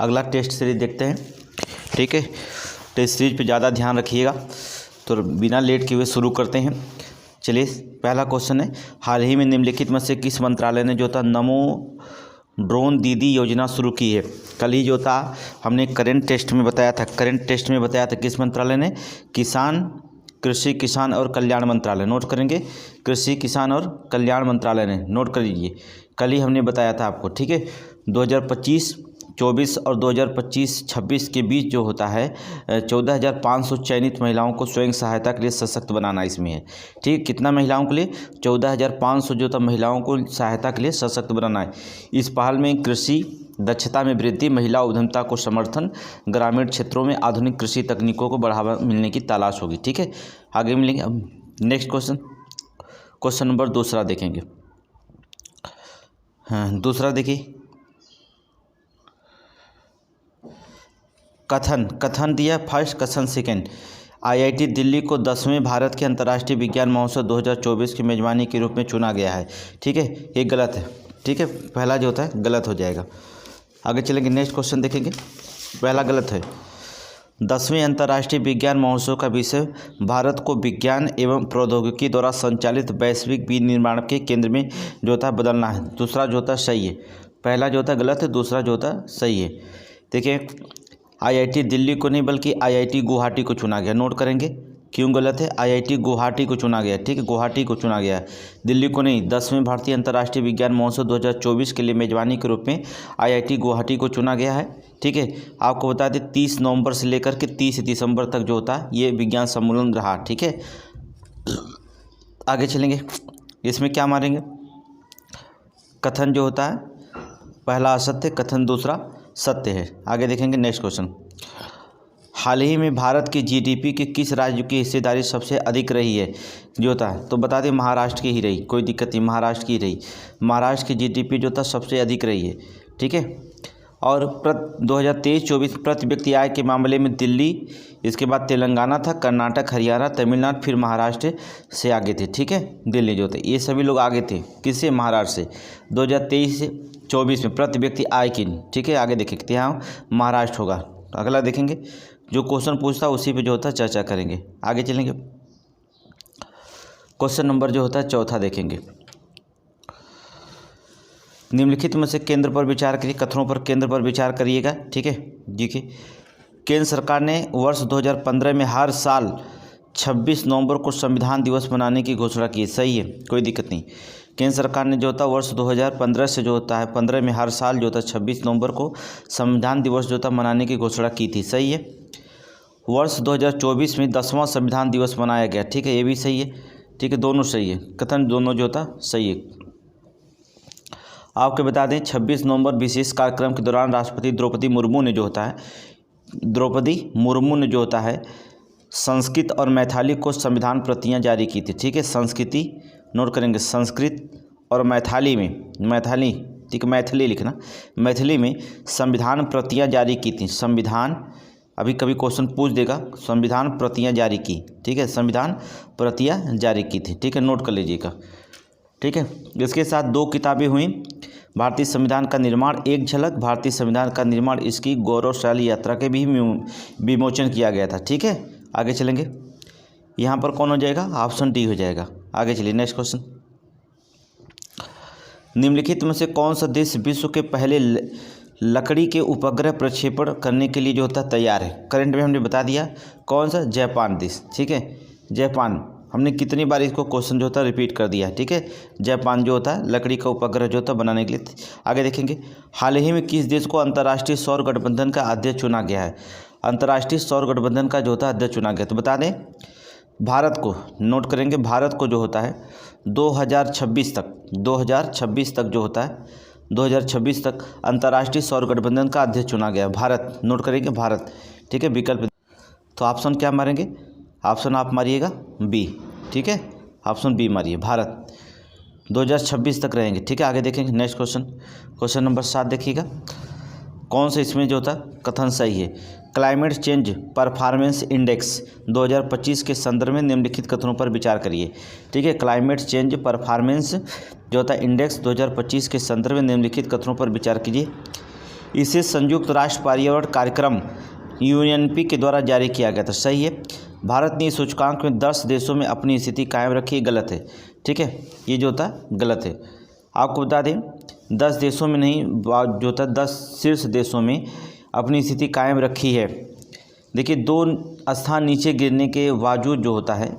अगला test series देखते हैं। ठीक है, टेस्ट सीरीज पे ज़्यादा ध्यान रखिएगा। तो बिना लेट किए हुए शुरू करते हैं। चलिए, पहला क्वेश्चन है, हाल ही में निम्नलिखित में से किस मंत्रालय ने जो था नमो ड्रोन दीदी योजना शुरू की है। कल ही जो था हमने करंट टेस्ट में बताया था, किस मंत्रालय ने, कृषि किसान और कल्याण मंत्रालय। नोट करेंगे, कृषि किसान और कल्याण मंत्रालय ने, नोट कर लीजिए, कल ही हमने बताया था आपको। ठीक है, 2025-24 और 2025-26 के बीच जो होता है 14,500 चयनित महिलाओं को स्वयं सहायता के लिए सशक्त बनाना इसमें है। ठीक है, कितना महिलाओं के लिए, 14,500 जो था महिलाओं को सहायता के लिए सशक्त बनाना है। इस पहल में कृषि दक्षता में वृद्धि, महिला उद्यमिता को समर्थन, ग्रामीण क्षेत्रों में आधुनिक कृषि तकनीकों को बढ़ावा मिलने की तलाश होगी। ठीक है, आगे मिलेंगे। अब नेक्स्ट क्वेश्चन नंबर दूसरा देखेंगे। हाँ, दूसरा देखिए, कथन दिया फर्स्ट, कथन सेकेंड। आईआईटी दिल्ली को 10वें भारत के अंतर्राष्ट्रीय विज्ञान महोत्सव 2024 की मेजबानी के रूप में चुना गया है। ठीक है, ये गलत है। ठीक है, पहला जो होता है गलत हो जाएगा। आगे चलेंगे, नेक्स्ट क्वेश्चन देखेंगे। पहला गलत है। 10वें अंतर्राष्ट्रीय विज्ञान महोत्सव का विषय भारत को विज्ञान एवं प्रौद्योगिकी द्वारा संचालित वैश्विक विनिर्माण के केंद्र में जो था बदलना है। दूसरा जो होता सही है, पहला जो होता गलत है, दूसरा जो होता सही है। देखिए, आईआईटी दिल्ली को नहीं बल्कि आईआईटी गुवाहाटी को चुना गया। नोट करेंगे क्यों गलत है, आईआईटी गुवाहाटी को चुना गया। ठीक है, गुवाहाटी को चुना गया, दिल्ली को नहीं। 10वें भारतीय अंतर्राष्ट्रीय विज्ञान महोत्सव 2024 के लिए मेजबानी के रूप में आईआईटी गुवाहाटी को चुना गया है। ठीक है, आपको बता दें 30 नवंबर से लेकर के 30 दिसंबर तक जो होता है ये विज्ञान सम्मेलन रहा। ठीक है, आगे चलेंगे, इसमें क्या मारेंगे, कथन जो होता है पहला असत्य, कथन दूसरा सत्य है। आगे देखेंगे नेक्स्ट क्वेश्चन। हाल ही में भारत की जीडीपी के किस राज्य की हिस्सेदारी सबसे अधिक रही है जो था, तो बता दें महाराष्ट्र की ही रही, कोई दिक्कत नहीं, महाराष्ट्र की रही। महाराष्ट्र की जीडीपी जो था सबसे अधिक रही है। ठीक है, और 2023-24 प्रति व्यक्ति आय के मामले में दिल्ली, इसके बाद तेलंगाना था, कर्नाटक, हरियाणा, तमिलनाडु, फिर महाराष्ट्र से आगे थे। ठीक है, दिल्ली जो थे ये सभी लोग आगे थे, किससे, महाराष्ट्र से। 2023-24 में प्रति व्यक्ति आय की। ठीक है, आगे देखेंगे, यहाँ महाराष्ट्र होगा। अगला देखेंगे, जो क्वेश्चन पूछता है उसी पे जो होता है चर्चा करेंगे। आगे चलेंगे, क्वेश्चन नंबर जो होता है चौथा देखेंगे। निम्नलिखित में से केंद्र पर विचार करिए, कथनों पर केंद्र पर विचार करिएगा। ठीक है, देखिए, केंद्र सरकार ने वर्ष 2015 में हर साल 26 नवंबर को संविधान दिवस मनाने की घोषणा की। सही है, कोई दिक्कत नहीं। केंद्र सरकार ने जो होता वर्ष 2015 से जो होता है 15 में हर साल जो होता 26 नवंबर को संविधान दिवस जो था मनाने की घोषणा की थी। सही है। वर्ष 2024 में 10वां संविधान दिवस मनाया गया। ठीक है, ये भी सही है। ठीक है, दोनों सही है, कथन दोनों जो होता सही है। आपको बता दें 26 नवंबर विशेष कार्यक्रम के दौरान राष्ट्रपति द्रौपदी मुर्मू ने जो होता है संस्कृत और मैथिली को संविधान प्रतियां जारी की थी। ठीक है, संस्कृति नोट करेंगे, संस्कृत और मैथिली में, ठीक है, मैथिली लिखना, मैथिली में संविधान प्रतियां जारी की थी। संविधान, अभी कभी क्वेश्चन पूछ देगा, संविधान प्रतियां जारी की। ठीक है, संविधान प्रतियां जारी की थी। ठीक है, नोट कर लीजिएगा। ठीक है, इसके साथ 2 किताबें हुई, भारतीय संविधान का निर्माण, एक झलक, भारतीय संविधान का निर्माण, इसकी गौरवशाली यात्रा के भी विमोचन किया गया था। ठीक है, आगे चलेंगे, यहाँ पर कौन हो जाएगा, ऑप्शन डी हो जाएगा। आगे चलिए, नेक्स्ट क्वेश्चन। निम्नलिखित में से कौन सा देश विश्व के पहले लकड़ी के उपग्रह प्रक्षेपण करने के लिए जो होता है तैयार है। करंट में हमने बता दिया कौन सा, जापान देश। ठीक है, जापान, हमने कितनी बार इसको क्वेश्चन जो होता है रिपीट कर दिया। ठीक है, जापान जो होता है लकड़ी का उपग्रह जो होता है बनाने के लिए। आगे देखेंगे, हाल ही में किस देश को अंतर्राष्ट्रीय सौर गठबंधन का अध्यक्ष चुना गया है। अंतर्राष्ट्रीय सौर गठबंधन का जो होता है अध्यक्ष चुना गया, तो बता दें भारत को। नोट करेंगे, भारत को जो होता है 2026 तक जो होता है 2026 तक अंतर्राष्ट्रीय सौर गठबंधन का अध्यक्ष चुना गया। भारत, नोट करेंगे भारत। ठीक है, विकल्प, तो ऑप्शन क्या मारेंगे, ऑप्शन आप मारिएगा बी। ठीक है, ऑप्शन बी मारिए, भारत 2026 तक रहेंगे। ठीक है, आगे देखेंगे नेक्स्ट क्वेश्चन नंबर 7 देखिएगा, कौन सा इसमें जो होता कथन सही है। क्लाइमेट चेंज परफॉर्मेंस इंडेक्स 2025 के संदर्भ में निम्नलिखित कथनों पर विचार करिए। ठीक है, क्लाइमेट चेंज परफॉर्मेंस जो होता है इंडेक्स 2025 के संदर्भ में निम्नलिखित कथनों पर विचार कीजिए। इसे संयुक्त राष्ट्र पर्यावरण कार्यक्रम UNP के द्वारा जारी किया गया था। सही है। भारत ने इस सूचकांक में 10 देशों में अपनी स्थिति कायम रखी, गलत है। ठीक है, ये जो होता है गलत है। आपको बता दें 10 देशों में नहीं, जो होता है 10 शीर्ष देशों में अपनी स्थिति कायम रखी है। देखिए 2 स्थान नीचे गिरने के बावजूद जो होता है,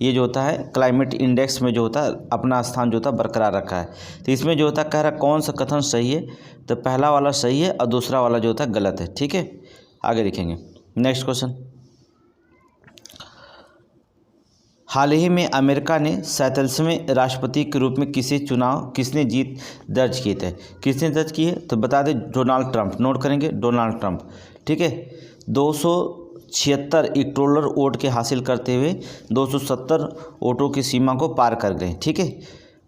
ये जो होता है क्लाइमेट इंडेक्स में जो होता है अपना स्थान जो होता है बरकरार रखा है। तो इसमें जो होता है कह रहा कौन सा कथन सही है, तो पहला वाला सही है और दूसरा वाला जो होता है गलत है। ठीक है, आगे देखेंगे नेक्स्ट क्वेश्चन। हाल ही में अमेरिका ने 47वें राष्ट्रपति के रूप में किसने जीत दर्ज की थे? किसने दर्ज की है तो बता दें डोनाल्ड ट्रंप। नोट करेंगे डोनाल्ड ट्रंप। ठीक है, 276 इलेक्टोरल वोट के हासिल करते हुए 270 वोटों की सीमा को पार कर गए। ठीक है,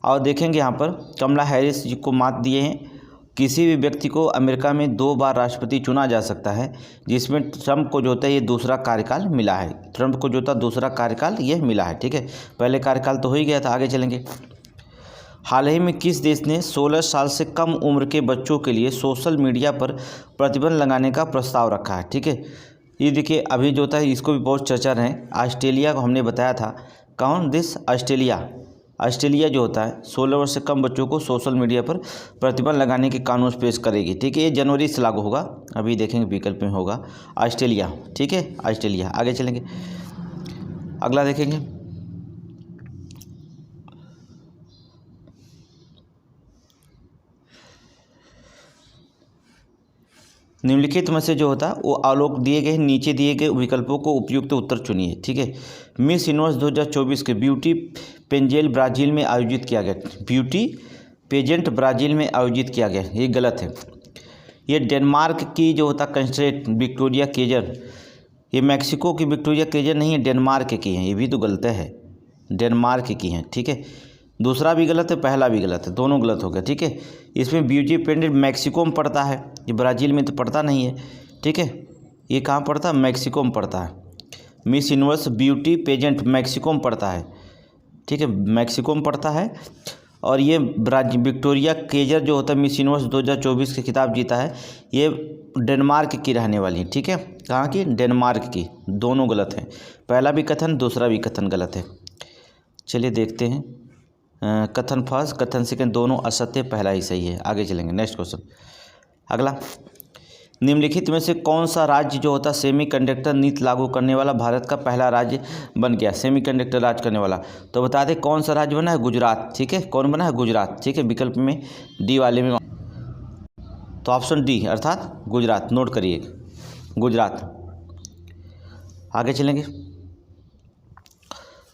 और देखेंगे यहाँ पर कमला हैरिस जी को मात दिए हैं। किसी भी व्यक्ति को अमेरिका में 2 बार राष्ट्रपति चुना जा सकता है, जिसमें ट्रंप को जो होता है ये दूसरा कार्यकाल मिला है। ट्रंप को जो होता है दूसरा कार्यकाल ये मिला है। ठीक है, पहले कार्यकाल तो हो ही गया था। आगे चलेंगे। हाल ही में किस देश ने 16 साल से कम उम्र के बच्चों के लिए सोशल मीडिया पर प्रतिबंध लगाने का प्रस्ताव रखा है? ठीक है, ये देखिए अभी जो होता है इसको भी बहुत चर्चा है। ऑस्ट्रेलिया को हमने बताया था, कौन देश? ऑस्ट्रेलिया जो होता है 16 वर्ष से कम बच्चों को सोशल मीडिया पर प्रतिबंध लगाने के कानून पेश करेगी। ठीक है, ये जनवरी से लागू होगा, अभी देखेंगे विकल्प में होगा ऑस्ट्रेलिया। ठीक है, ऑस्ट्रेलिया। आगे चलेंगे, अगला देखेंगे। निम्नलिखित में से जो होता है वो आलोक दिए गए नीचे दिए गए विकल्पों को उपयुक्त उत्तर चुनिए। ठीक है, मिस यूनिवर्स 2024 के ब्यूटी पेजेंट ब्राज़ील में आयोजित किया गया। ब्यूटी पेजेंट ब्राज़ील में आयोजित किया गया, ये गलत है। ये डेनमार्क की जो होता कंस्ट्रेट विक्टोरिया केजर, ये मैक्सिको की विक्टोरिया केजर नहीं है, डेनमार्क की है। ये भी तो गलत है, डेनमार्क की हैं। ठीक है, दूसरा भी गलत है, पहला भी गलत है, दोनों गलत हो गए। ठीक है, इसमें ब्यूटी पेजेंट मैक्सिको में पड़ता है, ये ब्राज़ील में तो पड़ता नहीं है। ठीक है, ये कहाँ पड़ता है? मैक्सिको में पड़ता है। Miss Universe beauty pageant Mexico में पड़ता है। ठीक है, मैक्सिको में पड़ता है। और ये विक्टोरिया केजर जो होता है मिस यूनिवर्स 2024 के खिताब जीता है, ये डेनमार्क की रहने वाली है। ठीक है, कहाँ की? डेनमार्क की। दोनों गलत हैं, पहला भी कथन दूसरा भी कथन गलत है। चलिए देखते हैं, कथन फर्स्ट कथन सेकंड दोनों असत्य, पहला ही सही है। आगे चलेंगे नेक्स्ट क्वेश्चन। अगला, निम्नलिखित में से कौन सा राज्य जो होता सेमीकंडक्टर नीति लागू करने वाला भारत का पहला राज्य बन गया? सेमीकंडक्टर राज करने वाला, तो बता दें कौन सा राज्य बना है? गुजरात। ठीक है, कौन बना है? गुजरात। ठीक है, विकल्प में डी वाले में, तो ऑप्शन डी अर्थात गुजरात। नोट करिए गुजरात। आगे चलेंगे,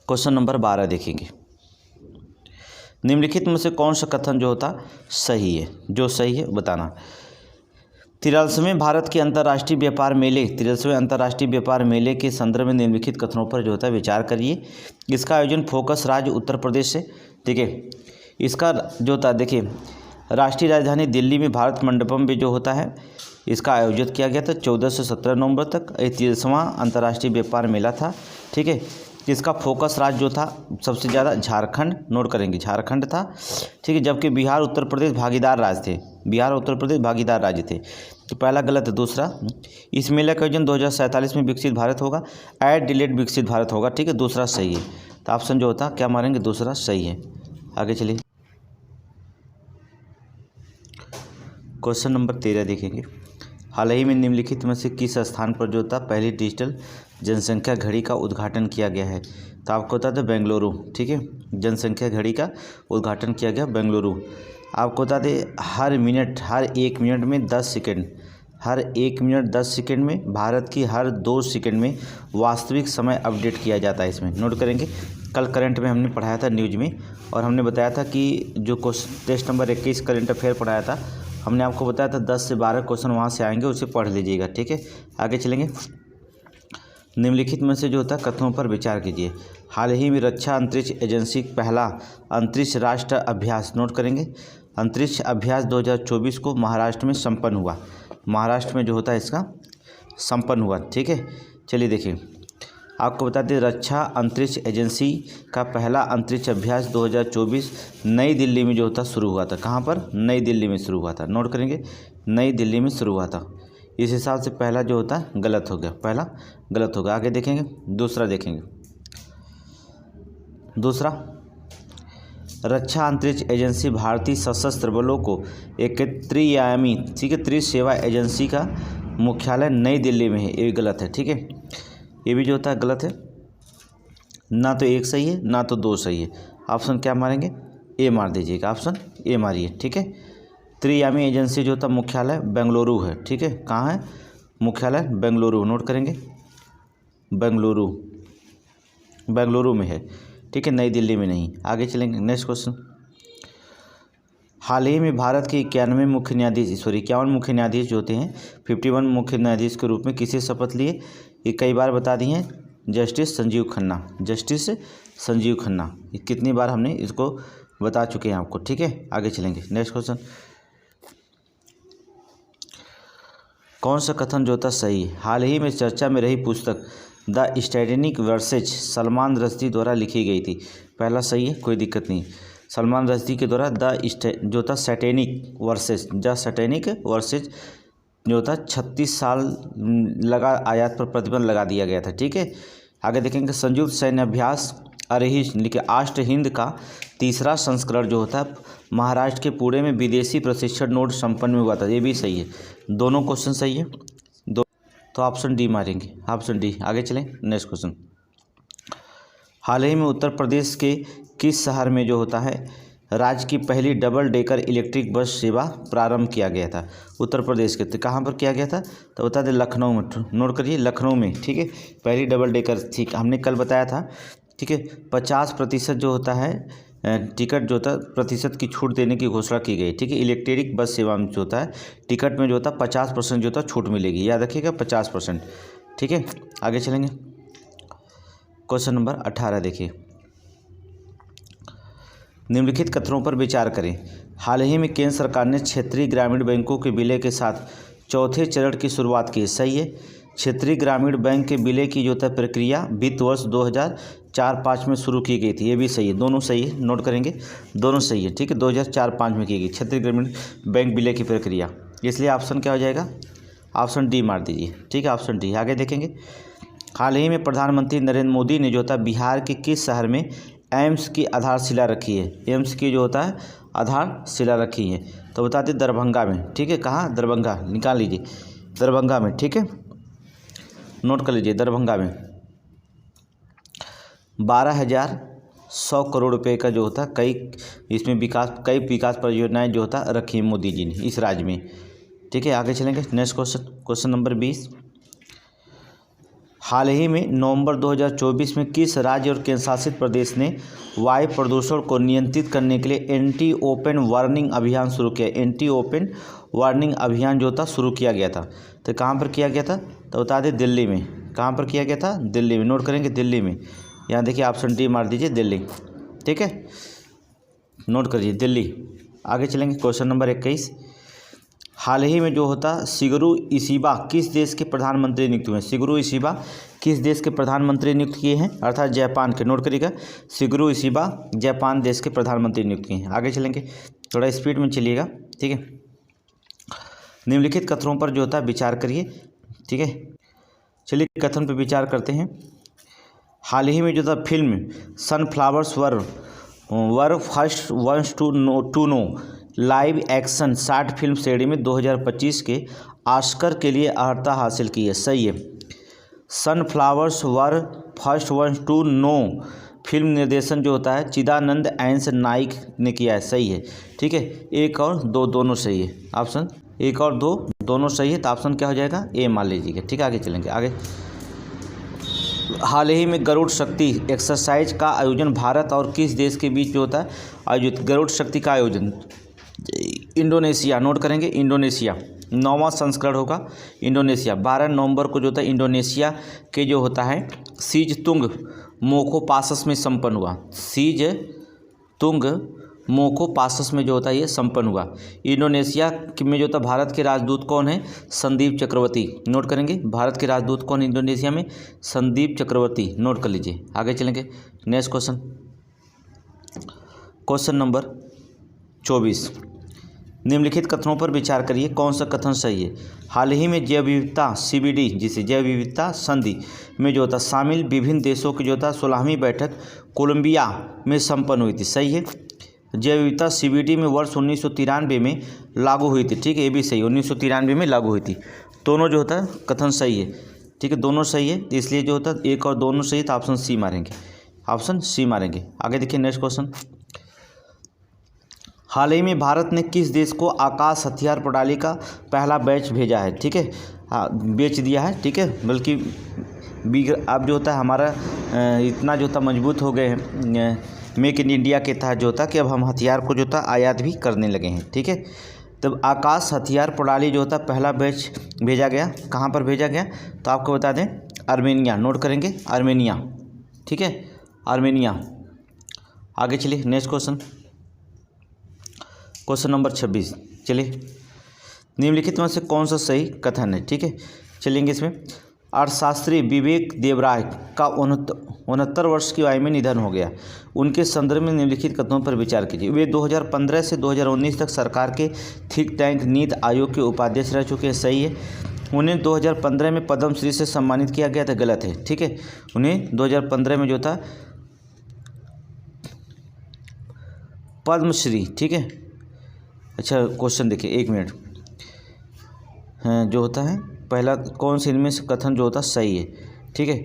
क्वेश्चन नंबर 12 देखेंगे। निम्नलिखित में से कौन सा कथन जो होता सही है? जो सही है बताना। 43वें भारत के अंतर्राष्ट्रीय व्यापार मेले 43वें अंतर्राष्ट्रीय व्यापार मेले के संदर्भ में निम्नलिखित कथनों पर जो होता है विचार करिए। इसका आयोजन फोकस राज्य उत्तर प्रदेश से। ठीक है, इसका जो होता है देखिए राष्ट्रीय राजधानी दिल्ली में भारत मंडपम में जो होता है इसका आयोजित किया गया था 14 से 17 नवंबर तक। 43वां अंतर्राष्ट्रीय व्यापार मेला था। ठीक है, इसका फोकस राज्य जो था सबसे ज़्यादा झारखंड। नोट करेंगे झारखंड था। ठीक है, जबकि बिहार उत्तर प्रदेश भागीदार राज्य थे। बिहार उत्तर प्रदेश भागीदार राज्य थे, तो पहला गलत है। दूसरा, इस मेले का आयोजन 2047 में विकसित भारत होगा, एट डिलेड विकसित भारत होगा। ठीक है, दूसरा सही है। तो ऑप्शन जो होता क्या मारेंगे? दूसरा सही है। आगे चलिए, क्वेश्चन नंबर 13 देखेंगे। हाल ही में निम्नलिखित में से किस स्थान पर जो था पहली डिजिटल जनसंख्या घड़ी का उद्घाटन किया गया है? तो आपको बता दें बेंगलुरु। ठीक है, जनसंख्या घड़ी का उद्घाटन किया गया बेंगलुरु। आपको बता दें हर एक मिनट में 10 सेकंड, हर 1 मिनट 10 सेकंड में भारत की हर 2 सेकंड में वास्तविक समय अपडेट किया जाता है। इसमें नोट करेंगे, कल करंट में हमने पढ़ाया था न्यूज़ में, और हमने बताया था कि जो टेस्ट नंबर 21 करंट अफेयर पढ़ाया था, हमने आपको बताया था 10 से 12 क्वेश्चन वहाँ से आएंगे, उसे पढ़ लीजिएगा। ठीक है, आगे चलेंगे। निम्नलिखित में से जो होता है कथनों पर विचार कीजिए। हाल ही में रक्षा अंतरिक्ष एजेंसी पहला अंतरिक्ष राष्ट्र अभ्यास, नोट करेंगे, अंतरिक्ष अभ्यास 2024 को महाराष्ट्र में संपन्न हुआ। महाराष्ट्र में जो होता है इसका संपन्न हुआ। ठीक है, चलिए देखिए आपको बता दें रक्षा अंतरिक्ष एजेंसी का पहला अंतरिक्ष अभ्यास 2024 नई दिल्ली में जो होता शुरू हुआ था। कहाँ पर? नई दिल्ली में शुरू हुआ था। नोट करेंगे, नई दिल्ली में शुरू हुआ था। इस हिसाब से पहला जो होता है गलत हो गया, पहला गलत हो गया। आगे देखेंगे, दूसरा देखेंगे। दूसरा, रक्षा अंतरिक्ष एजेंसी भारतीय सशस्त्र बलों को एक त्रिआयामी, ठीक है, त्रिसेवा एजेंसी का मुख्यालय नई दिल्ली में है। ये भी गलत है, ठीक है, ये भी जो होता है गलत है। ना तो एक सही है ना तो दो सही है। ऑप्शन क्या मारेंगे, ए मार दीजिएगा, ऑप्शन ए मारिए, ठीक है। त्रिआयामी एजेंसी जो होता है मुख्यालय बेंगलुरु है, ठीक है। कहाँ है मुख्यालय, बेंगलुरु, नोट करेंगे, बेंगलुरु, बेंगलुरु में है, ठीक है, नई दिल्ली में नहीं। आगे चलेंगे, नेक्स्ट क्वेश्चन। हाल ही में भारत के 51 मुख्य मुख्य न्यायाधीश जो होते हैं 51 मुख्य न्यायाधीश के रूप में किसे शपथ लिए, ये कई बार बता दिए हैं, जस्टिस संजीव खन्ना, जस्टिस संजीव खन्ना। ये कितनी बार हमने इसको बता चुके हैं आपको, ठीक है। आगे चलेंगे, नेक्स्ट क्वेश्चन। कौन सा कथन जो होता सही है, हाल ही में चर्चा में रही पुस्तक the static versus Salman Rushdie द्वारा लिखी गई थी। पहला सही है, कोई दिक्कत नहीं। सलमान रश्दी के द्वारा जो था सैटेनिक वर्सेज जो था 36 साल लगा आयात पर प्रतिबंध लगा दिया गया था, ठीक है। आगे देखेंगे, संयुक्त सैन्य अभ्यास अष्ट हिंद का तीसरा संस्करण जो होता है महाराष्ट्र के पुणे में विदेशी प्रशिक्षण नोट संपन्न में हुआ था। ये भी सही है, दोनों क्वेश्चन सही है, दो, तो ऑप्शन डी मारेंगे, ऑप्शन डी। आगे चलें, नेक्स्ट क्वेश्चन। हाल ही में उत्तर प्रदेश के किस शहर में जो होता है राज्य की पहली डबल डेकर इलेक्ट्रिक बस सेवा प्रारंभ किया गया था। उत्तर प्रदेश के तो कहाँ पर किया गया था, तो बता दें लखनऊ में, नोट करिए, लखनऊ में, ठीक है। पहली डबल डेकर, ठीक, हमने कल बताया था, ठीक है। 50% जो होता है टिकट जो होता है प्रतिशत की छूट देने की घोषणा की गई, ठीक है। इलेक्ट्रिक बस सेवा में जो होता है टिकट में जो होता है 50% जो होता है छूट मिलेगी, याद रखिएगा 50%, ठीक है। आगे चलेंगे, क्वेश्चन नंबर 18 देखिए। निम्नलिखित कथनों पर विचार करें। हाल ही में केंद्र सरकार ने क्षेत्रीय ग्रामीण बैंकों के विलय के साथ चौथे चरण की शुरुआत की है, सही है। क्षेत्रीय ग्रामीण बैंक के विलय की जो है प्रक्रिया वित्त वर्ष 2004-05 में शुरू की गई थी, ये भी सही है, दोनों सही है, नोट करेंगे, दोनों सही है, ठीक है। 2004-05 में की गई क्षेत्रीय ग्रामीण बैंक विलय की प्रक्रिया, इसलिए ऑप्शन क्या हो जाएगा, ऑप्शन डी मार दीजिए, ठीक है, ऑप्शन डी। आगे देखेंगे, हाल ही में प्रधानमंत्री नरेंद्र मोदी ने जो होता है बिहार के किस शहर में एम्स की आधारशिला रखी है, एम्स की जो होता है आधारशिला रखी है, तो बता दें दरभंगा में, ठीक है। कहाँ, दरभंगा, निकाल लीजिए, दरभंगा में, ठीक है, नोट कर लीजिए, दरभंगा में 12,100 करोड़ रुपए का जो होता है कई विकास परियोजनाएं जो होता रखी मोदी जी ने इस राज्य में, ठीक है। आगे चलेंगे, नेक्स्ट क्वेश्चन, क्वेश्चन नंबर 20। हाल ही में नवंबर 2024 में किस राज्य और केंद्रशासित प्रदेश ने वायु प्रदूषण को नियंत्रित करने के लिए एंटी ओपन वार्निंग अभियान शुरू किया, एंटी ओपन वार्निंग अभियान जो था शुरू किया गया था, तो कहाँ पर किया गया था, तो बता दें दिल्ली में। कहाँ पर किया गया था, दिल्ली में, नोट करेंगे, दिल्ली में। यहाँ देखिए ऑप्शन डी मार दीजिए, दिल्ली, ठीक है, नोट करिए, दिल्ली। आगे चलेंगे, क्वेश्चन नंबर 21। हाल ही में जो होता शिगेरू इशिबा किस देश के प्रधानमंत्री नियुक्त हुए हैं, शिगेरू इशिबा किस देश के प्रधानमंत्री नियुक्त किए हैं, अर्थात जापान के, नोट करिएगा, शिगेरू इशिबा जापान देश के प्रधानमंत्री नियुक्त किए हैं। आगे चलेंगे, थोड़ा स्पीड में चलिएगा, ठीक है। निम्नलिखित कथनों पर जो होता है विचार करिए, ठीक है। चलिए कथन पर विचार करते हैं। हाल ही में जो था film sunflowers were first ones to know live action short film श्रेणी में 2025 के ऑस्कर के लिए अर्हता हासिल की है, सही है। Sunflowers were first ones to know film निर्देशन जो होता है चिदानंद एंस नाइक ने किया है, सही है, ठीक है। एक और दो दोनों सही है, ऑप्शन एक और दो दोनों सही है, तो ऑप्शन क्या हो जाएगा, ए मान लीजिएगा, ठीक है। आगे चलेंगे, आगे। हाल ही में गरुड़ शक्ति एक्सरसाइज का आयोजन भारत और किस देश के बीच जो होता है आयोजित, गरुड़ शक्ति का आयोजन इंडोनेशिया, नोट करेंगे, इंडोनेशिया, 9वां संस्करण होगा इंडोनेशिया। 12 नवंबर को जो होता है इंडोनेशिया के जो होता है सीज तुंग मोखो पासस में संपन्न हुआ, सीज तुंग मोखो पासस में जो होता है ये संपन्न हुआ। इंडोनेशिया में जो होता है भारत के राजदूत कौन है, संदीप चक्रवर्ती, नोट करेंगे, भारत के राजदूत कौन है इंडोनेशिया में, संदीप चक्रवर्ती, नोट कर लीजिए। आगे चलेंगे, नेक्स्ट क्वेश्चन, क्वेश्चन नंबर 24। निम्नलिखित कथनों पर विचार करिए, कौन सा कथन सही है। हाल ही में जैव विविधता CBD जिसे जैव विविधता संधि में जो था शामिल विभिन्न देशों की जो था 16वीं बैठक कोलंबिया में संपन्न हुई थी। सही है। जैव विविधता CBD में वर्ष 1993 में लागू हुई थी। ठीक है, ये भी सही, 1993 में लागू हुई थी। दोनों जो होता है कथन सही है। ठीक है, दोनों सही है, इसलिए जो होता है एक और दोनों सही, तो ऑप्शन सी मारेंगे, ऑप्शन सी मारेंगे। आगे देखिए नेक्स्ट क्वेश्चन। हाल ही में भारत ने किस देश को आकाश हथियार प्रणाली का पहला बैच भेजा है। ठीक है, बेच दिया है। ठीक है, बल्कि अब जो होता है हमारा इतना जो था मजबूत हो गए हैं मेक इन इंडिया के तहत जो होता कि अब हम हथियार को जो था आयात भी करने लगे हैं। ठीक है, तब आकाश हथियार प्रणाली जो होता पहला बैच भेजा गया, कहाँ पर भेजा गया, तो आपको बता दें आर्मेनिया। नोट करेंगे आर्मेनिया। ठीक है, आर्मेनिया। आगे चलिए नेक्स्ट क्वेश्चन, क्वेश्चन नंबर 26। चलिए, निम्नलिखित में से कौन सा सही कथन है। ठीक है, चलेंगे इसमें। अर्थशास्त्री विवेक देवराय का 69 वर्ष की आयु में निधन हो गया। उनके संदर्भ में निम्नलिखित कथनों पर विचार कीजिए। वे 2015 से 2019 तक सरकार के थिंक टैंक नीति आयोग के उपाध्यक्ष रह चुके हैं। सही है। उन्हें 2015 में पद्मश्री से सम्मानित किया गया था। गलत है। ठीक है, उन्हें 2015 में जो था पद्मश्री। ठीक है, अच्छा क्वेश्चन देखिए, एक मिनट, जो होता है पहला कौन से इनमें से कथन जो होता सही है। ठीक है,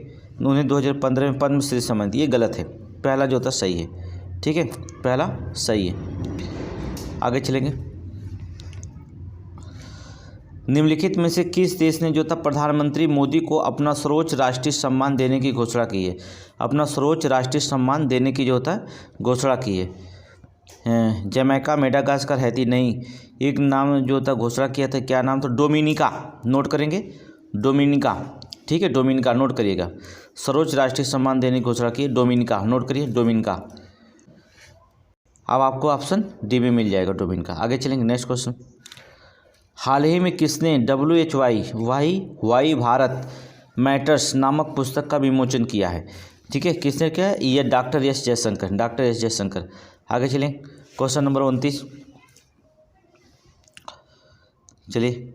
उन्हें 2015 में पद्मश्री सम्मानित, ये गलत है, पहला जो होता सही है। ठीक है, पहला सही है। आगे चलेंगे। निम्नलिखित में से किस देश ने जो था प्रधानमंत्री मोदी को अपना सर्वोच्च राष्ट्रीय सम्मान देने की घोषणा की है। अपना सर्वोच्च राष्ट्रीय सम्मान देने की जो होता है घोषणा की है। जमैका, मेडागास्कर, हैती नहीं, एक नाम जो था घोषणा किया था, क्या नाम था, डोमिनिका। नोट करेंगे डोमिनिका। ठीक है, डोमिनिका नोट करिएगा। सर्वोच्च राष्ट्रीय सम्मान देने की घोषणा की डोमिनिका, नोट करिए डोमिनिका। अब आपको ऑप्शन डी में मिल जाएगा डोमिनिका। आगे चलेंगे नेक्स्ट क्वेश्चन। हाल ही में किसने वाई भारत मैटर्स नामक पुस्तक का विमोचन किया है। ठीक है, किसने किया है, ये डॉक्टर एस जयशंकर। आगे चलें, क्वेश्चन नंबर 29। चलिए,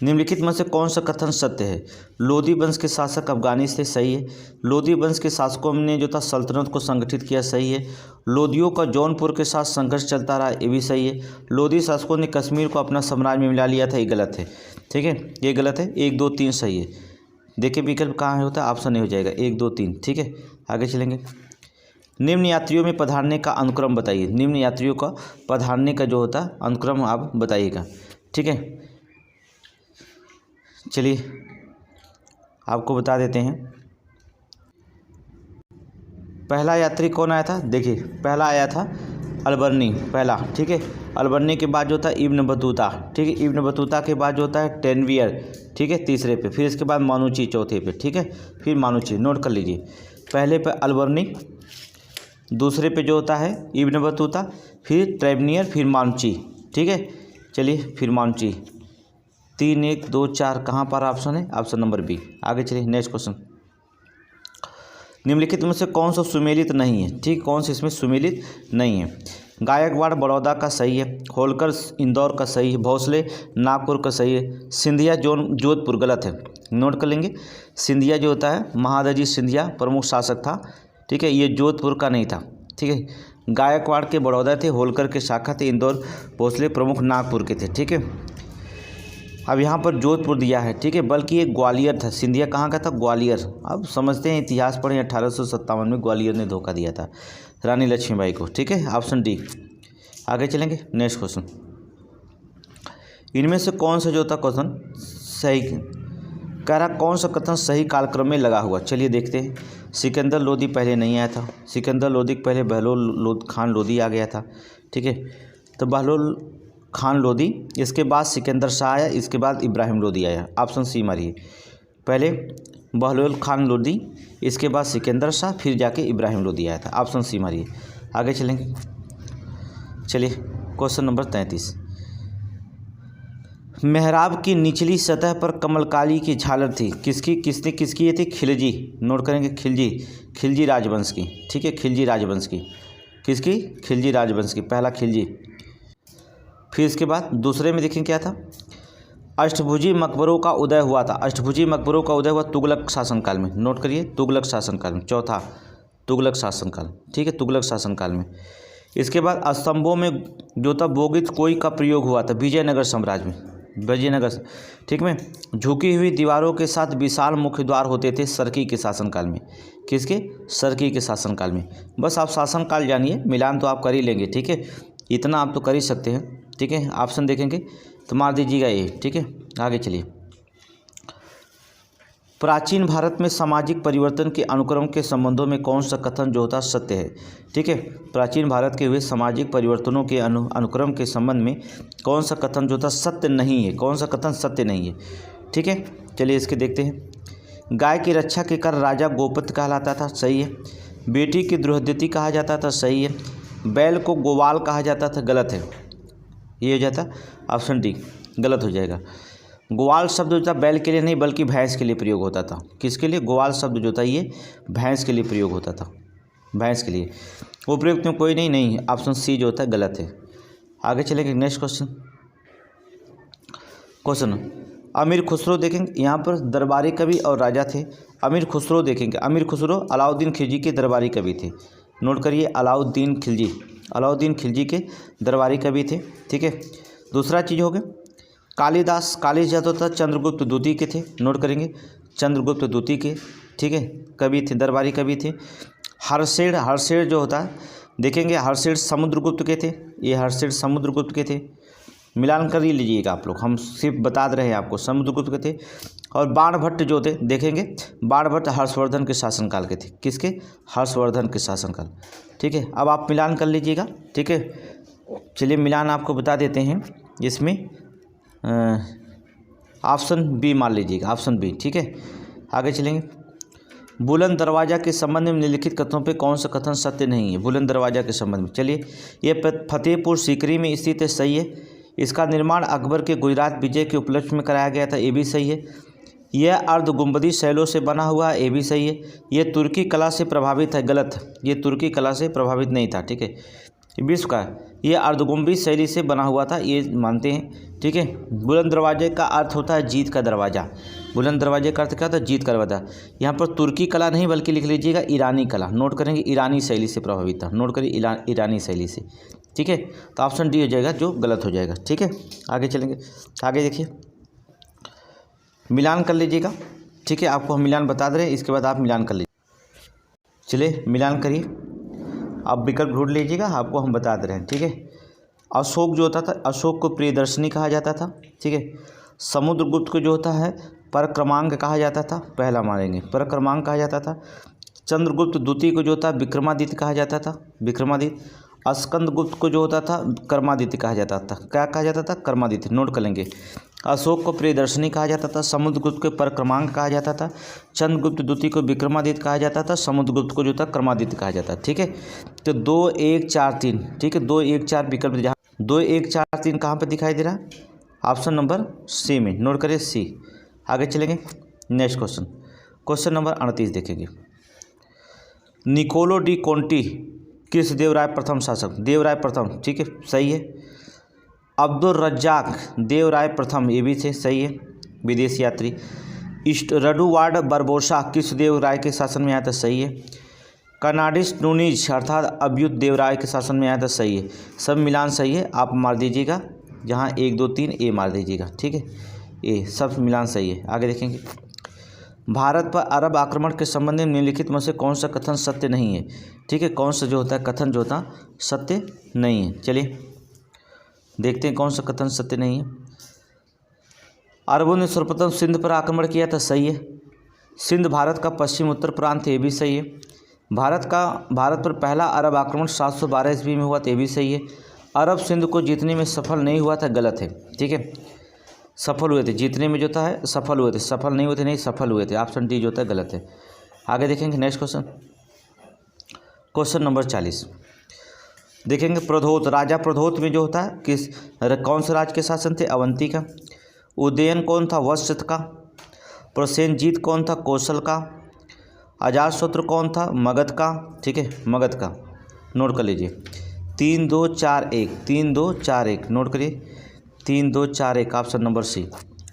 निम्नलिखित में से कौन सा कथन सत्य है। लोदी वंश के शासक अफगानी थे। सही है। लोदी वंश के शासकों ने जो था सल्तनत को संगठित किया। सही है। लोदियों का जौनपुर के साथ संघर्ष चलता रहा। ये भी सही है। लोदी शासकों ने कश्मीर को अपना साम्राज्य में मिला लिया था। ये गलत है। ठीक है, ये गलत है। 1 2 3 सही है। देखिए विकल्प कहाँ होता है, ऑप्शन नहीं हो जाएगा 1 2 3। ठीक है, आगे चलेंगे। निम्न यात्रियों में पधारने का अनुक्रम बताइए। निम्न यात्रियों का पधारने का जो होता है अनुक्रम आप बताइएगा। ठीक है, चलिए आपको बता देते हैं। पहला यात्री कौन आया था, देखिए पहला आया था अलबर्नी, पहला। ठीक है, अलबर्नी के बाद जो था इब्न बतूता। ठीक है, इब्न बतूता के बाद जो होता है टेनवियर। ठीक है, तीसरे पे, फिर इसके बाद मानुची चौथे पे। ठीक है, फिर मानुची। नोट कर लीजिए, पहले पे अलबर्नी, दूसरे पे जो होता है इब्न बतूता, फिर ट्रेवनियर, फिर मानुची। ठीक है, चलिए फिर मानुची। 3 1 2 4 कहाँ पर ऑप्शन है, ऑप्शन नंबर बी। आगे चलिए नेक्स्ट क्वेश्चन। निम्नलिखित में से कौन सा सुमेलित नहीं है। ठीक, कौन सा इसमें सुमेलित नहीं है। गायकवाड़ बड़ौदा का सही है। होलकर इंदौर का सही है। भोसले नागपुर का सही है। सिंधिया जोधपुर गलत है। नोट कर लेंगे, सिंधिया जो होता है महादजी सिंधिया प्रमुख शासक था। ठीक है, ये जोधपुर का नहीं था। ठीक है, गायकवाड़ के बड़ौदा थे, होलकर के शाखा थे, इंदौर भोसले प्रमुख नागपुर के थे। ठीक है, अब यहाँ पर जोधपुर दिया है। ठीक है, बल्कि ये ग्वालियर था। सिंधिया कहाँ का था, ग्वालियर। अब समझते हैं, इतिहास पढ़ें, 1857 में ग्वालियर ने धोखा दिया था रानी लक्ष्मीबाई को। ठीक है, ऑप्शन डी। आगे चलेंगे नेक्स्ट क्वेश्चन। इनमें से कौन सा जो था क्वेश्चन सही कह रहा, कौन सा कथन सही कालक्रम में लगा हुआ। चलिए देखते हैं। सिकंदर लोदी पहले नहीं आया था। सिकंदर लोदी के पहले बहलोल खान लोदी आ गया था। ठीक है, तो बहलोल खान लोदी, इसके बाद सिकंदर शाह आया, इसके बाद इब्राहिम लोदी आया। ऑप्शन सी मारिए, पहले बहलोल खान लोदी, इसके बाद सिकंदर शाह, फिर जाके इब्राहिम लोदी आया था। ऑप्शन सी मारिए। आगे चलेंगे। चलिए क्वेश्चन नंबर 33। मेहराब की निचली सतह पर कमलकाली की झालर थी। किसकी ये थी, खिलजी। नोट करेंगे, खिलजी राजवंश की। ठीक है, खिलजी राजवंश की। किसकी, खिलजी राजवंश की, पहला खिलजी। फिर इसके बाद दूसरे में देखें क्या था, अष्टभुजी मकबरों का उदय हुआ था। अष्टभुजी मकबरों का उदय हुआ तुगलक शासनकाल में। नोट करिए, तुगलक शासनकाल में। चौथा तुगलक शासनकाल, ठीक है, तुगलक शासनकाल में। इसके बाद स्तंभों में जो था बोगित कोई का प्रयोग हुआ था विजयनगर साम्राज्य में, विजयनगर, ठीक में। झुकी हुई दीवारों के साथ विशाल मुख्य द्वार होते थे सरकी के शासनकाल में। किसके? सरकी के शासनकाल में। बस आप शासनकाल जानिए, मिलान तो आप कर ही लेंगे, ठीक है, इतना आप तो कर ही सकते हैं, ठीक है। ऑप्शन देखेंगे तो मार दीजिएगा ये, ठीक है। आगे चलिए, प्राचीन भारत में सामाजिक परिवर्तन के अनुक्रम के संबंधों में कौन सा कथन जो होता सत्य है? ठीक है, प्राचीन भारत के हुए सामाजिक परिवर्तनों के अनुक्रम के संबंध में कौन सा कथन जो था सत्य नहीं है? कौन सा कथन सत्य नहीं है? ठीक है, चलिए इसके देखते हैं। गाय की रक्षा के कर राजा गोपत कहलाता था, सही है। बेटी की दुर्हद्यति कहा जाता था, सही है। बैल को गोवाल कहा जाता था, गलत है। ये हो जाता ऑप्शन डी, गलत हो जाएगा। ग्वाल शब्द जो था बैल के लिए नहीं बल्कि भैंस के लिए प्रयोग होता था। किसके लिए? ग्वाल शब्द जो था ये भैंस के लिए प्रयोग होता था, भैंस के लिए। उपयुक्त में कोई नहीं, ऑप्शन सी जो होता है गलत है। आगे चलेंगे, नेक्स्ट क्वेश्चन अमीर खुसरो देखेंगे। यहाँ पर दरबारी कवि और राजा थे। अमीर खुसरो देखेंगे, अमीर खुसरो अलाउद्दीन खिलजी के दरबारी कवि थे। नोट करिए, अलाउद्दीन खिलजी के दरबारी कवि थे, ठीक है। दूसरा चीज़ हो गया कालिदास जो था चंद्रगुप्त द्वितीय के थे। नोट करेंगे, चंद्रगुप्त द्वितीय के, ठीक है, कवि थे, दरबारी कवि थे। हर्षेड जो होता है देखेंगे, हर्षेड समुद्रगुप्त के थे। ये हर्षेड समुद्रगुप्त के थे, मिलान कर ही लीजिएगा आप लोग, हम सिर्फ बता रहे हैं आपको, समुद्रगुप्त के थे। और बाणभट्ट जो थे देखेंगे, बाणभट्ट हर्षवर्धन के शासनकाल के थे। किसके? हर्षवर्धन के शासनकाल, ठीक है। अब आप मिलान कर लीजिएगा, ठीक है। चलिए मिलान आपको बता देते हैं, इसमें ऑप्शन बी मान लीजिएगा, ऑप्शन बी, ठीक है। आगे चलेंगे, बुलंद दरवाज़ा के संबंध में निम्नलिखित कथनों पे कौन सा कथन सत्य नहीं है? बुलंद दरवाज़ा के संबंध में, चलिए, ये फतेहपुर सीकरी में स्थित है, सही है। इसका निर्माण अकबर के गुजरात विजय के उपलक्ष्य में कराया गया था, ये भी सही है। यह अर्ध गुंबदी शैलों से बना हुआ है, ये भी सही है। ये तुर्की कला से प्रभावित है, गलत, ये तुर्की कला से प्रभावित नहीं था, ठीक है। विश्व का ये अर्धगुंबदी शैली से बना हुआ था, ये मानते हैं, ठीक है। बुलंद दरवाजे का अर्थ होता है जीत का दरवाज़ा। बुलंद दरवाजे का अर्थ क्या था? जीत का दरवाज़ा। यहाँ पर तुर्की कला नहीं बल्कि लिख लीजिएगा ईरानी कला। नोट करेंगे, ईरानी शैली से प्रभावित था। नोट करिए, ईरानी शैली से, ठीक है। तो ऑप्शन डी हो जाएगा जो गलत हो जाएगा, ठीक है। आगे चलेंगे, आगे देखिए, मिलान कर लीजिएगा, ठीक है। आपको हम मिलान बता दे रहे हैं, इसके बाद आप मिलान कर लीजिए। चलिए मिलान करिए, आप विकल्प ढूंढ लीजिएगा, आपको हम बता दे रहे हैं, ठीक है। अशोक जो होता था, अशोक को प्रियदर्शनी कहा जाता था, ठीक है। समुद्रगुप्त को जो होता है परक्रमांक कहा जाता था, पहला मानेंगे, परक्रमांक कहा जाता था। चंद्रगुप्त द्वितीय को जो होता है विक्रमादित्य कहा जाता था, विक्रमादित्य। स्कंदगुप्त को जो होता था कर्मादित्य कहा जाता था, क्या कहा जाता था? कर्मादित्य। नोट कर लेंगे, अशोक को प्रियदर्शनी कहा जाता था, समुद्रगुप्त को परक्रमांक कहा जाता था, चंद्रगुप्त द्वितीय को विक्रमादित्य कहा जाता था, समुद्रगुप्त को जो था कर्मादित्य कहा जाता था, ठीक है। तो 2 1 4 3, ठीक है, 2 1 4 विकल्प, जहाँ 2 1 4 3 कहाँ पे दिखाई दे रहा है? ऑप्शन नंबर सी में। नोट करिए, सी। आगे चलेंगे, नेक्स्ट क्वेश्चन नंबर 38 देखेंगे। निकोलो डी कोंटी किस देवराय प्रथम शासक? देवराय प्रथम, ठीक है, सही है। अब्दुल रज्जाक देवराय प्रथम, ये भी थे, सही है, विदेशी यात्री। रडुवार्ड बरबोसा किस देवराय के शासन में आया था? सही है। कर्नाडिस नूनीज अर्थात अब्युत देवराय के शासन में आया था, सही है। सब मिलान सही है, आप मार दीजिएगा, जहाँ 1 2 3 ए मार दीजिएगा, ठीक है, ए सब मिलान सही है। आगे देखेंगे, भारत पर अरब आक्रमण के संबंध में निम्नलिखित में से कौन सा कथन सत्य नहीं है? ठीक है, कौन सा जो होता है कथन जो होता सत्य नहीं है? चलिए देखते हैं कौन सा कथन सत्य नहीं है। अरबों ने सर्वप्रथम सिंध पर आक्रमण किया था, सही है। सिंध भारत का पश्चिम उत्तर प्रांत है, ये भी सही है। भारत पर पहला अरब आक्रमण 712 ईस्वी में हुआ था, ये भी सही है। अरब सिंध को जीतने में सफल नहीं हुआ था, गलत है, ठीक है। सफल हुए थे, जीतने में जो था है सफल हुए थे, सफल नहीं हुए थे, नहीं सफल हुए थे, ऑप्शन डी जो होता है गलत है। आगे देखेंगे नेक्स्ट क्वेश्चन नंबर 40 देखेंगे। प्रधोत, राजा प्रधोत में जो होता है कौन से राज्य के शासन थे? अवंती का। उदयन कौन था? वत्स का। प्रसेनजीत कौन था? कौशल का। अजातशत्रु कौन था? मगध का, ठीक है, मगध का। नोट कर लीजिए। 3241, 3241 नोट करिए, 3241 ऑप्शन नंबर सी।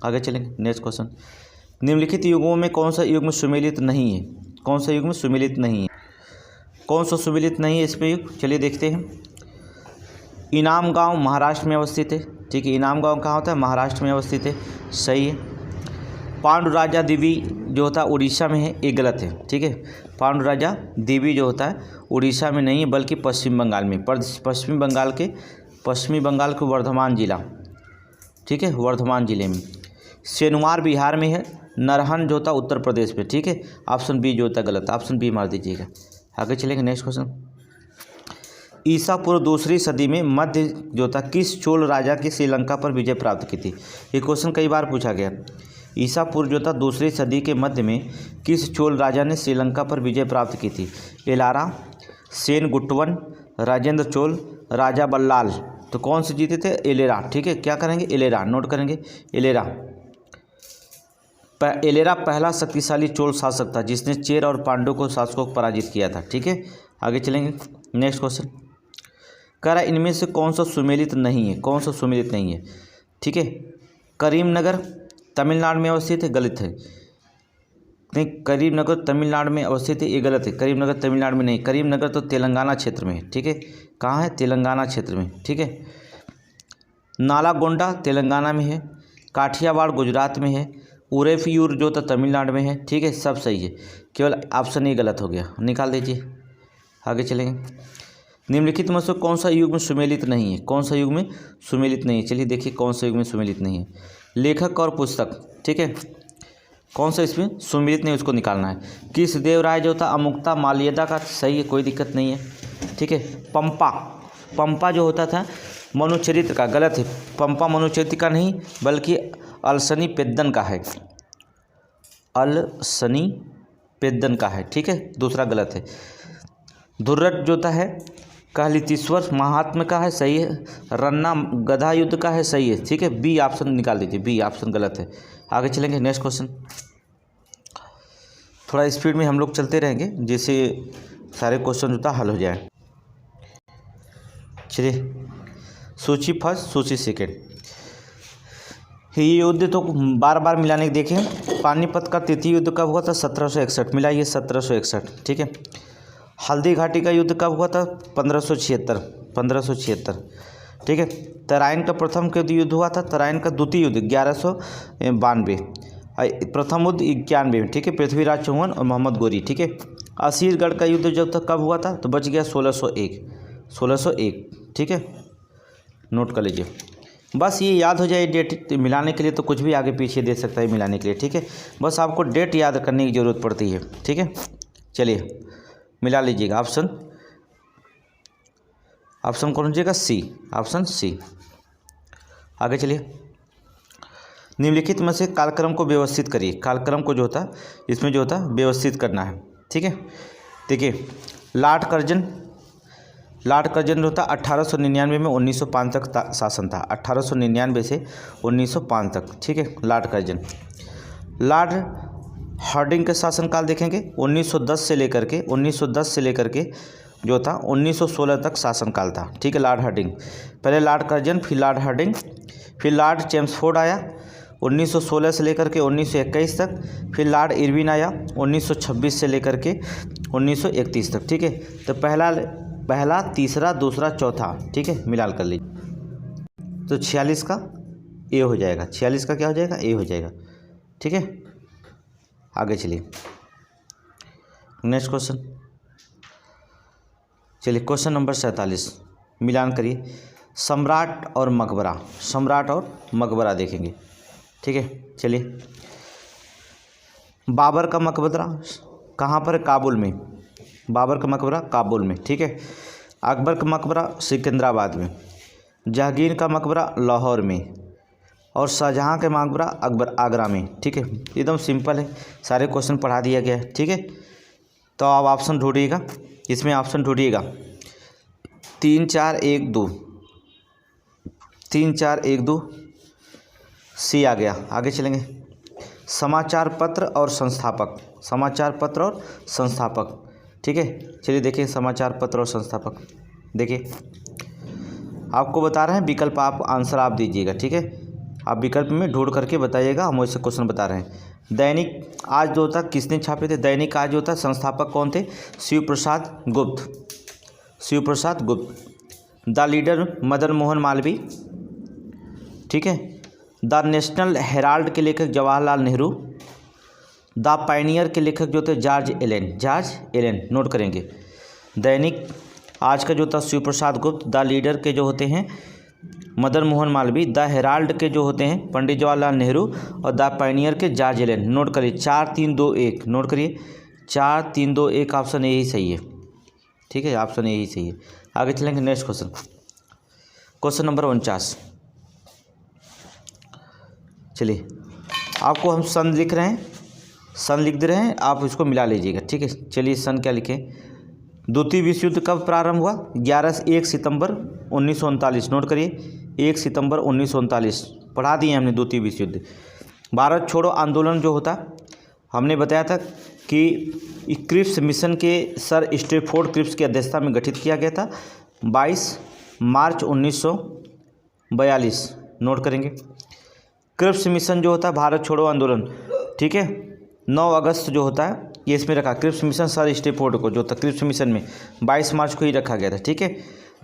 आगे चलेंगे नेक्स्ट क्वेश्चन। निम्नलिखित युग्मों में कौन सा युग्म सुमेलित नहीं है? कौन सा युग्म सुमेलित नहीं है? कौन सा सुमेलित नहीं है इसमें युग्म? चलिए देखते हैं। इनाम गांव महाराष्ट्र में अवस्थित है, ठीक है। इनाम गांव कहाँ होता है? महाराष्ट्र में अवस्थित है, सही है। पांडुराजा देवी जो होता है उड़ीसा में है, ये गलत है, ठीक है। पांडुराजा देवी जो होता है उड़ीसा में नहीं है बल्कि पश्चिम बंगाल में, पश्चिमी बंगाल के वर्धमान जिला, ठीक है, वर्धमान जिले में। सेनुआर बिहार में है, नरहन जो होता है उत्तर प्रदेश में, ठीक है। ऑप्शन बी जो होता है गलत, ऑप्शन बी मार दीजिएगा। आगे चलेंगे नेक्स्ट क्वेश्चन। ईसा पूर्व दूसरी सदी में मध्य जो था किस चोल राजा की श्रीलंका पर विजय प्राप्त की थी? ये क्वेश्चन कई बार पूछा गया। ईसा पूर्व जो था दूसरी सदी के मध्य में किस चोल राजा ने श्रीलंका पर विजय प्राप्त की थी? एलारा, सेन गुट्टवन, राजेंद्र चोल, राजा बल्लाल। तो कौन से जीते थे? एलेरा, ठीक है। क्या करेंगे? एलेरा नोट करेंगे। एलेरा पहला शक्तिशाली चोल शासक था जिसने चेर और पांडु को शासकों को पराजित किया था, ठीक है। आगे चलेंगे नेक्स्ट क्वेश्चन। कह रहा इनमें से कौन सा सुमेलित नहीं है? कौन सा सुमेलित नहीं है? ठीक है। करीमनगर तमिलनाडु में अवस्थित है, गलत है। नहीं, करीमनगर तमिलनाडु में अवस्थित है, ये गलत है। करीमनगर तमिलनाडु में नहीं, करीमनगर तो तेलंगाना क्षेत्र में है, ठीक है। कहाँ है? तेलंगाना क्षेत्र में, ठीक है। नालागोंडा तेलंगाना में है, काठियावाड़ गुजरात में है, उरेफयूर जो तो तमिलनाडु में है, ठीक है। सब सही है, केवल ऑप्शन ही गलत हो गया, निकाल दीजिए। आगे चलेंगे। निम्नलिखित में से कौन सा युग में सुमेलित नहीं है? कौन सा युग में सुमेलित नहीं है? चलिए देखिए कौन सा युग में सुमेलित नहीं है। लेखक और पुस्तक, ठीक है। कौन सा इसमें सुमेलित नहीं, उसको निकालना है। किस देवराय जो था अमुक्ता माल्यदा का, सही है, कोई दिक्कत नहीं है, ठीक है। पंपा जो होता था मनुचरित्र का, गलत है। पंपा मनुचरित्र का नहीं बल्कि अलसनी पेद्दन का है, अलसनी पेद्दन का है, ठीक है। दूसरा गलत है। धुर्रट जो है कहलितीश्वर महात्मा का है, सही है। रन्ना गधा युद्ध का है, सही है, ठीक है। बी ऑप्शन निकाल दीजिए, बी ऑप्शन गलत है। आगे चलेंगे नेक्स्ट क्वेश्चन। थोड़ा स्पीड में हम लोग चलते रहेंगे जिससे सारे क्वेश्चन जो था हल हो जाए। चलिए, सूची फर्स्ट सूची सेकेंड। ये युद्ध तो बार बार मिलाने के देखें। पानीपत का तृतीय युद्ध कब हुआ था? 1761, मिलाइए 1761, ठीक है। हल्दी घाटी का युद्ध कब हुआ था? 1576, ठीक है। तराइन का प्रथम युद्ध हुआ था, तराइन का द्वितीय युद्ध 1192, प्रथम युद्ध 91, ठीक है। पृथ्वीराज चौहान और मोहम्मद गोरी, ठीक है। असीरगढ़ का युद्ध जब तक कब हुआ था? तो बच गया 1601, ठीक है। नोट कर लीजिए, बस ये याद हो जाए। डेट मिलाने के लिए तो कुछ भी आगे पीछे दे सकता है मिलाने के लिए, ठीक है। बस आपको डेट याद करने की ज़रूरत पड़ती है, ठीक है। चलिए मिला लीजिएगा। ऑप्शन कौन लीजिएगा? सी, ऑप्शन सी। आगे चलिए। निम्नलिखित में से कालक्रम को व्यवस्थित करिए। कालक्रम को जो होता है इसमें जो होता है व्यवस्थित करना है, ठीक है। देखिए, लॉर्ड कर्जन जो होता 1899 में 1905 तक शासन था, 1899 से 1905 तक, ठीक है। Lord Curzon. लॉर्ड हार्डिंग का शासनकाल देखेंगे 1910 से लेकर के जो था 1916 तक शासनकाल था, ठीक है। लॉर्ड हार्डिंग, पहले लॉर्ड कर्जन, फिर लॉर्ड हार्डिंग, फिर लॉर्ड चेम्सफोर्ड आया 1916 से लेकर के 1921 तक, फिर लॉर्ड इरविन आया 1926 से लेकर के 1931 तक, ठीक है। तो पहला, तीसरा, दूसरा, चौथा, ठीक है, मिलाल कर लीजिए। तो 46 का ए हो जाएगा, 46 का क्या हो जाएगा? ए हो जाएगा, ठीक है। आगे चलिए नेक्स्ट क्वेश्चन। चलिए क्वेश्चन नंबर 47, मिलान करिए। सम्राट और मकबरा देखेंगे, ठीक है। चलिए, बाबर का मकबरा कहाँ पर? काबुल में। बाबर का मकबरा काबुल में, ठीक है। अकबर का मकबरा सिकंदराबाद में, जहांगीर का मकबरा लाहौर में, और शाहजहाँ के मकबरा आगरा में, ठीक है। एकदम सिंपल है, सारे क्वेश्चन पढ़ा दिया गया है, ठीक है। तो आप ऑप्शन ढूंढिएगा, इसमें ऑप्शन ढूंढिएगा 3 4 1 2, 3 4 1 2, सी आ गया। आगे चलेंगे। समाचार पत्र और संस्थापक, ठीक है। चलिए देखिए समाचार पत्र और संस्थापक। देखिए आपको बता रहे हैं विकल्प, आप आंसर आप दीजिएगा, ठीक है। आप विकल्प में ढूंढ करके बताइएगा, हम वैसे क्वेश्चन बता रहे हैं। दैनिक आज जो था किसने छापे थे? दैनिक आज जो था संस्थापक कौन थे? शिव प्रसाद गुप्त, शिव प्रसाद गुप्त। द लीडर मदन मोहन मालवीय, ठीक है। द नेशनल हेराल्ड के लेखक जवाहरलाल नेहरू। द पायनियर के लेखक जो थे George Allen, George Allen, note करेंगे। दैनिक आज का जो था शिव प्रसाद गुप्त, द लीडर के जो होते हैं मदन मोहन मालवीय, द हेराल्ड के जो होते हैं पंडित जवाहरलाल नेहरू और द पायनियर के जॉर्ज एलन। नोट करिए 4 3 2 1, नोट करिए 4 3 2 1, ऑप्शन यही सही है, ठीक है, ऑप्शन यही सही है। आगे चलेंगे नेक्स्ट क्वेश्चन, क्वेश्चन नंबर 49। चलिए आपको हम सन लिख रहे हैं, सन लिख दे रहे हैं, आप इसको मिला लीजिएगा, ठीक है। चलिए सन क्या लिखें? द्वितीय विश्व युद्ध कब प्रारंभ हुआ? 1 सितंबर 1939, नोट करिए 1 सितंबर 1939, पढ़ा दिए हमने द्वितीय विश्व युद्ध। भारत छोड़ो आंदोलन जो होता हमने बताया था कि क्रिप्स मिशन के सर स्टैफोर्ड क्रिप्स की अध्यक्षता में गठित किया गया था 22 मार्च 1942, नोट करेंगे। क्रिप्स मिशन जो होता है भारत छोड़ो आंदोलन, ठीक है, 9 अगस्त जो होता है ये इसमें रखा। क्रिप्स मिशन सर स्टैफोर्ड को जो था क्रिप्स मिशन में 22 मार्च को ही रखा गया था, ठीक है।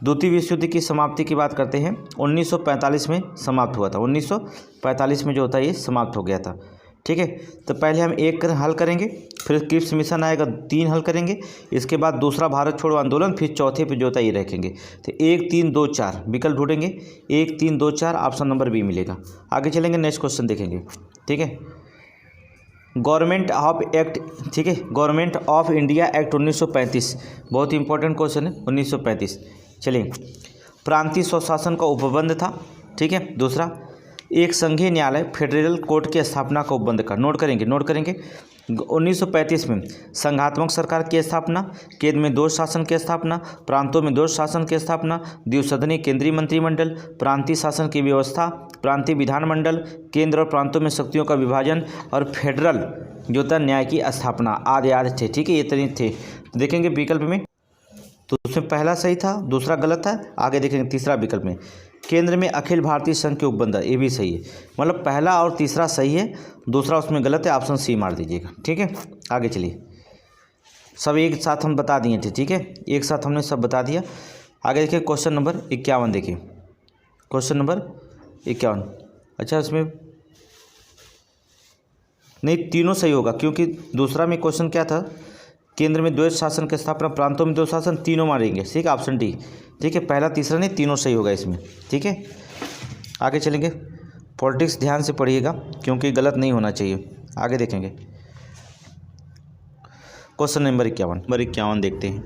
द्वितीय विश्व युद्ध की समाप्ति की बात करते हैं, 1945 में समाप्त हुआ था, 1945 में जो होता है ये समाप्त हो गया था, ठीक है। तो पहले हम एक हल करेंगे, फिर क्रिप्स मिशन आएगा 3 हल करेंगे, इसके बाद दूसरा भारत छोड़ो आंदोलन, फिर चौथे पे जो होता है ये रखेंगे। तो 1 3 2 4 विकल्प ढूंढेंगे, 1 3 2 4, ऑप्शन नंबर बी मिलेगा। आगे चलेंगे नेक्स्ट क्वेश्चन देखेंगे, ठीक है। गवर्नमेंट ऑफ एक्ट, ठीक है, गवर्नमेंट ऑफ इंडिया एक्ट 1935, बहुत इंपॉर्टेंट क्वेश्चन है 1935। चलिए प्रांतीय स्वशासन का उपबंध था, ठीक है। दूसरा एक संघीय न्यायालय फेडरल कोर्ट की स्थापना का उपबंध का, नोट करेंगे, नोट करेंगे। 1935 में संघात्मक सरकार की स्थापना, केंद्र में 2 शासन की स्थापना, प्रांतों में 2 शासन की स्थापना, द्विसदनीय केंद्रीय मंत्रिमंडल, प्रांतीय शासन की व्यवस्था, प्रांतीय विधानमंडल, केंद्र और प्रांतों में शक्तियों का विभाजन और फेडरल जो था न्याय की स्थापना आदि आदि थे, ठीक है, ये तरीके थे। तो देखेंगे विकल्प में, तो उसमें पहला सही था, दूसरा गलत था। आगे देखेंगे तीसरा विकल्प में केंद्र में अखिल भारतीय संघ के उपबंध, ये भी सही है, मतलब पहला और तीसरा सही है, दूसरा उसमें गलत है, ऑप्शन सी मार दीजिएगा, ठीक है। आगे चलिए, सब एक साथ हम बता दिए थे, ठीक है, एक साथ हमने सब बता दिया। आगे देखिए क्वेश्चन नंबर 51, देखिए क्वेश्चन नंबर 51। अच्छा इसमें नहीं, तीनों सही होगा, क्योंकि दूसरा में क्वेश्चन क्या था, केंद्र में 2 शासन की स्थापना, प्रांतों में 2 शासन, तीनों मारेंगे, ठीक है, ऑप्शन डी, ठीक है। पहला तीसरा नहीं, तीनों सही होगा इसमें, ठीक है। आगे चलेंगे, पॉलिटिक्स ध्यान से पढ़िएगा क्योंकि गलत नहीं होना चाहिए। आगे देखेंगे क्वेश्चन नंबर 51 देखते हैं।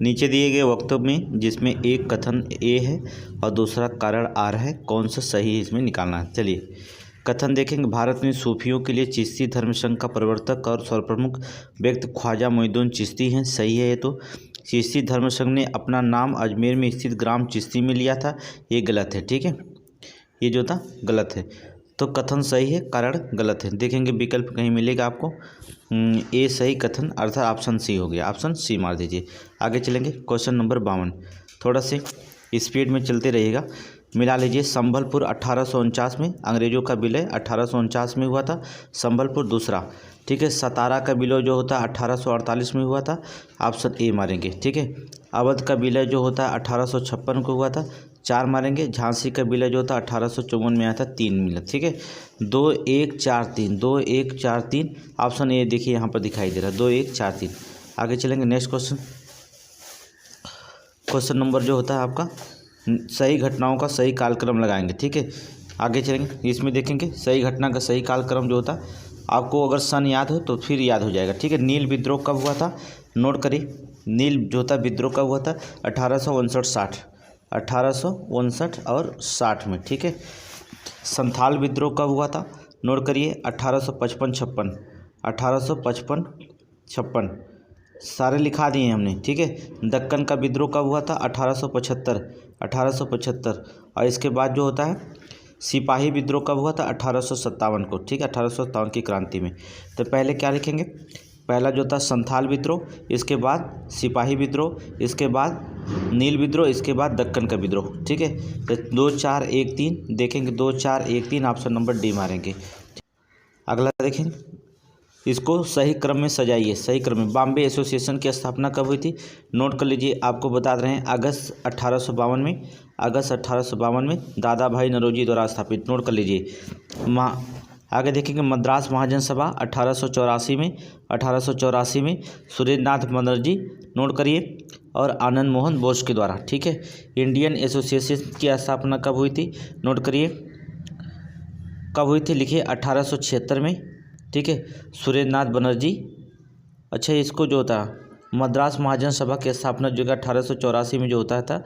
नीचे दिए गए वक्तव्य में जिसमें एक कथन ए है और दूसरा कारण आर है, कौन सा सही है इसमें निकालना है। चलिए कथन देखेंगे, भारत में सूफियों के लिए चिश्ती धर्म संघ का प्रवर्तक और सर्वप्रमुख व्यक्ति ख्वाजा मोइनुद्दीन चिश्ती हैं, सही है ये तो। चिश्ती धर्म संघ ने अपना नाम अजमेर में स्थित ग्राम चिश्ती में लिया था, ये गलत है, ठीक है, ये जो था गलत है। तो कथन सही है, कारण गलत है। देखेंगे विकल्प कहीं मिलेगा आपको, ए सही कथन, अर्थात ऑप्शन सी हो गया, ऑप्शन सी मार दीजिए। आगे चलेंगे क्वेश्चन नंबर 52, थोड़ा से स्पीड में चलते रहिएगा। मिला लीजिए, संबलपुर 1849 में, अंग्रेजों का विलय 1849 में हुआ था, संबलपुर दूसरा, ठीक है। सतारा का विलय जो होता है 1848 में हुआ था, ऑप्शन ए मारेंगे, ठीक है। अवध का विलय जो होता है 1856 को हुआ था, 4 मारेंगे। झांसी का विलय जो था 1854 में आया था, 3 मिला, ठीक है। 2 1 4 3, 2 1 4 3, ऑप्शन ए देखिए यहाँ पर दिखाई दे रहा है, 2 1 4 3। आगे चलेंगे नेक्स्ट क्वेश्चन, क्वेश्चन नंबर जो होता है आपका सही घटनाओं का सही कालक्रम लगाएंगे, ठीक है। आगे चलेंगे, इसमें देखेंगे सही घटना का सही कालक्रम जो होता है, आपको अगर सन याद हो तो फिर याद हो जाएगा, ठीक है। नील विद्रोह कब हुआ था, नोट करिए, नील जो होता विद्रोह कब हुआ था, 1859-60, 1859 और 60 में, ठीक है। संथाल विद्रोह कब हुआ था, नोट करिए, 1855-56, 1855-56 सारे लिखा दिए हैं हमने, ठीक है। दक्कन का विद्रोह कब हुआ था, 1875, 1875। और इसके बाद जो होता है सिपाही विद्रोह कब हुआ था, 1857 को, ठीक है, 1857 की क्रांति में। तो पहले क्या लिखेंगे, पहला जो था संथाल विद्रोह, इसके बाद सिपाही विद्रोह, इसके बाद नील विद्रोह, इसके बाद दक्कन का विद्रोह। ठीक है, तो 2 4 1 3 देखेंगे, 2 4 1 3 ऑप्शन नंबर डी मारेंगे। अगला देखें, इसको सही क्रम में सजाइए, सही क्रम में। बॉम्बे एसोसिएशन की स्थापना कब हुई थी? नोट कर लीजिए, आपको बता रहे हैं अगस्त 1852 में, अगस्त 1852 में दादा भाई नौरोजी द्वारा स्थापित। नोट कर लीजिए। आगे देखेंगे, मद्रास महाजन सभा 1884 में, 1884 में सुरेंद्रनाथ बनर्जी, नोट करिए, और आनंद मोहन बोस के द्वारा। ठीक है, इंडियन एसोसिएशन की स्थापना कब हुई थी? नोट करिए, कब हुई थी, लिखिए 1876 में। ठीक है, सुरेंद्रनाथ बनर्जी। अच्छा, इसको जो होता मद्रास महाजन सभा की स्थापना जो 1884 में जो होता था,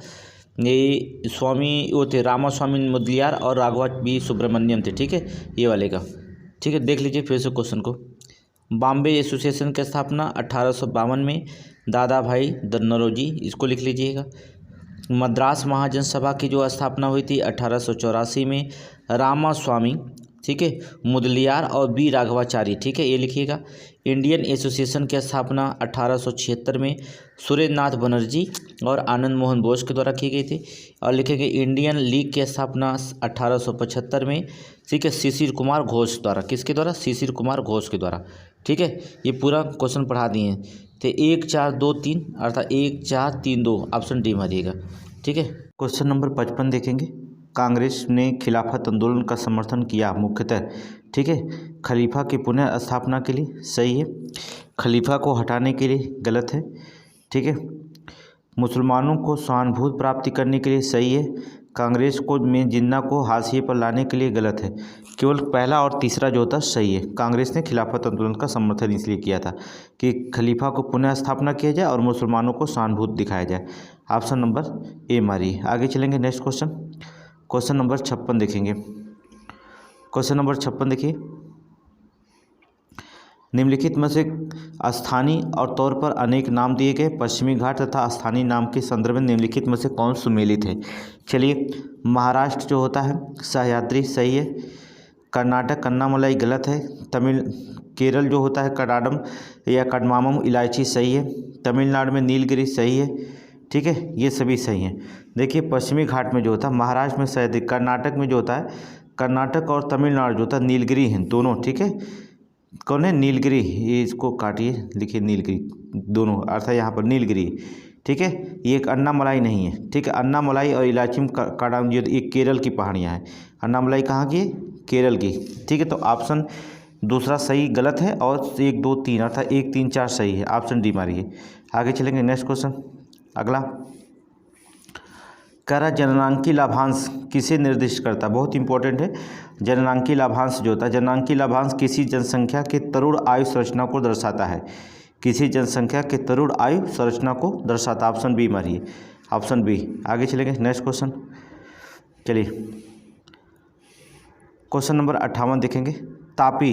ये स्वामी वो थे रामास्वामी मुदलियार और राघवा बी सुब्रमण्यम थे। ठीक है, ये वाले का। ठीक है, देख लीजिए फिर से क्वेश्चन को। बॉम्बे एसोसिएशन की स्थापना 1852 में दादा भाई नौरोजी, इसको लिख लीजिएगा। मद्रास महाजन सभा की जो स्थापना हुई थी 1884 में रामास्वामी, ठीक है, मुदलियार और बी राघवाचारी। ठीक है, ये लिखिएगा। इंडियन एसोसिएशन की स्थापना 1876 में सुरेंद्रनाथ बनर्जी और आनंद मोहन बोस के द्वारा की गई थी। और लिखेंगे इंडियन लीग की स्थापना 1875 में, ठीक है, शिशिर कुमार घोष द्वारा। किसके द्वारा? शिशिर कुमार घोष के द्वारा। ठीक है, ये पूरा क्वेश्चन पढ़ा दिए हैं। तो 1 4 2 3 अर्थात 1 4 3 2 ऑप्शन डी मारिएगा। ठीक है, क्वेश्चन नंबर 55 देखेंगे। कांग्रेस ने खिलाफत आंदोलन का समर्थन किया मुख्यतः, ठीक है, खलीफा की पुनः स्थापना के लिए, सही है, खलीफा को हटाने के लिए, गलत है। ठीक है, मुसलमानों को सहानुभूति प्राप्ति करने के लिए, सही है, कांग्रेस को में जिन्ना को हाशिए पर लाने के लिए, गलत है। केवल पहला और तीसरा जो होता सही है। कांग्रेस ने खिलाफत आंदोलन का समर्थन इसलिए किया था कि खलीफा को पुनः स्थापना किया जाए और मुसलमानों को सहानुभूति दिखाया जाए। ऑप्शन नंबर ए मारिए। आगे चलेंगे, नेक्स्ट क्वेश्चन, क्वेश्चन नंबर 56 देखेंगे। क्वेश्चन नंबर 56 देखिए, निम्नलिखित में से स्थानीय और तौर पर अनेक नाम दिए गए पश्चिमी घाट तथा स्थानीय नाम के संदर्भ में निम्नलिखित में से कौन सुमेलित है? चलिए, महाराष्ट्र जो होता है सह्याद्री, सही है, कर्नाटक कन्नामलाई, गलत है, केरल जो होता है कडाडम या कडमामम इलायची, सही है, तमिलनाडु में नीलगिरी, सही है। ठीक है, ये सभी सही हैं। देखिए, पश्चिमी घाट में जो होता है महाराष्ट्र में सह्याद्री, कर्नाटक में जो होता है कर्नाटक और तमिलनाडु जो होता है नीलगिरी हैं दोनों। ठीक है, कौन है? नीलगिरी, ये इसको काटिए, लिखिए नीलगिरी दोनों, अर्थात यहाँ पर नीलगिरी। ठीक है, ये एक अन्नामलाई नहीं है। ठीक है, अन्नामलाई और इलायची काडाम ये केरल की पहाड़ियाँ हैं। अन्नामलाई कहाँ की है? केरल की। ठीक है, तो ऑप्शन दूसरा सही गलत है और 1 2 3 अर्थात 1 3 4 सही है। ऑप्शन डी मारिए। आगे चलेंगे, नेक्स्ट क्वेश्चन, अगला कह रहा जननांकी लाभांश किसे निर्दिष्ट करता है? बहुत इंपॉर्टेंट है। जननांकी लाभांश जो होता है, जननांकी लाभांश किसी जनसंख्या के तरुण आयु संरचना को दर्शाता है। किसी जनसंख्या के तरुण आयु संरचना को दर्शाता। ऑप्शन बी मारिए, ऑप्शन बी। आगे चलेंगे, नेक्स्ट क्वेश्चन, चलिए क्वेश्चन नंबर 58 देखेंगे। तापी,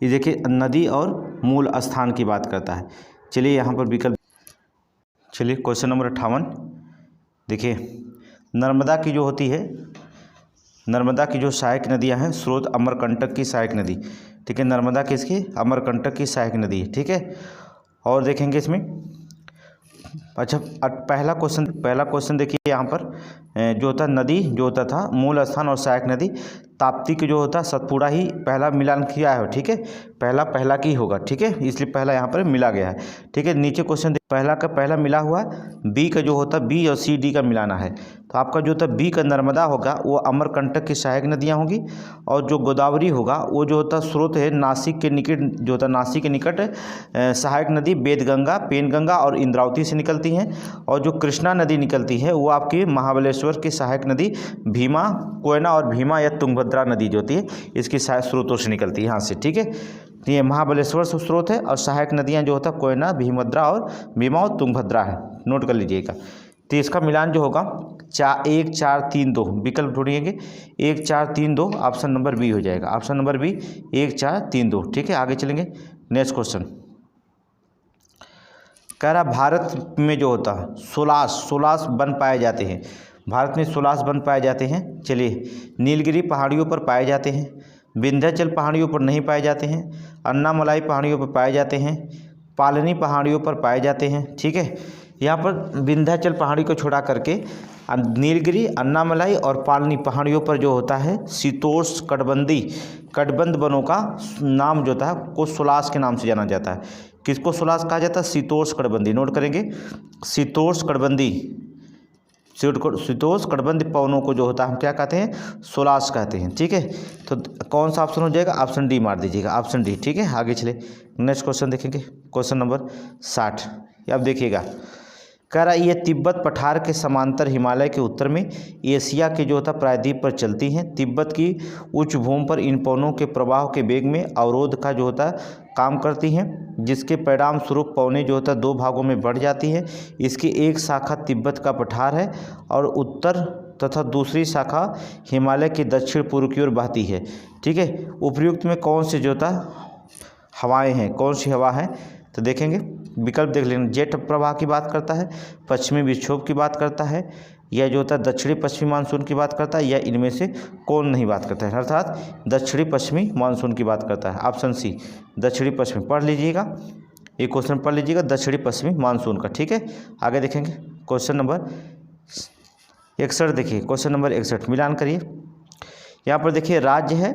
ये देखिए नदी और मूल स्थान की बात करता है। चलिए यहाँ पर विकल्प, चलिए क्वेश्चन नंबर 58 देखिए, नर्मदा की जो होती है, नर्मदा की जो सहायक नदियां हैं, स्रोत अमरकंटक की सहायक नदी। ठीक है, नर्मदा किसकी? अमरकंटक की सहायक नदी। ठीक है, और देखेंगे इसमें, अच्छा पहला क्वेश्चन देखिए यहाँ पर जो होता नदी जो होता था मूल स्थान और सहायक नदी, ताप्ती की जो होता सतपुड़ा ही पहला मिलान किया है। ठीक है, पहला की होगा। ठीक है, इसलिए पहला यहाँ पर मिला गया है। ठीक है, नीचे क्वेश्चन पहला का पहला मिला हुआ, बी का जो होता बी और सी डी का मिलाना है। तो आपका जो होता बी का नर्मदा होगा वो अमरकंटक की सहायक नदियाँ होंगी, और जो गोदावरी होगा वो जो होता स्रोत है नासिक के निकट, जो होता नासिक के निकट सहायक नदी वेदगंगा, पेनगंगा और इंद्रावती से निकलती हैं। और जो कृष्णा नदी निकलती है वो आपकी महाबलेश्वर की सहायक नदी भीमा, कोयना और भीमा या तुंगभद्रा नदी जो होती है इसकी सहायक स्रोतों से निकलती है यहाँ से। ठीक है, तो ये महाबलेश्वर से स्रोत है और सहायक नदियाँ जो होता कोयना, भीमभद्रा और भीमा और तुंगभद्रा है। नोट कर लीजिएगा। तो इसका मिलान जो होगा 1 4 3 2 विकल्प ढूंढिएंगे, 1 4 3 2 ऑप्शन नंबर बी हो जाएगा। Option number B 1 4 3 2। ठीक है, आगे चलेंगे, नेक्स्ट क्वेश्चन कह रहा भारत में जो होता है सोलास वन पाए जाते हैं। भारत में सोलास वन पाए जाते हैं। चलिए, नीलगिरी पहाड़ियों पर पाए जाते हैं, विंध्याचल पहाड़ियों पर नहीं पाए जाते हैं, अन्नामलाई पहाड़ियों पर पाए जाते हैं, पालनी पहाड़ियों पर पाए जाते हैं। ठीक है, यहाँ पर विंध्याचल पहाड़ी को छोड़ा करके नीलगिरी, अन्नामलाई और पालनी पहाड़ियों पर जो होता है शीतोष्ण कटिबंध वनों का नाम जो होता है को सोलास के नाम से जाना जाता है। किसको सोलास कहा जाता है? शीतोष्ण कटिबंधी। नोट करेंगे, शीतोष्ण कटिबंधी पवनों को जो होता है हम क्या कहते हैं? सोलास कहते हैं। ठीक है, तो कौन सा ऑप्शन हो जाएगा? ऑप्शन डी मार दीजिएगा, ऑप्शन डी। ठीक है, आगे चले, नेक्स्ट क्वेश्चन देखेंगे, क्वेश्चन नंबर 60। अब देखिएगा, कह रहा है ये तिब्बत पठार के समांतर हिमालय के उत्तर में एशिया के जो होता प्रायद्वीप पर चलती हैं। तिब्बत की उच्च भूमि पर इन पवनों के प्रवाह के वेग में अवरोध का जो होता है काम करती हैं, जिसके परिणाम स्वरूप पवनें जो होता है दो भागों में बढ़ जाती हैं। इसकी एक शाखा तिब्बत का पठार है और उत्तर तथा दूसरी शाखा हिमालय के दक्षिण पूर्व की ओर बहती है। ठीक है, उपर्युक्त में कौन से जो होता हवाएँ हैं, कौन सी हवा है? तो देखेंगे, विकल्प देख लेना। जेट प्रवाह की बात करता है, पश्चिमी विक्षोभ की बात करता है, या जो होता है दक्षिणी पश्चिमी मानसून की बात करता है, या इनमें से कौन नहीं बात करता है? अर्थात दक्षिणी पश्चिमी मानसून की बात करता है। ऑप्शन सी, दक्षिणी पश्चिमी। पढ़ लीजिएगा, ये क्वेश्चन पढ़ लीजिएगा, दक्षिणी पश्चिमी मानसून का। ठीक है, आगे देखेंगे क्वेश्चन नंबर 61। देखिए क्वेश्चन नंबर 61, मिलान करिए। यहाँ पर देखिए राज्य है,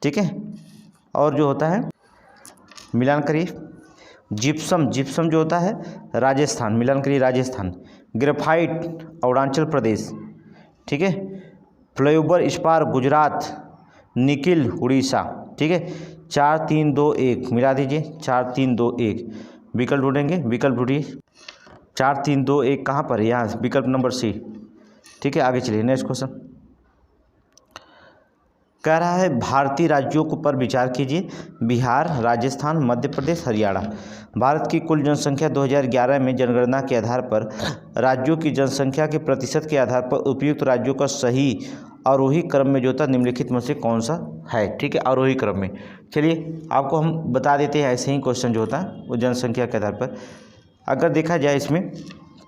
ठीक है, और जो होता है मिलान करिए। जिप्सम जो होता है राजस्थान, मिलान करिए राजस्थान। ग्रेफाइट अरुणाचल प्रदेश, ठीक है। फ्लाईओवर इस्पात गुजरात, निकिल उड़ीसा। ठीक है, 4 3 2 1 मिला दीजिए, 4 3 2 1। विकल्प ढूंढेंगे, विकल्प ढूंढिए। 4 3 2 1 कहाँ पर है? यहाँ विकल्प नंबर सी। ठीक है, आगे चलिए, नेक्स्ट क्वेश्चन कह रहा है भारतीय राज्यों को पर विचार कीजिए। बिहार, राजस्थान, मध्य प्रदेश, हरियाणा। भारत की कुल जनसंख्या 2011 में जनगणना के आधार पर राज्यों की जनसंख्या के प्रतिशत के आधार पर उपयुक्त राज्यों का सही आरोही क्रम में जो था निम्नलिखित में से कौन सा है? ठीक है, आरोही क्रम में। चलिए आपको हम बता देते हैं, ऐसे ही क्वेश्चन जो होता है वो जनसंख्या के आधार पर। अगर देखा जाए इसमें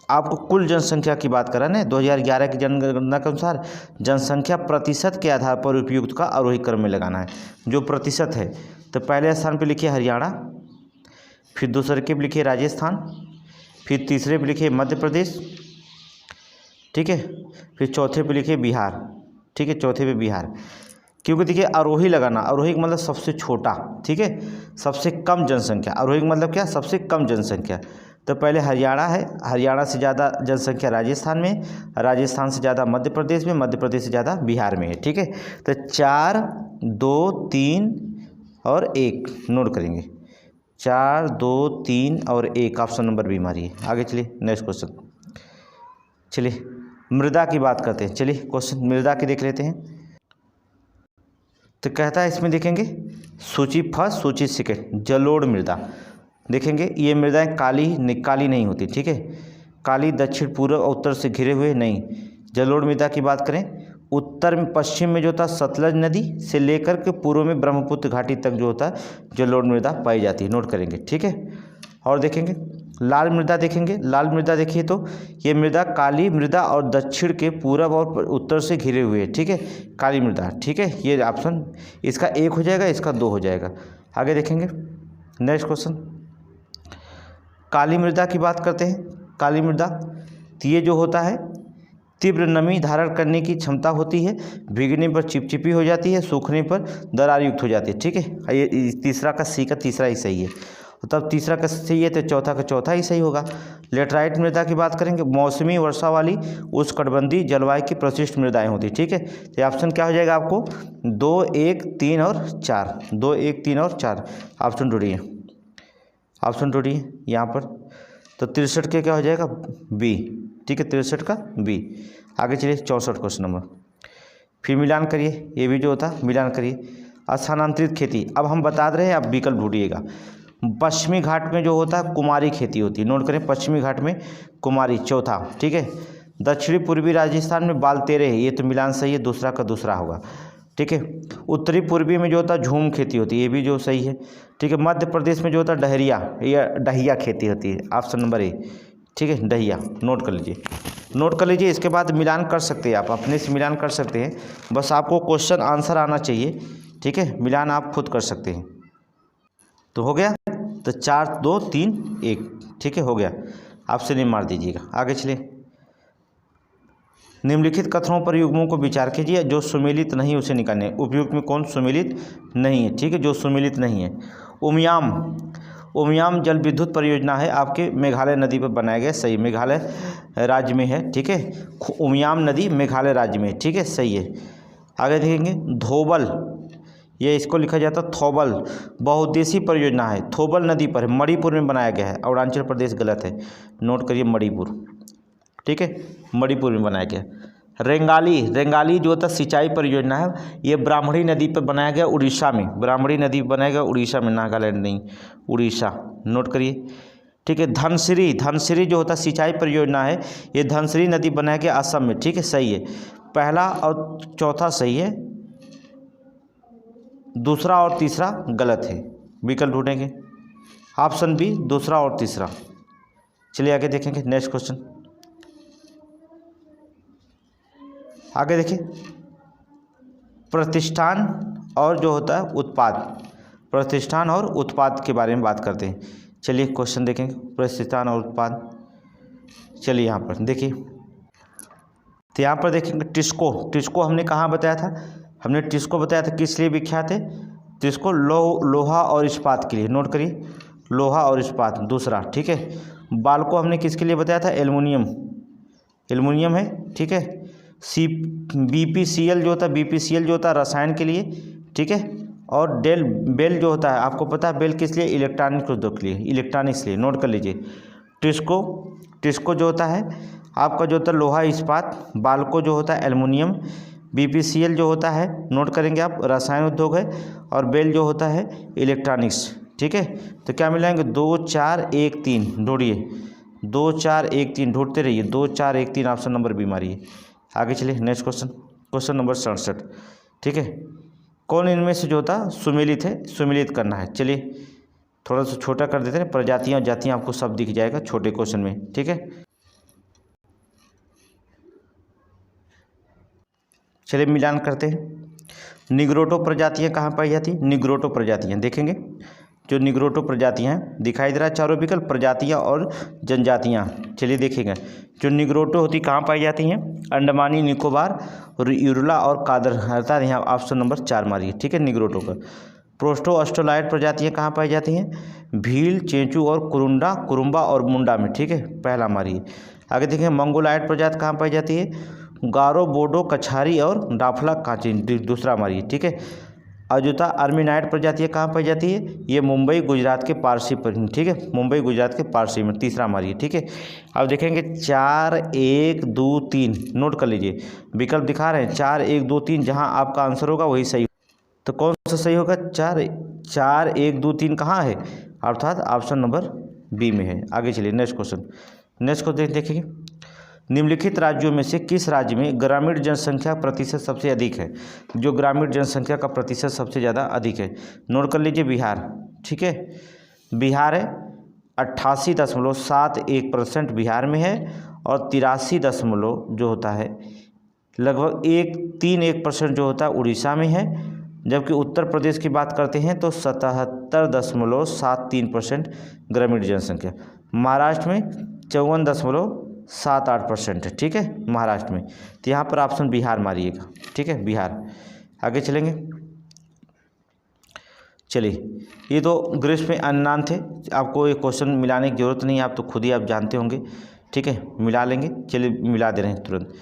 आपको कुल जनसंख्या की बात करा ना, 2011 की जनगणना के अनुसार जनसंख्या प्रतिशत के आधार पर उपयुक्त का आरोही क्रम में लगाना है, जो प्रतिशत है। तो पहले स्थान पे लिखिए हरियाणा, फिर दूसरे के पे लिखिए राजस्थान, फिर तीसरे पे लिखिए मध्य प्रदेश, ठीक है, फिर चौथे पे लिखिए बिहार। ठीक है, चौथे पे बिहार, क्योंकि देखिए आरोही लगाना, आरोही का मतलब सबसे छोटा, ठीक है, सबसे कम जनसंख्या। आरोही का मतलब क्या? सबसे कम जनसंख्या। तो पहले हरियाणा है, हरियाणा से ज़्यादा जनसंख्या राजस्थान में, राजस्थान से ज़्यादा मध्य प्रदेश में, मध्य प्रदेश से ज़्यादा बिहार में है। ठीक है, तो 4 2 3 और 1 नोट करेंगे। 4 2 3 और 1 ऑप्शन नंबर बी मारिए। आगे चलिए, नेक्स्ट क्वेश्चन। चलिए मृदा की बात करते हैं। चलिए क्वेश्चन मृदा की देख लेते हैं। तो कहता है इसमें देखेंगे सूची फर्स्ट, सूची सेकेंड, जलोढ़ मृदा। देखेंगे ये मृदाएं काली नहीं होती। ठीक है, काली दक्षिण पूर्व और उत्तर से घिरे हुए नहीं। जलोढ़ मृदा की बात करें, उत्तर में पश्चिम में जो होता सतलज नदी से लेकर के पूर्व में ब्रह्मपुत्र घाटी तक जो होता है जलोढ़ मृदा पाई जाती है। नोट करेंगे, ठीक है। और देखेंगे लाल मृदा, देखेंगे लाल मृदा देखिए तो ये मृदा काली मृदा और दक्षिण के पूरब और उत्तर से घिरे हुए है। ठीक है, काली मृदा। ठीक है, ये ऑप्शन इसका 1 हो जाएगा, इसका 2 हो जाएगा। आगे देखेंगे नेक्स्ट क्वेश्चन, काली मृदा की बात करते हैं। काली मृदा तो ये जो होता है तीव्र नमी धारण करने की क्षमता होती है, भीगने पर चिपचिपी हो जाती है, सूखने पर दरार युक्त हो जाती है। ठीक है, ये तीसरा का सी का तीसरा ही सही है, तब तीसरा का सही है तो चौथा का चौथा ही सही होगा। लेटराइट मृदा की बात करेंगे, मौसमी वर्षा वाली उष्णकटिबंधीय जलवायु की प्रशिष्ट मृदाएं होती। ठीक है, तो ऑप्शन क्या हो जाएगा आपको 2 1 3 और 4, 2 1 3 और 4 ऑप्शन ढूंढिए, ऑप्शन ढूंढिए यहाँ पर। तो 63 के क्या हो जाएगा? बी। ठीक है, 63 का बी। आगे चलिए 64 क्वेश्चन नंबर, फिर मिलान करिए, ये भी जो होता मिलान करिए। स्थानांतरित खेती, अब हम बता रहे हैं, आप विकल्प ढूंढिएगा। पश्चिमी घाट में जो होता है कुमारी खेती होती है। नोट करें, पश्चिमी घाट में कुमारी, चौथा। ठीक है, दक्षिणी पूर्वी राजस्थान में बालतेरे है, ये तो मिलान सही है, दूसरा का दूसरा होगा। ठीक है, उत्तरी पूर्वी में जो होता है झूम खेती होती है, ये भी जो सही है। ठीक है, मध्य प्रदेश में जो होता है डहरिया या डहिया खेती होती है, ऑप्शन नंबर ए। ठीक है, डहिया नोट कर लीजिए, नोट कर लीजिए। इसके बाद मिलान कर सकते हैं, आप अपने से मिलान कर सकते हैं, बस आपको क्वेश्चन आंसर आना चाहिए। ठीक है, मिलान आप खुद कर सकते हैं। तो हो गया, तो 4 2 3 1, ठीक है, हो गया। आपसे नहीं मार दीजिएगा। आगे चलिए। निम्नलिखित कथनों पर युग्मों को विचार कीजिए, जो सुमेलित नहीं उसे निकालें। उपयुक्त में कौन सुमेलित नहीं है, ठीक है, जो सुमेलित नहीं है। उमियाम, उमियाम जल विद्युत परियोजना है, आपके मेघालय नदी पर बनाया गया, सही, मेघालय राज्य में है, ठीक है। उमियाम नदी मेघालय राज्य में, ठीक है, सही है। आगे देखेंगे धोबल, ये इसको लिखा जाता है थोबल, बहुउद्देशीय परियोजना है, थोबल नदी पर है, मणिपुर में बनाया गया है। अरुणाचल प्रदेश गलत है, नोट करिए मणिपुर, ठीक है, मणिपुर में बनाया गया। रेंगाली, रेंगाली जो होता सिंचाई परियोजना है, ये ब्राह्मणी नदी पर बनाया गया उड़ीसा में, ब्राह्मणी नदी पर बनाया गया उड़ीसा में, नागालैंड नहीं, उड़ीसा, नोट करिए, ठीक है। धनसिरी, धनसिरी जो होता सिंचाई परियोजना है, ये धनसिरी नदी बनाया गया असम में, ठीक है, सही है। पहला और चौथा सही है, दूसरा और तीसरा गलत है, विकल्प ढूंढेंगे। ऑप्शन बी दूसरा और तीसरा। चलिए आगे देखेंगे नेक्स्ट क्वेश्चन। आगे देखिए, प्रतिष्ठान और जो होता है उत्पाद, प्रतिष्ठान और उत्पाद के बारे में बात करते हैं। चलिए क्वेश्चन देखेंगे, प्रतिष्ठान और उत्पाद। चलिए यहाँ पर देखिए, तो यहाँ पर देखेंगे टिस्को, टिस्को हमने कहाँ बताया था, हमने टिस्को बताया था किस लिए विख्यात है, टिस्को लोहा और इस्पात के लिए, नोट करिए, लोहा और इस्पात, दूसरा, ठीक है। बाल्को हमने किसके लिए बताया था, एल्युमिनियम, एल्युमिनियम है, ठीक है। BPCL जो होता है, BPCL जो होता है रसायन के लिए, ठीक है। और बेल जो होता है, आपको पता है बेल किस लिए, इलेक्ट्रॉनिक उद्योग के लिए, इलेक्ट्रॉनिक्स लिए, नोट कर लीजिए। टिस्को, टिस्को जो होता है आपका जो होता है लोहा इस्पात, बाल्को जो होता है एल्युमिनियम, BPCL जो होता है नोट करेंगे आप रसायन उद्योग है, और बेल जो होता है इलेक्ट्रॉनिक्स, ठीक है। तो क्या मिलाएंगे, 2 4 1 3 ढूंढिए, 2 4 1 3 ढूंढते रहिए, 2 4 1 3 ऑप्शन नंबर बी मारिए। आगे चलिए नेक्स्ट क्वेश्चन, क्वेश्चन नंबर 67, ठीक है। कौन इनमें से जो होता सुमेलित है, सुमेलित करना है। चलिए थोड़ा सा छोटा कर देते हैं, प्रजातियाँ और जातियाँ आपको सब दिख जाएगा छोटे क्वेश्चन में, ठीक है। चलिए मिलान करते हैं। निग्रोटो प्रजातियाँ कहाँ पाई जाती हैं, निग्रोटो प्रजातियाँ देखेंगे, जो निग्रोटो प्रजातियाँ हैं दिखाई दे रहा है चारों विकल्प, प्रजातियाँ और जनजातियाँ। चलिए देखेंगे, जो निग्रोटो होती कहाँ पाई जाती हैं, अंडमानी निकोबार, यूरला और कादर, अर्थात यहाँ ऑप्शन नंबर 4 मारिए, ठीक है, निग्रोटो का। प्रोस्टो ऑस्ट्रोलाइड प्रजातियाँ कहाँ पाई जाती हैं, भील, चेंचू और कुरुंडा, कुरुम्बा और मुंडा में, ठीक है, पहला मारिए। आगे देखें मंगोलाइड प्रजाति कहाँ पाई जाती है, गारो, बोडो, कछारी और डाफला कांची, दूसरा मारिए, ठीक है। अजूता अर्मिनाइड प्रजातियाँ कहाँ पाई जाती है, ये मुंबई गुजरात के पारसी पर, ठीक है, मुंबई गुजरात के पारसी में, तीसरा मारिए, ठीक है। अब देखेंगे 4 1 2 3 नोट कर लीजिए, विकल्प दिखा रहे हैं 4 1 2 3, जहाँ आपका आंसर होगा वही सही, तो कौन सा सही होगा, 4 1 2 3 कहाँ है, अर्थात ऑप्शन नंबर बी में है। आगे चलिए नेक्स्ट क्वेश्चन, नेक्स्ट क्वेश्चन देखिए, निम्नलिखित राज्यों में से किस राज्य में ग्रामीण जनसंख्या प्रतिशत सबसे अधिक है, जो ग्रामीण जनसंख्या का प्रतिशत सबसे ज़्यादा अधिक है, नोट कर लीजिए बिहार, ठीक है, बिहार है 88.71% बिहार में है, और 83 जो होता है लगभग 1.31% जो होता है उड़ीसा में है, जबकि उत्तर प्रदेश की बात करते हैं तो 77.73% ग्रामीण जनसंख्या, महाराष्ट्र में 54.78% है, ठीक है, महाराष्ट्र में। तो यहाँ पर ऑप्शन बिहार मारिएगा, ठीक है, बिहार। आगे चलेंगे, चलिए ये तो ग्रीष्म में अन्नान थे, आपको ये क्वेश्चन मिलाने की जरूरत नहीं है, आप तो खुद ही आप जानते होंगे, ठीक है, मिला लेंगे। चलिए मिला दे रहे हैं तुरंत।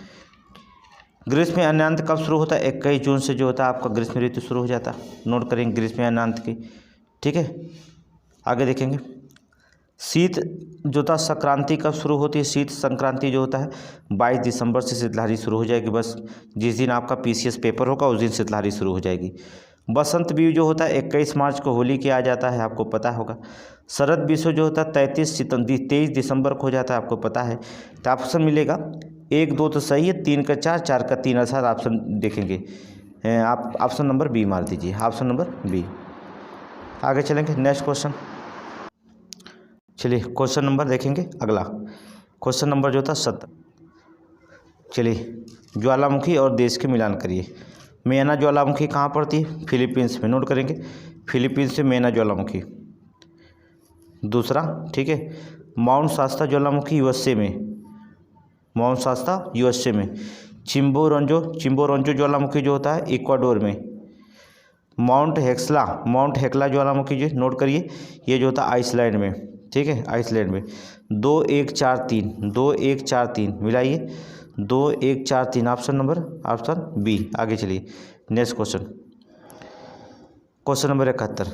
ग्रीष्म अन्नांत कब शुरू होता है, 21 जून से जो होता है आपका ग्रीष्म ऋतु शुरू हो जाता है, नोट करेंगे ग्रीष्म अन्नांत की, ठीक है। आगे देखेंगे शीत जो था संक्रांति कब शुरू होती है, शीत संक्रांति जो होता है 22 दिसंबर से शीतलहरी शुरू हो जाएगी, बस जिस दिन आपका PCS पेपर होगा उस दिन शीतलहरी शुरू हो जाएगी। बसंत बिहू जो होता है 21 मार्च को होली के आ जाता है, आपको पता होगा। शरद विश्व जो होता है 23 दिसंबर को हो जाता है, आपको पता है। तो ऑप्शन मिलेगा 1 2 तो सही है, 3 का 4 4 का 3, ऐसा ऑप्शन देखेंगे आप, ऑप्शन नंबर बी मार दीजिए, ऑप्शन नंबर बी। आगे चलेंगे नेक्स्ट क्वेश्चन, चलिए क्वेश्चन नंबर देखेंगे अगला, क्वेश्चन नंबर जो था 7। चलिए ज्वालामुखी और देश के मिलान करिए। मेना ज्वालामुखी कहाँ पड़ती है, फिलीपींस में, नोट करेंगे फिलीपींस से मेना ज्वालामुखी, दूसरा, ठीक है। माउंट शास्ता ज्वालामुखी यूएसए में, माउंट शास्ता यूएसए में। चिम्बोरंजो ज्वालामुखी जो होता है इक्वाडोर में। माउंट हेक्ला ज्वालामुखी जो नोट करिए, ये जो होता है आइसलैंड में, ठीक है, आइसलैंड में। 2 1 4 3, 2 1 4 3 मिलाइए, 2 1 4 3, ऑप्शन बी। आगे चलिए नेक्स्ट क्वेश्चन नंबर 71।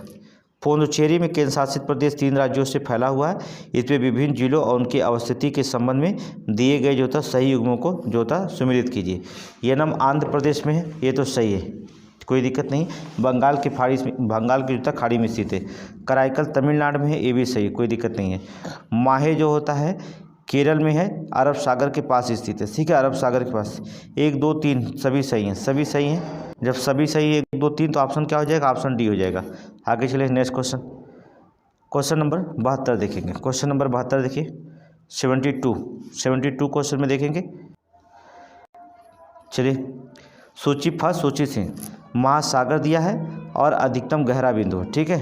पुडुचेरी में केंद्र शासित प्रदेश 3 राज्यों से फैला हुआ है। इसमें विभिन्न जिलों और उनकी अवस्थिति के संबंध में दिए गए जो था सही युग्मों को जो था सुमेलित कीजिए। ये नाम आंध्र प्रदेश में है, ये तो सही है, कोई दिक्कत नहीं। बंगाल की जो था खाड़ी में स्थित है। कराईकल तमिलनाडु में है, ये भी सही है, कोई दिक्कत नहीं है। माहे जो होता है केरल में है, अरब सागर के पास स्थित है, ठीक है, अरब सागर के पास। 1 2 3 सभी सही हैं, सभी सही हैं। जब सभी सही 1 2 3 तो ऑप्शन क्या हो जाएगा, ऑप्शन डी हो जाएगा। आगे चलिए नेक्स्ट क्वेश्चन नंबर 72 देखेंगे। क्वेश्चन नंबर 72 देखिए, 72 क्वेश्चन में देखेंगे। चलिए सूची से महासागर दिया है और अधिकतम गहरा बिंदु, ठीक है।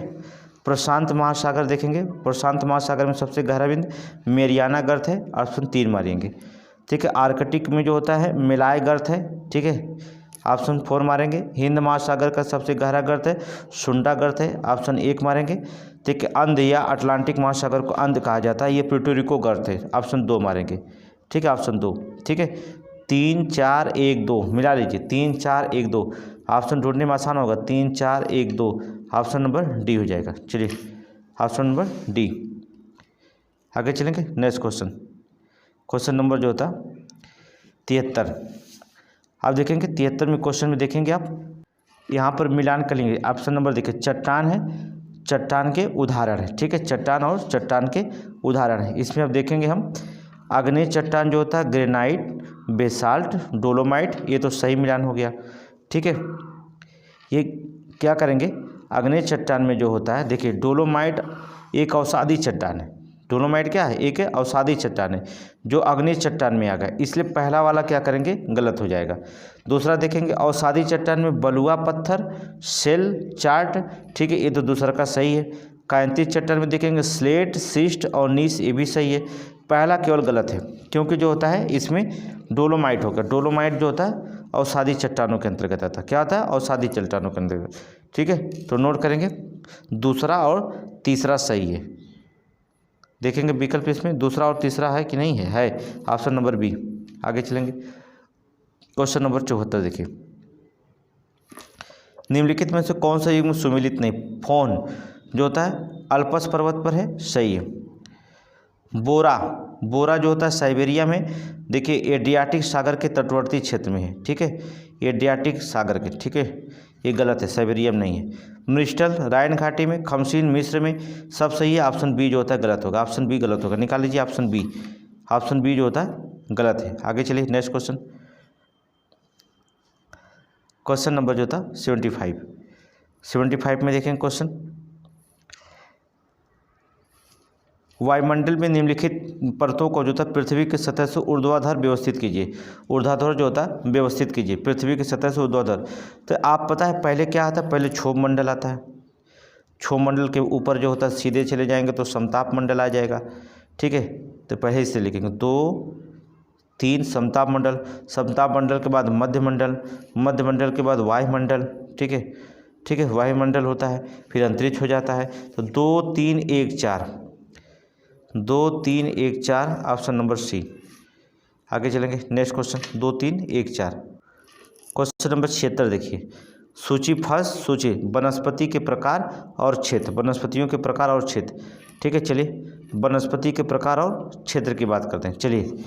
प्रशांत महासागर देखेंगे, प्रशांत महासागर में सबसे गहरा बिंदु मेरियाना गर्त है, ऑप्शन 3 मारेंगे, ठीक है। आर्कटिक में जो होता है मेलाय गर्त है, ठीक है, ऑप्शन 4 मारेंगे। हिंद महासागर का सबसे गहरा गर्त है सुंडा गर्त है, ऑप्शन 1 मारेंगे, ठीक है। अंध या अटलांटिक महासागर को अंध कहा जाता है, ये प्यूर्टो गर्त है, ऑप्शन 2 मारेंगे, ठीक है, ऑप्शन 2, ठीक है। 3 4 1 2 मिला लीजिए, 3 4 1 2, ऑप्शन ढूंढने में आसान होगा, 3 4 1 2, ऑप्शन नंबर डी हो जाएगा। चलिए ऑप्शन नंबर डी। आगे चलेंगे नेक्स्ट क्वेश्चन नंबर जो होता 73। आप देखेंगे 73 में क्वेश्चन में देखेंगे आप यहाँ पर मिलान कर लेंगे। ऑप्शन नंबर देखिए, चट्टान है, चट्टान के उदाहरण है, ठीक है, चट्टान और चट्टान के उदाहरण है। इसमें अब देखेंगे हम आग्नेय चट्टान जो होता है ग्रेनाइट, बेसाल्ट, डोलोमाइट, ये तो सही मिलान हो गया, ठीक है। ये क्या करेंगे, आग्नेय चट्टान में जो होता है देखिए डोलोमाइट एक अवसादी चट्टान है, डोलोमाइट क्या है, एक अवसादी चट्टान है जो अग्नेय चट्टान में आ गया, इसलिए पहला वाला क्या करेंगे गलत हो जाएगा। दूसरा देखेंगे अवसादी चट्टान में बलुआ पत्थर, शेल, चार्ट, ठीक है, ये तो दूसरा का सही है। कांतिक चट्टान में देखेंगे स्लेट, सिस्ट और नीस, ये भी सही है। पहला केवल गलत है क्योंकि जो होता है इसमें डोलोमाइट होगा, डोलोमाइट जो होता है अवसादी चट्टानों के अंतर्गत आता है, क्या आता है अवसादी चट्टानों के अंतर्गत, ठीक है। तो नोट करेंगे दूसरा और तीसरा सही है। देखेंगे विकल्प इसमें दूसरा और तीसरा है कि नहीं है ऑप्शन नंबर बी। आगे चलेंगे क्वेश्चन नंबर 74 देखिए, निम्नलिखित में से कौन सा युग्म सुमेलित नहीं। फोन जो होता है अल्पस पर्वत पर है, सही है। बोरा जो होता है साइबेरिया में, देखिए एड्रियाटिक सागर के तटवर्ती क्षेत्र में है, ठीक है, एड्रियाटिक सागर के, ठीक है, ये गलत है, साइबेरिया में नहीं है। मृस्टल रायन घाटी में, खमसीन मिस्र में, सब सही है। ऑप्शन बी जो होता है गलत होगा, ऑप्शन बी गलत होगा, निकाल लीजिए ऑप्शन बी, ऑप्शन बी जो होता है गलत है। आगे चलिए नेक्स्ट क्वेश्चन नंबर जो था 75 में देखेंगे क्वेश्चन। वायुमंडल में निम्नलिखित परतों को जो था पृथ्वी की सतह से ऊर्ध्वाधर व्यवस्थित कीजिए, ऊर्ध्वाधर जो होता है व्यवस्थित कीजिए पृथ्वी की सतह से ऊर्ध्वाधर। तो आप पता है पहले क्या आता है, पहले क्षोभ मंडल आता है, क्षोभ मंडल के ऊपर जो होता है सीधे चले जाएंगे तो समताप मंडल आ जाएगा, ठीक है। तो पहले इससे लिखेंगे 2 3 समताप मंडल, समताप मंडल के बाद मध्य मंडल के बाद वायुमंडल, ठीक है, ठीक है, वायुमंडल होता है, फिर अंतरिक्ष हो जाता है। तो 2 3 1 4, 2 3 1 4, ऑप्शन नंबर सी। आगे चलेंगे नेक्स्ट क्वेश्चन 2 3 1 4। क्वेश्चन नंबर 76 देखिए, सूची वनस्पति के प्रकार और क्षेत्र, वनस्पतियों के प्रकार और क्षेत्र, ठीक है। चलिए वनस्पति के प्रकार और क्षेत्र की बात करते हैं। चलिए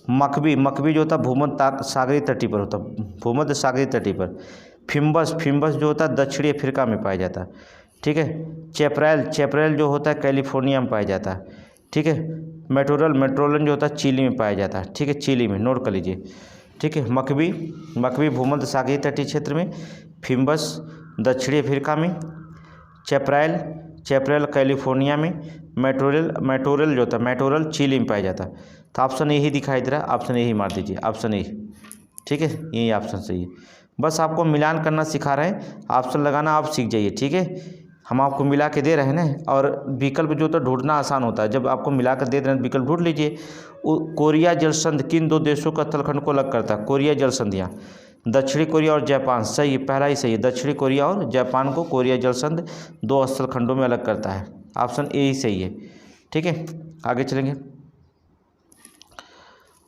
मकबी जो होता है भूमध्य सागरीय तटी पर होता है, भूमध्य सागरीय तटी पर। फिम्बस जो होता है दक्षिणी अफ्रीका में पाया जाता है, ठीक है। चैपरेल जो होता है कैलिफोर्निया में पाया जाता है, ठीक है। मेट्रोलन जो होता है चिली में पाया जाता है, ठीक है, चिली में, नोट कर लीजिए, ठीक है। मकबी भूमध्य सागरीय तटीय क्षेत्र में, फिम्बस दक्षिणी अफ्रीका में, चैपरेल कैलिफोर्निया में, मेट्रोरल जो होता है मेट्रोरल चिली में पाया जाता है। तो ऑप्शन यही दिखाई दे रहा है, ऑप्शन यही मार दीजिए, ऑप्शन ए, ठीक है, यही ऑप्शन सही है। बस आपको मिलान करना सिखा रहे हैं, ऑप्शन लगाना आप सीख जाइए, ठीक है। हम आपको मिला के दे रहे हैं ना, और विकल्प जो तो ढूंढना आसान होता है। जब आपको मिला कर दे रहे हैं विकल्प ढूंढ लीजिए। कोरिया जलसंधि किन दो देशों का तलखंड को अलग करता है? कोरिया जलसंधियाँ दक्षिणी कोरिया और जापान। सही है, पहला ही सही है। दक्षिणी कोरिया और जापान को कोरिया जलसंधि दो स्थल खंडों में अलग करता है। ऑप्शन ए ही सही है। ठीक है, आगे चलेंगे।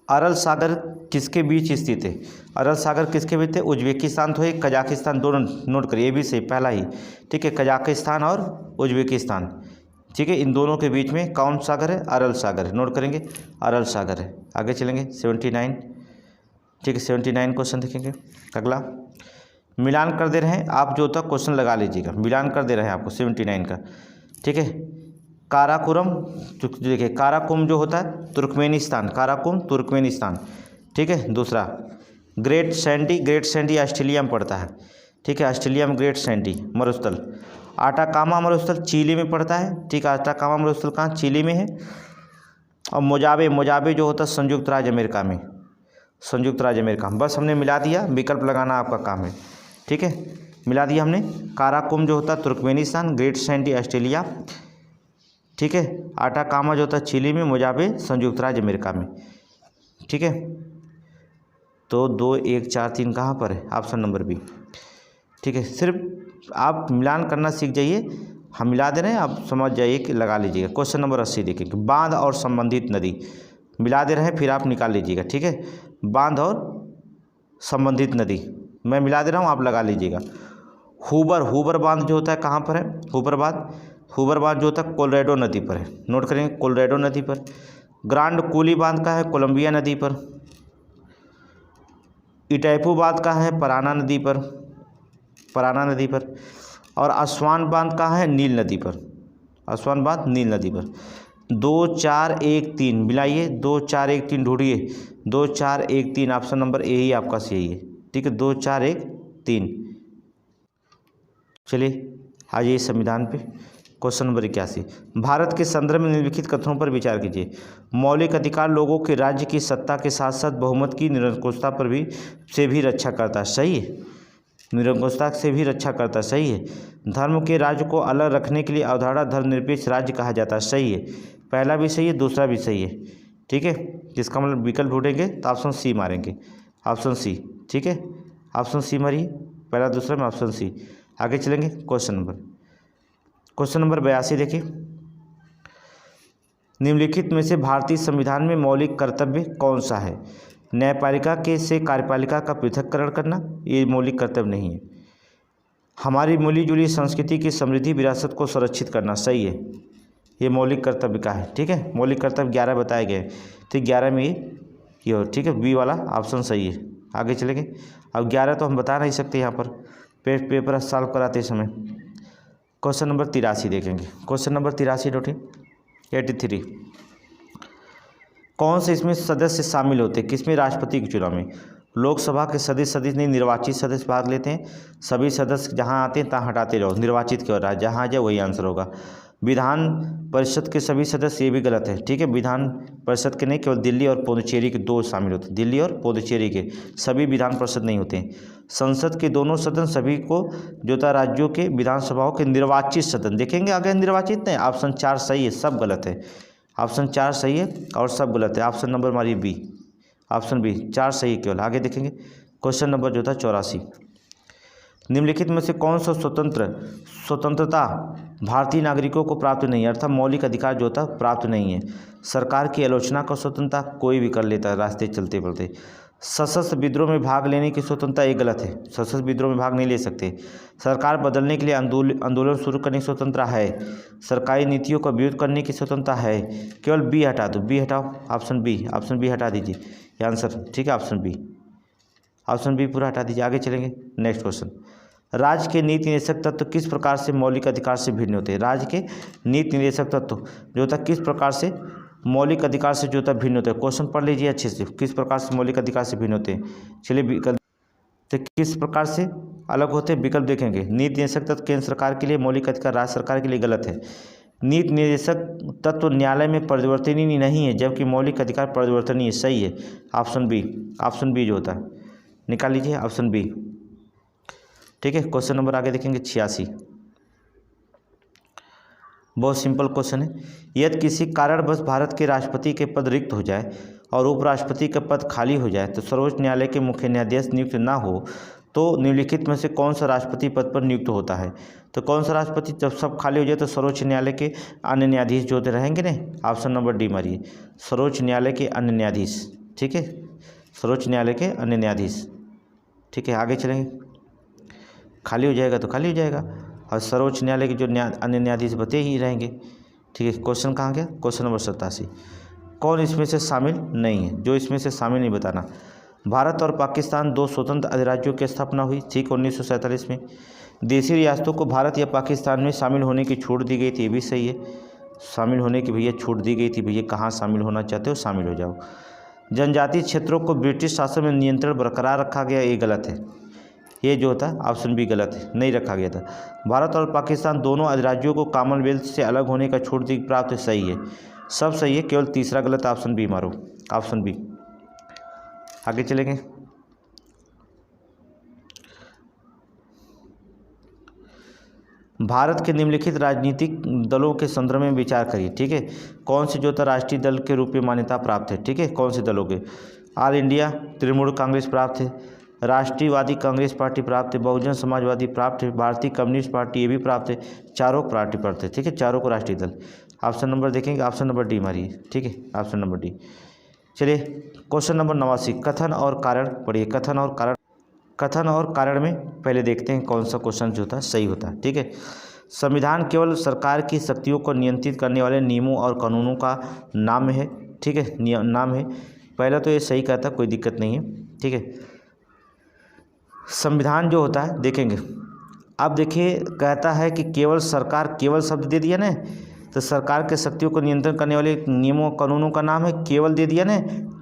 अरल सागर किसके बीच स्थित है? अरल सागर किसके बीच है? उज्बेकिस्तान तो है, कजाकिस्तान, दोनों नोट करिए, ये भी सही, पहला ही। ठीक है, कजाकिस्तान और उज्बेकिस्तान। ठीक है, इन दोनों के बीच में कौन सागर है? अरल सागर है, नोट करेंगे, अरल सागर है। आगे चलेंगे 79। ठीक है, 79 क्वेश्चन देखेंगे। अगला मिलान कर दे रहे हैं आप, जो तक क्वेश्चन लगा लीजिएगा। मिलान कर दे रहे हैं आपको 79 का। ठीक है, काराकोरम, देखिए काराकोरम जो होता है तुर्कमेनिस्तान, काराकोरम तुर्कमेनिस्तान। ठीक है, दूसरा great Sandy, great Sandy Australia में पड़ता है। ठीक है, ऑस्ट्रेलिया में ग्रेट सैंडी मरुस्थल। आटाकामा मरुस्थल चिली में पड़ता है। ठीक है, आटाकामा मरुस्थल कहाँ? चिली में है। और मोजाबे, मोजाबे जो होता है संयुक्त राज्य अमेरिका में, संयुक्त राज्य अमेरिका। बस हमने मिला दिया, विकल्प लगाना आपका काम है। ठीक है, मिला दिया हमने। काराकोरम जो होता है तुर्कमेनिस्तान, ग्रेट सैंडी ऑस्ट्रेलिया। ठीक है, आटाकामा जो होता है चिली में, मोजाबे संयुक्त राज्य अमेरिका में। ठीक है, तो 2 1 4 3 कहाँ पर है? Option number B. ठीक है, सिर्फ आप मिलान करना सीख जाइए, हम मिला दे रहे हैं, आप समझ जाइए कि लगा लीजिएगा। क्वेश्चन नंबर 80 देखिए, बांध और संबंधित नदी। मिला दे रहे हैं, फिर आप निकाल लीजिएगा। ठीक है, बांध और संबंधित नदी मैं मिला दे रहा हूँ, आप लगा लीजिएगा। हुबर, हुबर बांध जो होता है कहाँ पर है? हुबर बांध, हुबर बांध जो होता है कोलोराडो नदी पर है, नोट करेंगे, कोलोराडो नदी पर। ग्रांड कूली बांध का है कोलंबिया नदी पर। इटैपू बांध का है पराना नदी पर, पराना नदी पर। और असवान बांध का है नील नदी पर, असवान बांध नील नदी पर। 2 4 1 3 मिलाइए, 2 4 1 3 ढूंढिए, 2 4 1 3, ऑप्शन नंबर ए ही आपका सही है। ठीक है, 2 4 1 3। चलिए आ जाइए संविधान पे। क्वेश्चन नंबर 81, भारत के संदर्भ में निम्नलिखित कथनों पर विचार कीजिए। मौलिक अधिकार लोगों के राज्य की सत्ता के साथ साथ बहुमत की निरंकुशता पर भी से भी रक्षा करता है। सही है, निरंकुशता से भी रक्षा करता है। सही है। धर्म के राज्य को अलग रखने के लिए अवधारणा धर्मनिरपेक्ष राज्य कहा जाता है। सही है, पहला भी सही है, दूसरा भी सही है। ठीक है, जिसका मतलब विकल्प ढूंढेंगे तो ऑप्शन सी मारेंगे, ऑप्शन सी। ठीक है, ऑप्शन सी मारिए, पहला दूसरा में ऑप्शन सी। आगे चलेंगे क्वेश्चन नंबर 82 देखिए, निम्नलिखित में से भारतीय संविधान में मौलिक कर्तव्य कौन सा है? न्यायपालिका के से कार्यपालिका का पृथक्करण करना, ये मौलिक कर्तव्य नहीं है। हमारी मिली जुली संस्कृति की समृद्धि विरासत को सुरक्षित करना, सही है, ये मौलिक कर्तव्य का है। ठीक है, मौलिक कर्तव्य 11 बताए गए, ठीक 11 में ये हो। ठीक है, बी वाला ऑप्शन सही है। आगे चलेंगे। अब 11 तो हम बता नहीं सकते यहाँ पर पेपर सॉल्व कराते समय। क्वेश्चन नंबर 83 देखेंगे। क्वेश्चन नंबर 83 कौन से इसमें सदस्य शामिल होते हैं? किसमें? राष्ट्रपति के चुनाव में। लोकसभा के सदस्य नहीं, निर्वाचित सदस्य भाग लेते हैं। सभी सदस्य जहां आते हैं तहां हटाते रहो, निर्वाचित क्यों रहा, जहां आ जाए वही आंसर होगा। विधान परिषद के सभी सदस्य, ये भी गलत है। ठीक है, विधान परिषद के नहीं, केवल दिल्ली और पुडुचेरी के 2 शामिल होते हैं, दिल्ली और पुडुचेरी के, सभी विधान परिषद नहीं होते हैं। संसद के दोनों सदन सभी को जो था राज्यों के विधानसभाओं के निर्वाचित सदन, देखेंगे आगे निर्वाचित नहीं, ऑप्शन 4 सही है, सब गलत है। ऑप्शन 4 सही है और सब गलत है। ऑप्शन नंबर हमारी बी, ऑप्शन बी 4 सही है केवल। आगे देखेंगे क्वेश्चन नंबर जो था 84, निम्नलिखित में से कौन सा स्वतंत्रता भारतीय नागरिकों को प्राप्त नहीं है, अर्थात मौलिक अधिकार जो था प्राप्त नहीं है। सरकार की आलोचना का स्वतंत्रता कोई भी कर लेता है रास्ते चलते फिरते। सशस्त्र विद्रोह में भाग लेने की स्वतंत्रता, ये गलत है, सशस्त्र विद्रोह में भाग नहीं ले सकते। सरकार बदलने के लिए आंदोलन शुरू करने की स्वतंत्रता है। सरकारी नीतियों का विरोध करने की स्वतंत्रता है। केवल बी हटा दो, बी हटाओ, ऑप्शन बी हटा दीजिए, ये आंसर। ठीक है, ऑप्शन बी पूरा हटा दीजिए। आगे चलेंगे नेक्स्ट क्वेश्चन, राज्य के नीति निर्देशक तत्व किस प्रकार से मौलिक अधिकार से भिन्न होते हैं? राज्य के नीति निर्देशक तत्व जो होता है किस प्रकार से मौलिक अधिकार से जो होता है भिन्न होते हैं? क्वेश्चन पढ़ लीजिए अच्छे से, किस प्रकार से मौलिक अधिकार से भिन्न होते हैं। चलिए विकल्प, तो किस प्रकार से अलग होते हैं विकल्प देखेंगे। नीति निर्देशक तत्व केंद्र सरकार के लिए, मौलिक अधिकार राज्य सरकार के लिए, गलत है। नीति निर्देशक तत्व न्यायालय में परिवर्तनीय नहीं है, जबकि मौलिक अधिकार परिवर्तनीय, सही है। ऑप्शन बी जो होता है, निकाल लीजिए ऑप्शन बी। ठीक है, क्वेश्चन नंबर आगे देखेंगे 86, बहुत सिंपल क्वेश्चन है। यदि किसी कारणवश भारत के राष्ट्रपति के पद रिक्त हो जाए और उपराष्ट्रपति का पद खाली हो जाए तो सर्वोच्च न्यायालय के मुख्य न्यायाधीश नियुक्त ना हो तो निम्नलिखित में से कौन सा राष्ट्रपति पद पर नियुक्त होता है। तो कौन सा राष्ट्रपति, जब सब खाली हो जाए तो सर्वोच्च न्यायालय के अन्य न्यायाधीश जो होते रहेंगे ना। ऑप्शन नंबर डी मारिए, सर्वोच्च न्यायालय के अन्य न्यायाधीश। ठीक है, सर्वोच्च न्यायालय के अन्य न्यायाधीश। ठीक है, आगे चलेंगे। खाली हो जाएगा तो खाली हो जाएगा और सर्वोच्च न्यायालय के जो अन्य न्यायाधीश बते ही रहेंगे। ठीक है, क्वेश्चन कहाँ गया, क्वेश्चन नंबर 87। कौन इसमें से शामिल नहीं है, जो इसमें से शामिल नहीं बताना। भारत और पाकिस्तान दो स्वतंत्र अधिराज्यों की स्थापना हुई, ठीक 1947 में। देशी रियासतों को भारत या पाकिस्तान में शामिल होने की छूट दी गई थी, ये भी सही है। शामिल होने की भैया छूट दी गई थी, भैया कहाँ शामिल होना चाहते हो शामिल हो जाओ। जनजातीय क्षेत्रों को ब्रिटिश शासन में नियंत्रण बरकरार रखा गया, ये गलत है। ये जो होता है ऑप्शन बी गलत है, नहीं रखा गया था। भारत और पाकिस्तान दोनों अधिराज्यों को कॉमनवेल्थ से अलग होने का छूट दी प्राप्त, सही है, सब सही है, केवल तीसरा गलत। ऑप्शन बी मारो, ऑप्शन बी। आगे चलेंगे। भारत के निम्नलिखित राजनीतिक दलों के संदर्भ में विचार करिए। ठीक है, कौन से जो था राष्ट्रीय दल के रूप में मान्यता प्राप्त है। ठीक है, कौन से दलों के। ऑल इंडिया तृणमूल कांग्रेस प्राप्त है, राष्ट्रीयवादी कांग्रेस पार्टी प्राप्त है, बहुजन समाजवादी प्राप्त है, भारतीय कम्युनिस्ट पार्टी ये भी प्राप्त है, चारों पार्टी प्राप्त है। ठीक है, चारों को राष्ट्रीय दल। ऑप्शन नंबर देखेंगे, ऑप्शन नंबर डी मारिए। ठीक है, ऑप्शन नंबर डी। चलिए क्वेश्चन नंबर 89, कथन और कारण पढ़िए। कथन और कारण, कथन और कारण में पहले देखते हैं कौन सा क्वेश्चन जो होता है सही होता है। ठीक है, संविधान केवल सरकार की शक्तियों को नियंत्रित करने वाले नियमों और कानूनों का नाम है। ठीक है, नाम है। पहला तो ये सही कहता, कोई दिक्कत नहीं है। ठीक है, संविधान जो होता है देखेंगे। अब देखिए कहता है कि केवल सरकार, केवल शब्द दे दिया ना, तो सरकार के शक्तियों को नियंत्रण करने वाले नियमों कानूनों का नाम है, केवल दे दिया ना,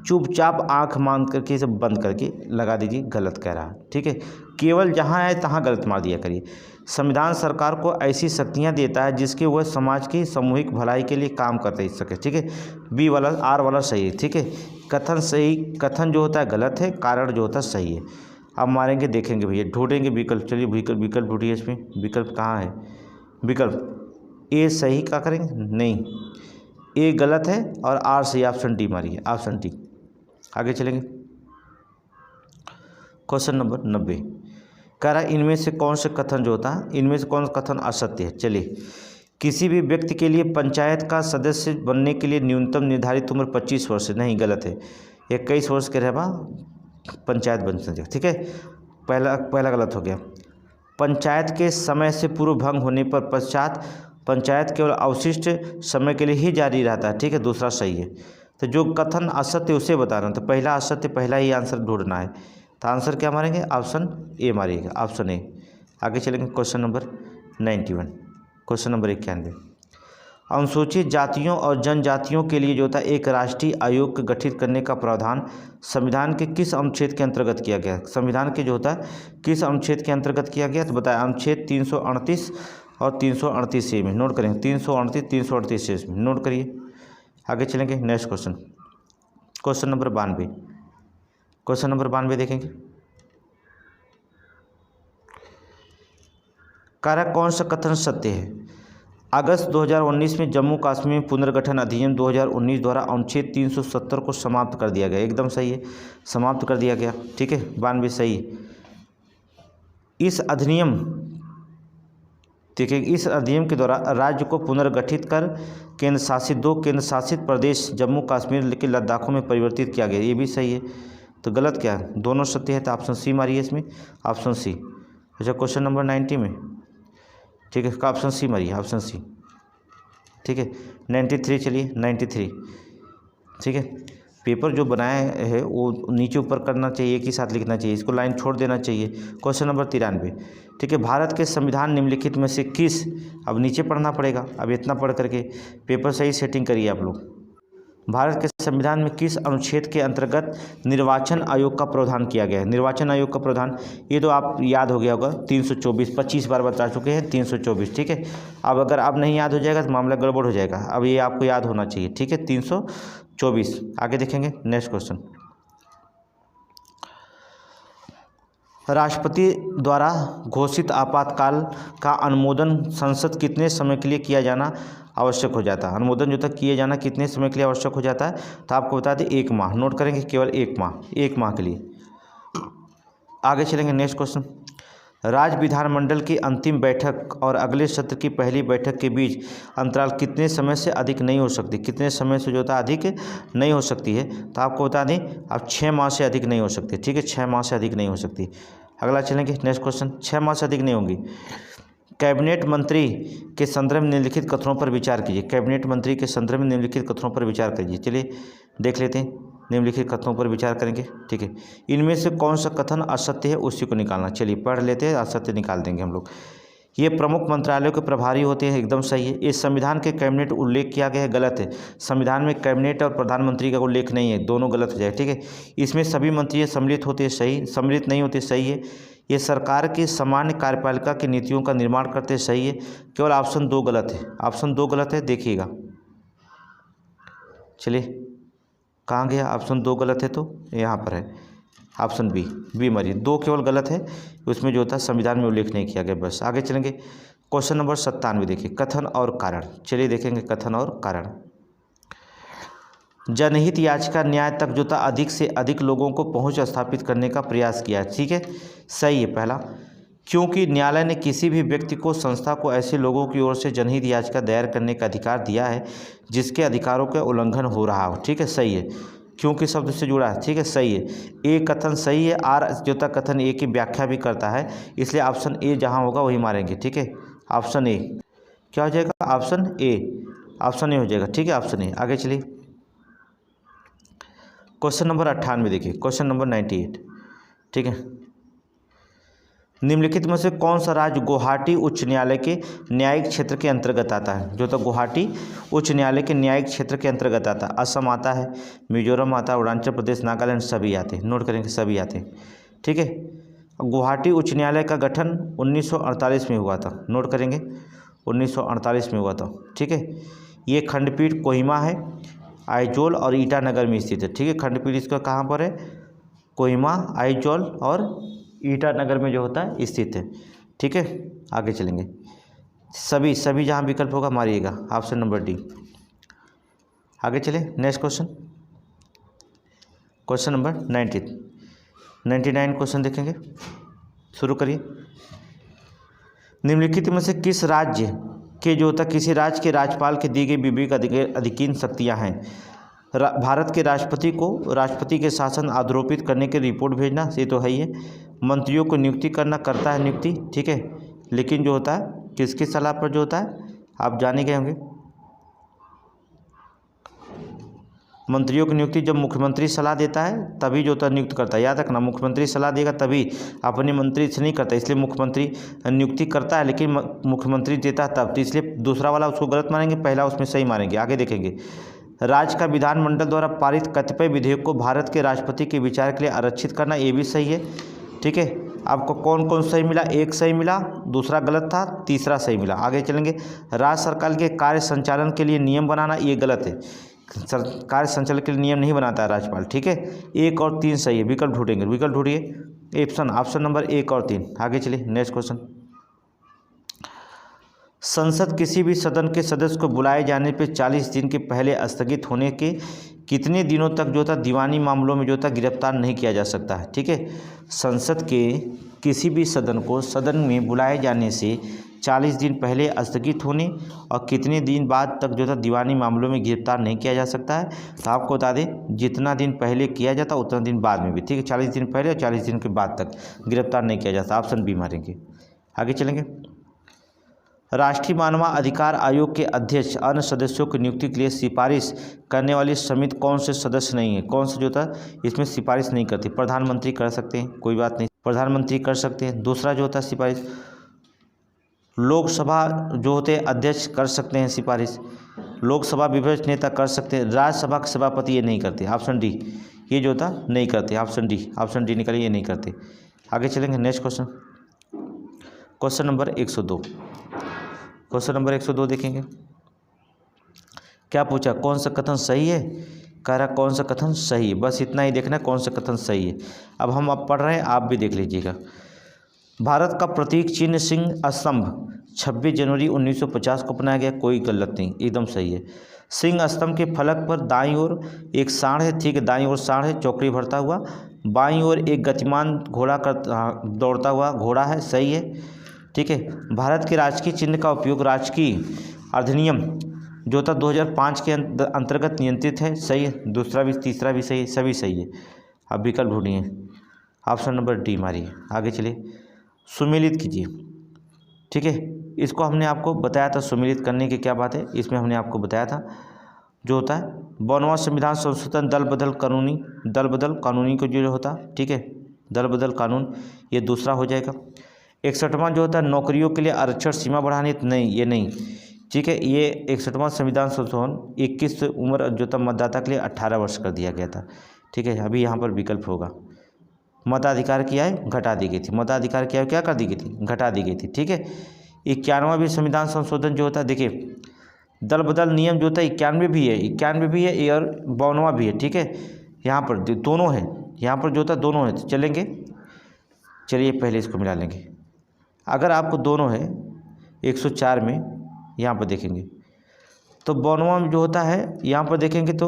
चुपचाप आंख मान करके इसे बंद करके लगा दीजिए, गलत कह रहा है। ठीक है, केवल जहाँ है तहाँ गलत मार दिया करिए। संविधान सरकार को ऐसी शक्तियाँ देता है जिसके वह समाज की सामूहिक भलाई के लिए काम करते सके। ठीक है, बी वाला, आर वाला सही है। ठीक है, कथन सही, कथन जो होता है गलत है, कारण जो होता है सही है। अब मारेंगे, देखेंगे भैया, ढूंढेंगे विकल्प। चलिए विकल्प ढूंढिए, इसमें विकल्प कहाँ है। विकल्प ए सही क्या करेंगे, नहीं, ए गलत है और आर सही। ऑप्शन डी मारिए, ऑप्शन डी। आगे चलेंगे। क्वेश्चन नंबर 90 कह रहा है इनमें से कौन से कथन जो होता है, इनमें से कौन सा कथन असत्य है। चलिए, किसी भी व्यक्ति के लिए पंचायत का सदस्य बनने के लिए न्यूनतम निर्धारित उम्र 25 वर्ष है, नहीं, गलत है। 21 वर्ष के रहबा पंचायत बन सकते। ठीक है, पहला गलत हो गया। पंचायत के समय से पूर्व भंग होने पर पश्चात पंचायत केवल अवशिष्ट समय के लिए ही जारी रहता है। ठीक है, दूसरा सही है। तो जो कथन असत्य उसे बताना, तो पहला असत्य, पहला ही आंसर ढूंढना है। तो आंसर क्या मारेंगे, ऑप्शन ए मारिएगा, ऑप्शन ए। आगे चलेंगे क्वेश्चन नंबर 91, क्वेश्चन नंबर 91। अनुसूचित जातियों और जनजातियों के लिए जो था एक राष्ट्रीय आयोग गठित करने का प्रावधान संविधान के किस अनुच्छेद के अंतर्गत किया गया। संविधान के जो होता है किस अनुच्छेद के अंतर्गत किया गया, तो बताया अनुच्छेद 338 और 338 में नोट करेंगे। 338, 338 में नोट करिए। आगे चलेंगे next question, question number 92। Question number 92 देखेंगे। कार्य कौन सा कथन सत्य है। अगस्त 2019 में जम्मू कश्मीर पुनर्गठन अधिनियम 2019 द्वारा अनुच्छेद 370 को समाप्त कर दिया गया, एकदम सही है, समाप्त कर दिया गया। ठीक है, 92 सही है। इस अधिनियम, देखिए, इस अधिनियम के द्वारा राज्य को पुनर्गठित कर केंद्र शासित 2 केंद्र शासित प्रदेश जम्मू कश्मीर के लद्दाखों में परिवर्तित किया गया, ये भी सही है। तो गलत क्या है, दोनों सत्य है, तो ऑप्शन सी मारिए इसमें, ऑप्शन सी। अच्छा, क्वेश्चन नंबर 90 में, ठीक है, इसका ऑप्शन सी मारिए, ऑप्शन सी। ठीक है, 93 चलिए 93। ठीक है, पेपर जो बनाया है वो नीचे ऊपर करना चाहिए, एक ही साथ लिखना चाहिए, इसको लाइन छोड़ देना चाहिए। Question number 93। ठीक है, भारत के संविधान निम्नलिखित में से किस, अब नीचे पढ़ना पड़ेगा, अब इतना पढ़ करके पेपर सही सेटिंग करिए आप लोग। भारत के संविधान में किस अनुच्छेद के अंतर्गत निर्वाचन आयोग का प्रावधान किया गया है। निर्वाचन आयोग का प्रावधान, ये तो आप याद हो गया होगा, 324, 25 बार बता चुके हैं, 324। ठीक है, अब अगर आप नहीं याद हो जाएगा तो मामला गड़बड़ हो जाएगा, अब ये आपको याद होना चाहिए। ठीक है, 324। आगे देखेंगे नेक्स्ट क्वेश्चन। राष्ट्रपति द्वारा घोषित आपातकाल का अनुमोदन संसद कितने समय के लिए किया जाना आवश्यक हो जाता है। अनुमोदन जो था किए जाना कितने समय के लिए आवश्यक हो जाता है, तो आपको बता दें 1 माह। नोट करेंगे केवल 1 माह के लिए। आगे चलेंगे नेक्स्ट क्वेश्चन। राज्य विधानमंडल की अंतिम बैठक और अगले सत्र की पहली बैठक के बीच अंतराल कितने समय से अधिक नहीं हो सकती, कितने समय से जो होता है अधिक नहीं हो सकती है, तो आपको बता दें अब 6 माह से अधिक नहीं हो सकती। ठीक है, 6 माह से अधिक नहीं हो सकती। अगला चलेंगे नेक्स्ट क्वेश्चन। 6 माह से अधिक नहीं होंगी। कैबिनेट मंत्री के संदर्भ में निम्नलिखित कथनों पर विचार कीजिए। कैबिनेट मंत्री के संदर्भ में निम्नलिखित कथनों पर विचार कीजिए। चलिए देख लेते हैं, निम्नलिखित कथनों पर विचार करेंगे। ठीक है, इनमें से कौन सा कथन असत्य है उसी को निकालना। चलिए पढ़ लेते हैं, असत्य निकाल देंगे हम लोग। ये प्रमुख मंत्रालयों के प्रभारी होते हैं, एकदम सही है। इस संविधान के कैबिनेट उल्लेख किया गया है, गलत है। संविधान में कैबिनेट और प्रधानमंत्री का उल्लेख नहीं है, दोनों गलत हो जाए। ठीक है, इसमें सभी मंत्री सम्मिलित होते हैं, सही। सम्मिलित नहीं होते, सही है। ये सरकार की सामान्य कार्यपालिका की नीतियों का निर्माण करते हैं, सही है। केवल ऑप्शन 2 गलत है, ऑप्शन 2 गलत है, देखिएगा। चलिए कहाँ गया, ऑप्शन 2 गलत है, तो यहाँ पर है ऑप्शन बी मरी। 2 केवल गलत है, उसमें जो होता है संविधान में उल्लेख नहीं किया गया, बस। आगे चलेंगे क्वेश्चन नंबर 97 देखिए, कथन और कारण। चलिए देखेंगे कथन और कारण। जनहित याचिका न्याय तक जो था अधिक से अधिक लोगों को पहुंच स्थापित करने का प्रयास किया। ठीक है, सही है पहला, क्योंकि न्यायालय ने किसी भी व्यक्ति को, संस्था को ऐसे लोगों की ओर से जनहित याचिका दायर करने का अधिकार दिया है जिसके अधिकारों का उल्लंघन हो रहा हो। ठीक है, सही है, क्योंकि शब्द से जुड़ा है। ठीक है, सही है। ए कथन सही है। आर जो था कथन ए की व्याख्या भी करता है, इसलिए ऑप्शन ए जहां होगा वही मारेंगे। ठीक है, ऑप्शन ए क्या हो जाएगा, ऑप्शन ए, ऑप्शन ए हो जाएगा। ठीक है, ऑप्शन ए। आगे चलिए क्वेश्चन नंबर 98 देखिए, क्वेश्चन नंबर 98। ठीक है, निम्नलिखित में से कौन सा राज्य गुवाहाटी उच्च न्यायालय के न्यायिक क्षेत्र के अंतर्गत आता है। जो तो गुवाहाटी उच्च न्यायालय के न्यायिक क्षेत्र के अंतर्गत आता है। असम आता है, मिजोरम आता है, अरुणाचल प्रदेश, नागालैंड, सभी आते हैं। नोट करेंगे, सभी आते हैं। ठीक है, गुवाहाटी उच्च न्यायालय का गठन 1948 में हुआ था। नोट करेंगे, 1948 में हुआ था। ठीक है, ये खंडपीठ कोहिमा है, आइजोल और ईटानगर में स्थित है। ठीक है, खंडपीठ इसका कहाँ पर है, कोहिमा, आइजोल और ईटानगर में जो होता है स्थित है। ठीक है, आगे चलेंगे। सभी जहाँ विकल्प होगा मारिएगा, ऑप्शन नंबर डी। आगे चले next question, question number 99 question देखेंगे। शुरू करिए। निम्नलिखित में से किस राज्य के जो होता किसी राज्य के राज्यपाल के दी गई विवेक अधिकीन शक्तियाँ हैं। भारत के राष्ट्रपति को राष्ट्रपति के शासन आरोपित करने की रिपोर्ट भेजना, ये तो है ही है। मंत्रियों को नियुक्ति करना, करता है नियुक्ति। ठीक है, लेकिन जो होता है किसकी सलाह पर जो होता है, आप जाने गए होंगे। मंत्रियों की नियुक्ति जब मुख्यमंत्री सलाह देता है तभी जो होता है नियुक्त करता है। याद रखना, मुख्यमंत्री सलाह देगा तभी, अपने मंत्री से नहीं करता। इसलिए मुख्यमंत्री नियुक्ति करता है लेकिन मुख्यमंत्री देता है तब, तो इसलिए दूसरा वाला उसको गलत मानेंगे, पहला उसमें सही मानेंगे। आगे देखेंगे। राज्य का विधानमंडल द्वारा पारित कतिपय विधेयक को भारत के राष्ट्रपति के विचार के लिए आरक्षित करना, ये भी सही है। ठीक है, आपको कौन कौन सही मिला, एक सही मिला, दूसरा गलत था, तीसरा सही मिला। आगे चलेंगे। राज्य सरकार के कार्य संचालन के लिए नियम बनाना, ये गलत है। कार्य संचालन के लिए नियम नहीं बनाता है राज्यपाल। ठीक है, 1 और 3 सही है। विकल्प ढूंढेंगे, विकल्प ढूंढिए। ऑप्शन नंबर 1 और 3। आगे चलिए नेक्स्ट क्वेश्चन। संसद किसी भी सदन के सदस्य को बुलाए जाने पर 40 दिन के पहले स्थगित होने के कितने दिनों तक जो था दीवानी मामलों में जो था गिरफ्तार नहीं किया जा सकता है। ठीक है, संसद के किसी भी सदन को सदन में बुलाए जाने से 40 दिन पहले स्थगित होने और कितने दिन बाद तक जो था दीवानी मामलों में गिरफ्तार नहीं किया जा सकता है। तो आपको बता दें, जितना दिन पहले किया जाता उतना दिन बाद में भी। ठीक है, 40 दिन पहले और 40 दिन के बाद तक गिरफ्तार नहीं किया जाता। ऑप्शन बी मारेंगे। आगे चलेंगे। राष्ट्रीय मानवाधिकार आयोग के अध्यक्ष अन्य सदस्यों की नियुक्ति के लिए सिफारिश करने वाली समिति कौन से सदस्य नहीं है। कौन से जो था इसमें सिफारिश नहीं करती। प्रधानमंत्री कर सकते हैं, कोई बात नहीं, प्रधानमंत्री कर सकते हैं। दूसरा जो होता है सिफारिश, लोकसभा जो होते हैं अध्यक्ष कर सकते हैं सिफारिश, लोकसभा विपक्ष नेता कर सकते हैं, राज्यसभा के सभापति ये नहीं करते। ऑप्शन डी ये जो होता नहीं करते। ऑप्शन डी निकलिए, ये नहीं करते। आगे चलेंगे next question, question number 102। Question number 102 देखेंगे। क्या पूछा, कौन सा कथन सही है, कह रहा कौन सा कथन सही है। बस इतना ही देखना कौन सा कथन सही है। अब हम पढ़ रहे हैं, आप भी देख लीजिएगा। भारत का प्रतीक चिन्ह सिंह स्तंभ 26 जनवरी 1950 को अपनाया गया, कोई गलत नहीं, एकदम सही है। सिंह स्तंभ के फलक पर दाईं ओर एक सांड है, ठीक है, दाईं ओर सांड है चौकड़ी भरता हुआ, बाईं ओर एक गतिमान घोड़ा दौड़ता हुआ घोड़ा है, सही है, ठीक है। भारत के राजकीय चिन्ह का उपयोग राजकीय अधिनियम जो था 2005 के अंतर्गत नियंत्रित है, सही है। दूसरा भी तीसरा भी सही है, सभी सही है। अब विकल्प ढूंढिए, ऑप्शन नंबर डी मारिए। आगे चलिए, सुमेलित कीजिए, ठीक है। इसको हमने आपको बताया था, सुमेलित करने की क्या बात है, इसमें हमने आपको बताया था जो होता है 52वां संविधान संशोधन दल बदल कानूनी को जो होता, ठीक है, दल बदल कानून, ये दूसरा हो जाएगा। 61वां जो होता है नौकरियों के लिए आरक्षण सीमा बढ़ाने, नहीं ये नहीं, ठीक है। ये 61वां संविधान संशोधन 21 उम्र जो था मतदाता के लिए 18 वर्ष कर दिया गया था, ठीक है। अभी यहाँ पर विकल्प होगा, मताधिकार की आयु घटा दी गई थी, मताधिकार की आयु क्या कर दी गई थी, घटा दी गई थी, ठीक है। 91वां भी संविधान संशोधन जो होता है, देखिए दल बदल नियम जो होता है 91 भी है, 91 भी है और 52वां भी है, ठीक है। यहाँ पर दोनों है, यहाँ पर जो होता है दोनों है, तो चलेंगे, चलिए पहले इसको मिला लेंगे। अगर आपको दोनों है 104 में यहाँ पर देखेंगे तो 52वां में जो होता है यहाँ पर देखेंगे तो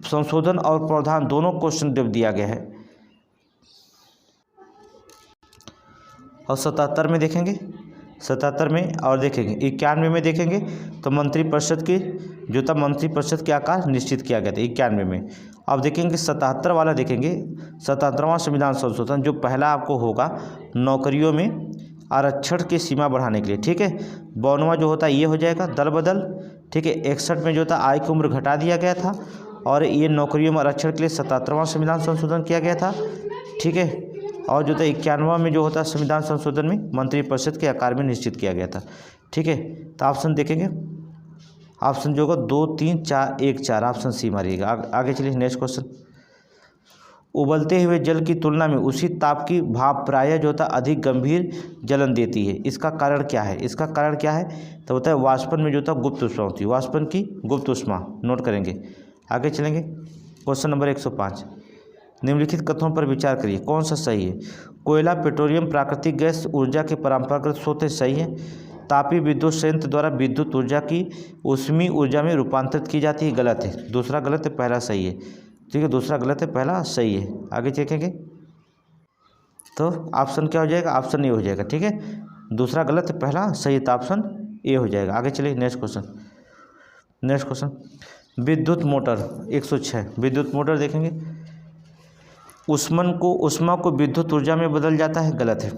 संशोधन और प्रावधान दोनों क्वेश्चन दिया गया है। और 77 में देखेंगे, 77 में और देखेंगे 91 में देखेंगे तो मंत्रिपरिषद की जो था मंत्रिपरिषद के आकार निश्चित किया गया था 91 में। अब देखेंगे 77 वाला, देखेंगे 77वां संविधान संशोधन जो पहला आपको होगा नौकरियों में आरक्षण की सीमा बढ़ाने के लिए, ठीक है। 52वां जो होता है ये हो जाएगा दल बदल, ठीक है। 61 में जो था आय की उम्र घटा दिया गया था और ये नौकरियों में आरक्षण के लिए 77वां संविधान संशोधन किया गया था, ठीक है। और जो था 91वां में जो होता संविधान संशोधन में मंत्रिपरिषद के आकार में निश्चित किया गया था, ठीक है। तो ऑप्शन देखेंगे, ऑप्शन जो होगा 2, 3, 4, 1, 4, ऑप्शन सी मारिएगा। आगे चलिए नेक्स्ट क्वेश्चन, उबलते हुए जल की तुलना में उसी ताप की भाप प्रायः जो होता अधिक गंभीर जलन देती है, इसका कारण क्या है, इसका कारण क्या है, तो होता है वाष्पन में जो होता गुप्त ऊष्मा होती है, वाष्पन की गुप्त ऊष्मा, नोट करेंगे। आगे चलेंगे, क्वेश्चन नंबर 105, निम्नलिखित कथनों पर विचार करिए, कौन सा सही है। कोयला, पेट्रोलियम, प्राकृतिक गैस ऊर्जा के परंपरागत स्रोत सही है। तापीय विद्युत संयंत्र द्वारा विद्युत ऊर्जा की ऊष्मीय ऊर्जा में रूपांतरित की जाती है, गलत है। दूसरा गलत है, पहला सही है, ठीक है। दूसरा गलत है, पहला सही है। आगे देखेंगे तो ऑप्शन क्या हो जाएगा, ऑप्शन ए हो जाएगा, ठीक है। दूसरा गलत है, पहला सही है, तो ऑप्शन ए हो जाएगा। आगे चलिए नेक्स्ट क्वेश्चन, नेक्स्ट क्वेश्चन, विद्युत मोटर 106, विद्युत मोटर देखेंगे, ऊष्मा को विद्युत ऊर्जा में बदल जाता है, गलत है।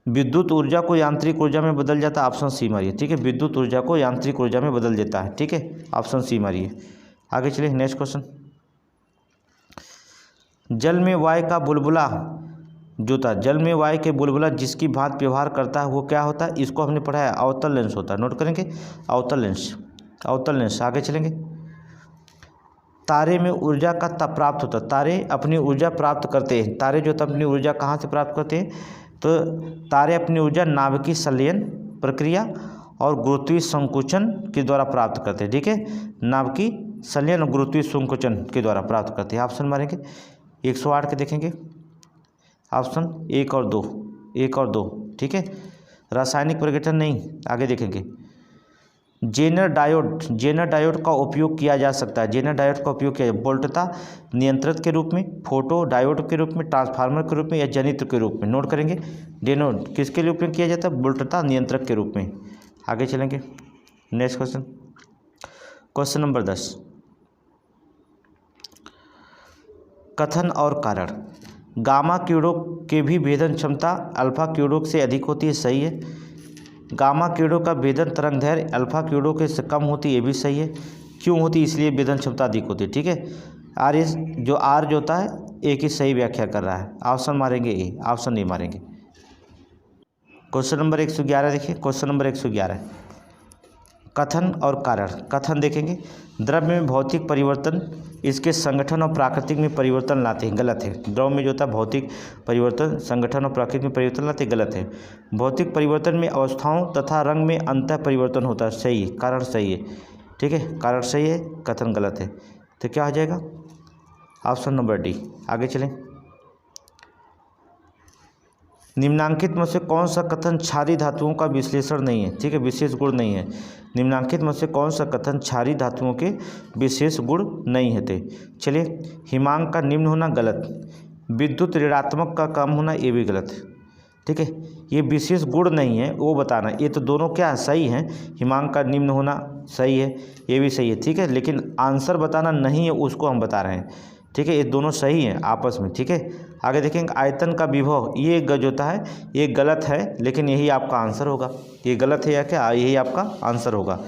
विद्युत ऊर्जा को यांत्रिक ऊर्जा में बदल जाता है, ऑप्शन सी मारिए, ठीक है। विद्युत ऊर्जा को यांत्रिक ऊर्जा में बदल देता है, ठीक है, ऑप्शन सी मारिए। आगे चलिए नेक्स्ट क्वेश्चन, जल में वायु का बुलबुला जो था, जल में वायु के बुलबुला जिसकी भांति व्यवहार करता है वो क्या होता है, इसको हमने पढ़ा है अवतल लेंस होता है, नोट करेंगे अवतल लेंस, अवतल लेंस। आगे चलेंगे, तारे में ऊर्जा का तब प्राप्त होता है, तारे अपनी ऊर्जा प्राप्त करते हैं, तारे जो तब अपनी ऊर्जा कहाँ से प्राप्त करते हैं, तो तारे अपनी ऊर्जा नाभिकीय संलयन प्रक्रिया और गुरुत्वीय संकुचन के द्वारा प्राप्त करते हैं, ठीक है। नाभिकीय संलयन और गुरुत्वीय संकुचन के द्वारा प्राप्त करते हैं। ऑप्शन मारेंगे 108 के देखेंगे, ऑप्शन 1 और 2, 1 और 2, ठीक है। रासायनिक प्रगठन नहीं, आगे देखेंगे, जेनर डायोड का उपयोग किया जा सकता है, जेनर डायोड का उपयोग किया वोल्टता नियंत्रक के रूप में, फोटो डायोड के रूप में, ट्रांसफार्मर के रूप में या जनित्र के रूप में, नोट करेंगे। डेनोड किसके लिए उपयोग किया जाता है, वोल्टता नियंत्रक के रूप में। आगे चलेंगे नेक्स्ट क्वेश्चन, क्वेश्चन नंबर 10, कथन और कारण, गामा किरणों के भी भेदन क्षमता अल्फा किरणों से अधिक होती है, सही है। गामा किरणों का भेदन तरंगदैर्घ्य अल्फा किरणों के से कम होती है, ये भी सही है। क्यों होती है, इसलिए भेदन क्षमता अधिक होती है, ठीक है। आर जो होता है एक ही सही व्याख्या कर रहा है, ऑप्शन मारेंगे ए, ऑप्शन नहीं मारेंगे। क्वेश्चन नंबर 111 देखिए, क्वेश्चन नंबर 111, कथन और कारण। कथन देखेंगे, द्रव्य में भौतिक परिवर्तन इसके संगठन और प्राकृतिक में परिवर्तन लाते हैं, गलत है। द्रव्य में जो होता है भौतिक परिवर्तन संगठन और प्राकृतिक में परिवर्तन लाते हैं, गलत है। भौतिक परिवर्तन में अवस्थाओं तथा रंग में अंतः परिवर्तन होता है, सही है, कारण सही है, ठीक है, कारण सही है, कथन गलत है। तो क्या हो जाएगा, ऑप्शन नंबर डी। आगे चलें निम्नांकित में से कौन सा कथन क्षारीय धातुओं का विश्लेषण नहीं है, ठीक है, विशेष गुण नहीं है। निम्नांकित में से कौन सा कथन क्षारीय धातुओं के विशेष गुण नहीं है थे। चलिए, हिमांक का निम्न होना गलत, विद्युत ऋणात्मक का कम होना ये भी गलत, ठीक है। ये विशेष गुण नहीं है वो बताना, ये तो दोनों क्या सही हैं। हिमांक का निम्न होना सही है, ये भी सही है, ठीक है, लेकिन आंसर बताना नहीं है उसको हम बता रहे हैं, ठीक है। ये दोनों सही हैं आपस में, ठीक है। आगे देखेंगे आयतन का विभव, ये गज होता है, ये गलत है, लेकिन यही आपका आंसर होगा। ये गलत है या क्या, यही आपका आंसर होगा।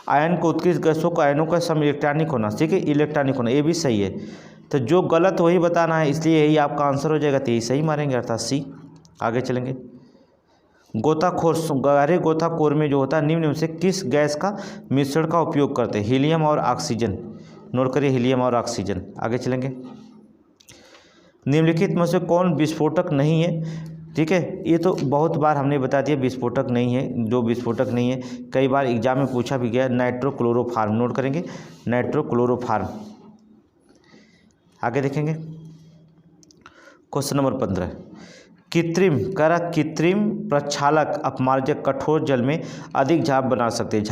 आयन को उत्कृष्ट गैसों को आयनों का सम इलेक्ट्रॉनिक होना, ठीक है, इलेक्ट्रॉनिक होना, ये भी सही है। तो जो गलत वही बताना है, इसलिए यही आपका आंसर हो जाएगा, तो यही सही मारेंगे, अर्थात सी। आगे चलेंगे, गोताखोर गहरे गोताखोर में जो होता है निम्न में से किस गैस का मिश्रण का उपयोग करते हैं। हीलियम और ऑक्सीजन, नोट करिए, हीलियम और ऑक्सीजन। आगे चलेंगे, निम्नलिखित में से कौन विस्फोटक नहीं है, ठीक है। ये तो बहुत बार हमने बता दिया विस्फोटक नहीं है, जो विस्फोटक नहीं है कई बार एग्जाम में पूछा भी गया, नाइट्रोक्लोरोफार्म, नोट करेंगे, नाइट्रोक्लोरोफार्म। आगे देखेंगे क्वेश्चन नंबर 15, कृत्रिम प्रक्षालक अपमार्जक कठोर जल में अधिक झाग बना सकते हैं,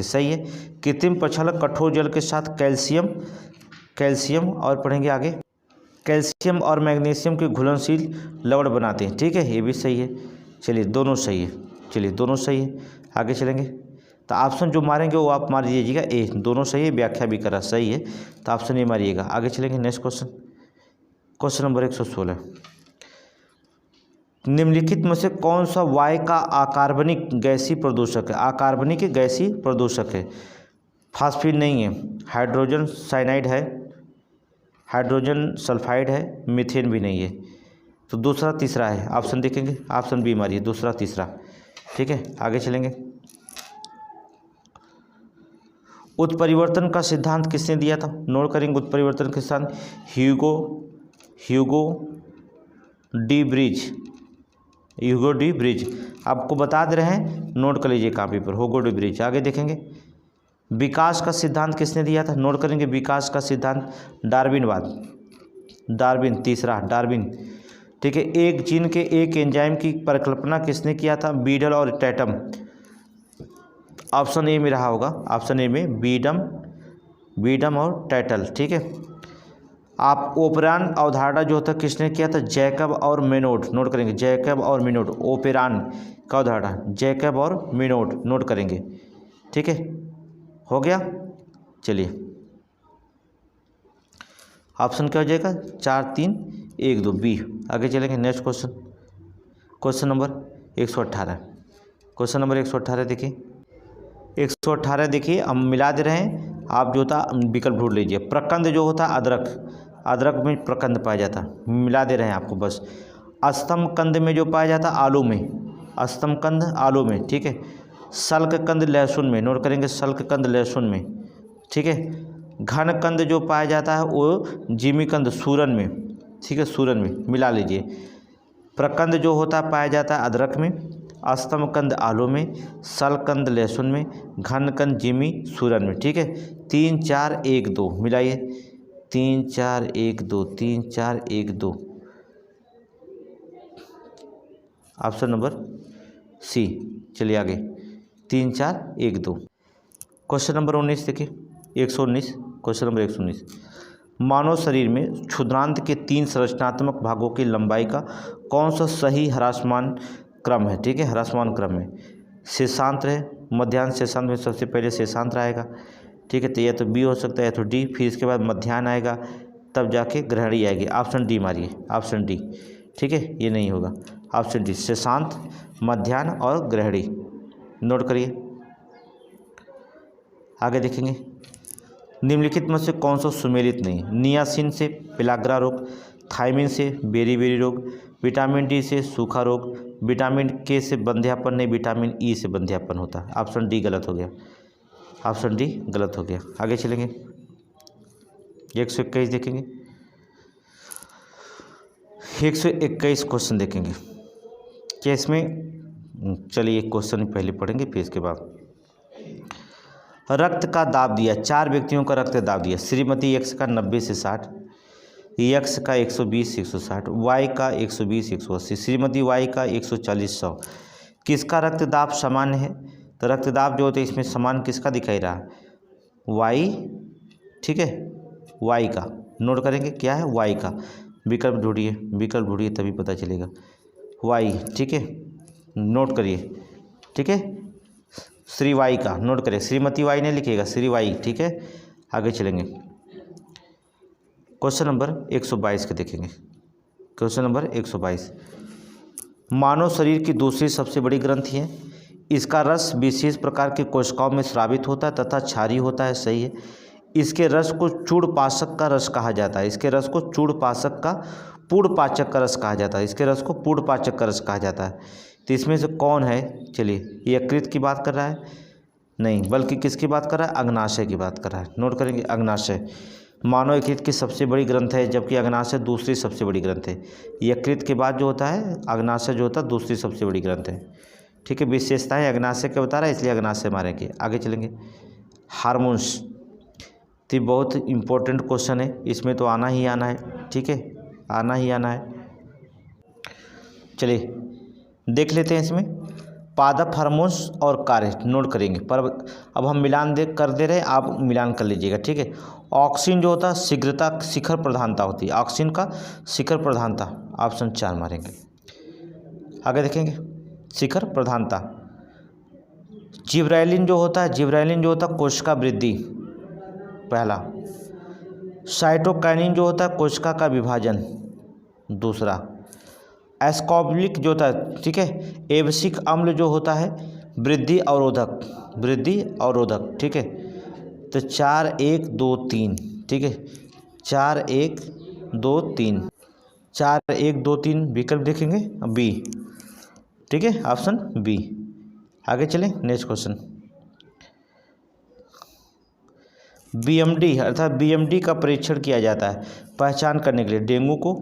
सही है। कृत्रिम प्रक्षालक कठोर जल के साथ कैल्शियम और पढ़ेंगे आगे, कैल्शियम और मैग्नीशियम के घुलनशील लवण बनाते हैं, ठीक है, ये भी सही है। चलिए दोनों सही है, आगे चलेंगे। तो ऑप्शन जो मारेंगे वो आप मार दीजिएगा, ए, दोनों सही है, व्याख्या भी करा सही है, तो ऑप्शन ए मारिएगा। आगे चलेंगे नेक्स्ट क्वेश्चन नंबर 116, निम्नलिखित में से कौन सा वायु का अकार्बनिक गैसीय प्रदूषक है। अकार्बनिक गैसीय प्रदूषक है, फास्फीन नहीं है, हाइड्रोजन साइनाइड है, हाइड्रोजन सल्फाइड है, मीथेन भी नहीं है, तो दूसरा तीसरा है। ऑप्शन देखेंगे, ऑप्शन बी मारिए, दूसरा तीसरा, ठीक है। आगे चलेंगे, उत्परिवर्तन का सिद्धांत किसने दिया था, नोट करेंगे, उत्परिवर्तन का सिद्धांत ह्यूगो डी ब्रिज, आपको बता दे रहे हैं, नोट कर लीजिए कापी पर, ह्यूगो डी ब्रिज। आगे देखेंगे, विकास का सिद्धांत किसने दिया था, नोट करेंगे, विकास का सिद्धांत डार्विन, तीसरा डार्विन, ठीक है। एक जीन के एक एंजाइम की परिकल्पना किसने किया था, बीडल और टैटम। ऑप्शन ए में रहा होगा, ऑप्शन ए में बीडम और टैटल, ठीक है। आप ओपेरान अवधारणा जो होता है किसने किया था, जैकब और मेनोड, नोट करेंगे, जैकब और मेनोड, ओपेरान का अवधारणा जैकब और मेनोड, नोट करेंगे, ठीक है, हो गया। चलिए ऑप्शन क्या हो जाएगा, 4 3 1 2 बी। आगे चलेंगे next question number 118, question number 118 देखिए, 118 देखिए, हम मिला दे रहे हैं, आप जो होता विकल्प ढूंढ लीजिए। प्रकंद जो होता अदरक में प्रकंद पाया जाता, मिला दे रहे हैं आपको बस। स्तंभकंद में जो पाया जाता आलू में, स्तंभकंद आलू में, ठीक है। सल्ककंद लहसुन में, नोट करेंगे, सल्ककंद लहसुन में, ठीक है। घनकंद जो पाया जाता है वो जिमीकंद सूरन में, ठीक है, सूरन में, मिला लीजिए। प्रकंद जो होता पाया जाता है अदरक में, स्तंभकंद आलू में, सलकंद लहसुन में, घनकंद जिमी सूरन में, ठीक है। 3 4 1 2 मिलाइए, 3 4 1 2, 3 4 1 2, ऑप्शन नंबर सी। चलिए आगे, 3 4 1 2, क्वेश्चन नंबर 19 देखिए, 119, क्वेश्चन नंबर 119, मानव शरीर में क्षुद्रांत के 3 संरचनात्मक भागों की लंबाई का कौन सा सही ह्रासमान क्रम है, ठीक है, ह्रासमान क्रम में शेषांत्र है, मध्याह्न शेषांत में सबसे पहले शेषांत्र आएगा, ठीक है, तो या तो बी हो सकता है या तो डी, फिर इसके बाद मध्याह्न आएगा, तब जाके ग्रहणी आएगी। ऑप्शन डी मारिए, ऑप्शन डी, ठीक है, ये नहीं होगा, ऑप्शन डी, शेषांत, मध्याह्न और ग्रहणी, नोट करिए। आगे देखेंगे, निम्नलिखित में से कौन सा सुमेलित नहीं, नियासिन से पेलाग्रा रोग, थायमिन से बेरी रोग, विटामिन डी से सूखा रोग, विटामिन के से बंध्यापन नहीं, विटामिन ई से बंध्यापन होता है। ऑप्शन डी गलत हो गया, ऑप्शन डी गलत हो गया। आगे चलेंगे, 121 देखेंगे, 121 क्वेश्चन देखेंगे क्या इसमें, चलिए एक क्वेश्चन पहले पढ़ेंगे फिर इसके बाद। रक्त का दाब दिया, 4 व्यक्तियों का रक्त दाब दिया, श्रीमती एक्स का 90 से 60, एक्स का 120 160, वाई का 120 180, श्रीमती वाई का 140 100। किसका रक्तदाब सामान्य है? तो रक्तदाब जो होता है इसमें समान किसका दिखाई रहा है? वाई, ठीक है, वाई का नोट करेंगे क्या है? वाई का। विकल्प ढूंढिए तभी पता चलेगा। वाई, ठीक है, नोट करिए, ठीक है, श्री वाई का नोट करिए, श्रीमती वाई नहीं लिखिएगा, श्री वाई, ठीक है। आगे चलेंगे, क्वेश्चन नंबर 122 के देखेंगे। क्वेश्चन नंबर 122, मानव शरीर की दूसरी सबसे बड़ी ग्रंथि है, इसका रस विशेष प्रकार के कोशिकाओं में स्रावित होता है तथा क्षारीय होता है, सही है। इसके रस को चूड़पाचक का रस कहा जाता है, इसके रस को चूड़पाचक का पूर्णपाचक का रस कहा जाता है, इसके रस को पूर्णपाचक का रस कहा जाता है। तो इसमें से कौन है? चलिए, ये यकृत की बात कर रहा है? नहीं, बल्कि किसकी बात कर रहा है? अग्नाशय की बात कर रहा है। नोट करेंगे, अग्नाशय मानव यकृत की सबसे बड़ी ग्रंथ है, जबकि अग्नाशय दूसरी सबसे बड़ी ग्रंथ है। यकृत के बाद जो होता है अग्नाशय जो होता है दूसरी सबसे बड़ी ग्रंथ है, ठीक है। विशेषताएं अग्नाशय के बता रहा है, इसलिए अग्नाशय मारेंगे। आगे चलेंगे, हार्मोन्स, तो बहुत इंपॉर्टेंट क्वेश्चन है, इसमें तो आना ही आना है, ठीक है, आना ही आना है। चलिए देख लेते हैं इसमें पादप हार्मोन्स और कार्य, नोट करेंगे। पर अब हम मिलान कर दे रहे हैं, आप मिलान कर लीजिएगा, ठीक है। ऑक्सीजन जो होता है शीघ्रता शिखर प्रधानता होती है, ऑक्सीजन का शिखर प्रधानता, ऑप्शन 4 मारेंगे। आगे देखेंगे, शिखर प्रधानता। जिब्रेलिन जो होता है कोशिका वृद्धि, पहला। साइटोकाइनिन जो होता है कोशिका का विभाजन, दूसरा। एस्कॉर्बिक जो होता है, ठीक है, एब्सिक अम्ल जो होता है वृद्धि अवरोधक, ठीक है। तो 4 1 2 3, ठीक है, 4 1 2 3, 4 1 2 3 विकल्प देखेंगे बी, ठीक है, ऑप्शन बी। आगे चलें, नेक्स्ट क्वेश्चन। बीएमडी अर्थात बीएमडी का परीक्षण किया जाता है पहचान करने के लिए, डेंगू को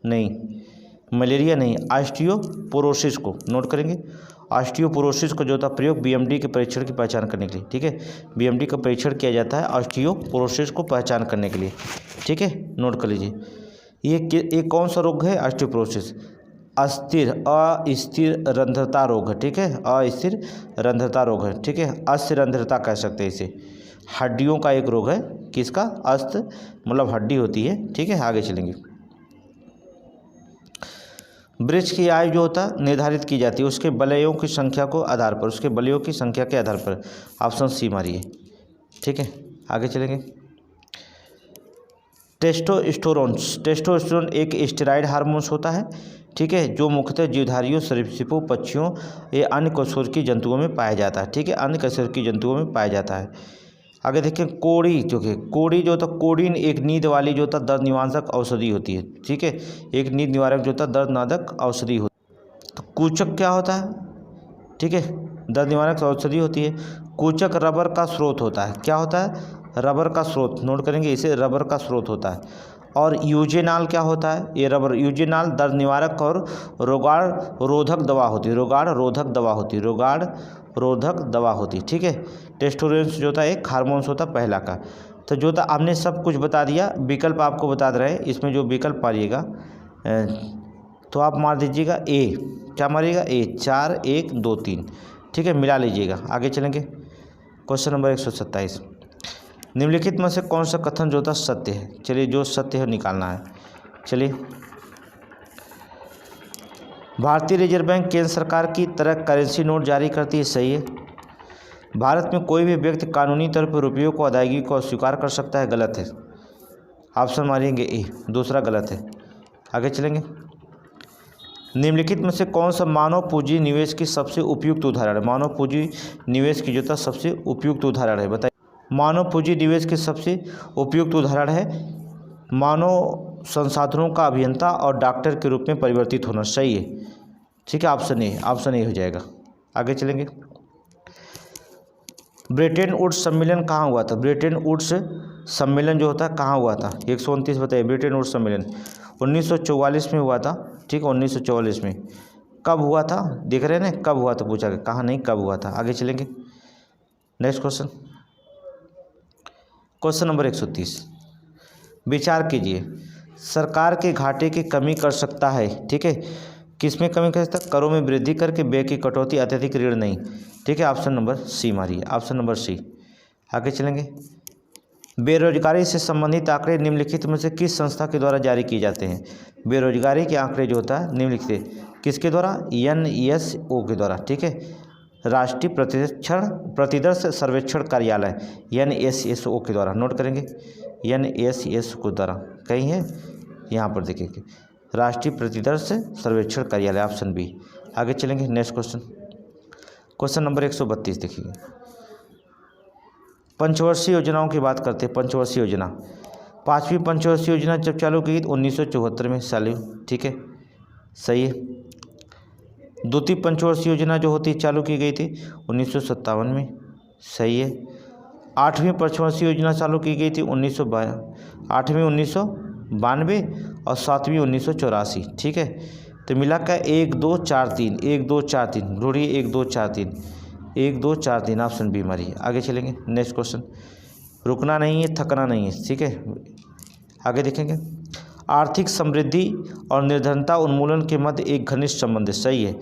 नहीं, मलेरिया नहीं, ऑस्टियोपोरोसिस को, नोट करेंगे। ऑस्टियोपोरोसिस का जो होता है प्रयोग बीएमडी के परीक्षण की पहचान करने के लिए, ठीक है। बीएमडी का परीक्षण किया जाता है ऑस्टियोपोरोसिस को पहचान करने के लिए, ठीक है, नोट कर लीजिए। ये कौन सा रोग है? ऑस्टियोपोरोसिस अस्थिर रंध्रता रोग है, ठीक है, अस्थिर रंध्रता रोग है, ठीक है, अस्थिर रंध्रता कह सकते हैं इसे। हड्डियों का एक रोग है, किसका? अस्त मतलब हड्डी होती है, ठीक है। आगे चलेंगे, वृक्ष की आयु जो होता है निर्धारित की जाती है उसके बलयों की संख्या को आधार पर, उसके बलयों की संख्या के आधार पर, ऑप्शन सी मारिए, ठीक है। आगे चलेंगे, टेस्टोस्टेरोन एक स्टेरॉइड हार्मोन्स होता है, ठीक है, जो मुख्यतः जीवधारियों, सरीसृपों, पक्षियों या अन्य कशेरुकी जंतुओं में पाया जाता है, ठीक है, अन्य कशेरुकी जंतुओं में पाया जाता है। आगे देखिए, कोड़ी जो होता है कोडीन एक नींद वाली जो होता है दर्द निवारक औषधि होती है, ठीक है, एक नींद निवारक जो होता है दर्द निवारक औषधि होती है। तो कूचक क्या होता है? ठीक है, दर्द निवारक औषधि होती है। कूचक रबर का स्रोत होता है, क्या होता है? रबर का स्रोत, नोट करेंगे इसे, रबर का स्रोत होता है। और यूजेनाल क्या होता है? ये रबर यूजेनाल दर्द निवारक और रोगाण रोधक दवा होती है, रोगाण रोधक दवा होती है, ठीक है। टेस्टोस्टेरोन जो होता है एक हार्मोन्स होता है पहला का। तो जो था आपने सब कुछ बता दिया, विकल्प आपको बता दे रहे हैं, इसमें जो विकल्प पाइएगा तो आप मार दीजिएगा ए, क्या मारिएगा? ए, 4 1 2 3, ठीक है, मिला लीजिएगा। आगे चलेंगे, क्वेश्चन नंबर 127, निम्नलिखित में से कौन सा कथन जो होता सत्य है? चलिए, जो सत्य है निकालना है। चलिए, भारतीय रिजर्व बैंक केंद्र सरकार की तरह करेंसी नोट जारी करती है, सही है। भारत में कोई भी व्यक्ति कानूनी तौर पर रुपयों को अदायगी को अस्वीकार कर सकता है, गलत है, ऑप्शन मारेंगे ए, दूसरा गलत है। आगे चलेंगे, निम्नलिखित में से कौन सा मानव पूंजी निवेश की सबसे उपयुक्त उदाहरण है? मानव पूंजी निवेश की जो था सबसे उपयुक्त उदाहरण है, बताइए। मानव पूंजी निवेश के सबसे उपयुक्त उदाहरण है मानव संसाधनों का अभियंता और डॉक्टर के रूप में परिवर्तित होना, सही है, ठीक है, ऑप्शन ए हो जाएगा। आगे चलेंगे, ब्रेटन वुड्स सम्मेलन कहाँ हुआ था? ब्रेटन वुड्स सम्मेलन जो होता है कहाँ हुआ था? 129 बताइए। ब्रेटन वुड्स सम्मेलन 1944 में हुआ था, ठीक है, 1944 में। कब हुआ था? देख रहे हैं ना, कब हुआ था पूछा गया, कहाँ नहीं, कब हुआ था। आगे चलेंगे, नेक्स्ट क्वेश्चन, क्वेश्चन नंबर 130, विचार कीजिए, सरकार के घाटे की कमी कर सकता है। ठीक है, किस में कमी कर सकता है? करों में वृद्धि करके, व्यय की कटौती, अत्यधिक ऋण नहीं। ठीक है, ऑप्शन नंबर सी मारिए, ऑप्शन नंबर सी। आगे चलेंगे। बेरोजगारी से संबंधित आंकड़े निम्नलिखित में से किस संस्था के द्वारा जारी किए जाते हैं? बेरोजगारी के आंकड़े जो होता है निम्नलिखित किसके द्वारा? NSO के द्वारा। ठीक है, राष्ट्रीय प्रतिदर्श सर्वेक्षण कार्यालय NSSO के द्वारा। नोट करेंगे, NSSO के द्वारा। कहीं है यहाँ पर देखिए, राष्ट्रीय प्रतिदर्श सर्वेक्षण कार्यालय, ऑप्शन बी। आगे चलेंगे, नेक्स्ट क्वेश्चन, क्वेश्चन नंबर 132 देखिए। पंचवर्षीय योजनाओं की बात करते हैं। पंचवर्षीय योजना, 5वीं पंचवर्षीय योजना जब चालू की गई 1974 में चालू। ठीक है, सही है। द्वितीय पंचवर्षीय योजना जो होती चालू की गई थी 1957 में। सही है। 8वीं पंचवर्षीय योजना चालू की गई थी 8वीं 1992 और 7वीं 1984। ठीक है, तो मिला का 1 2 4 3 1 2 4 3 जोड़िए, 1 2 4 3 1 2 4 3, ऑप्शन बी मारिए। आगे चलेंगे, नेक्स्ट क्वेश्चन। रुकना नहीं है, थकना नहीं है। ठीक है, आगे देखेंगे। आर्थिक समृद्धि और निर्धनता उन्मूलन के मध्य एक घनिष्ठ संबंध है। सही है,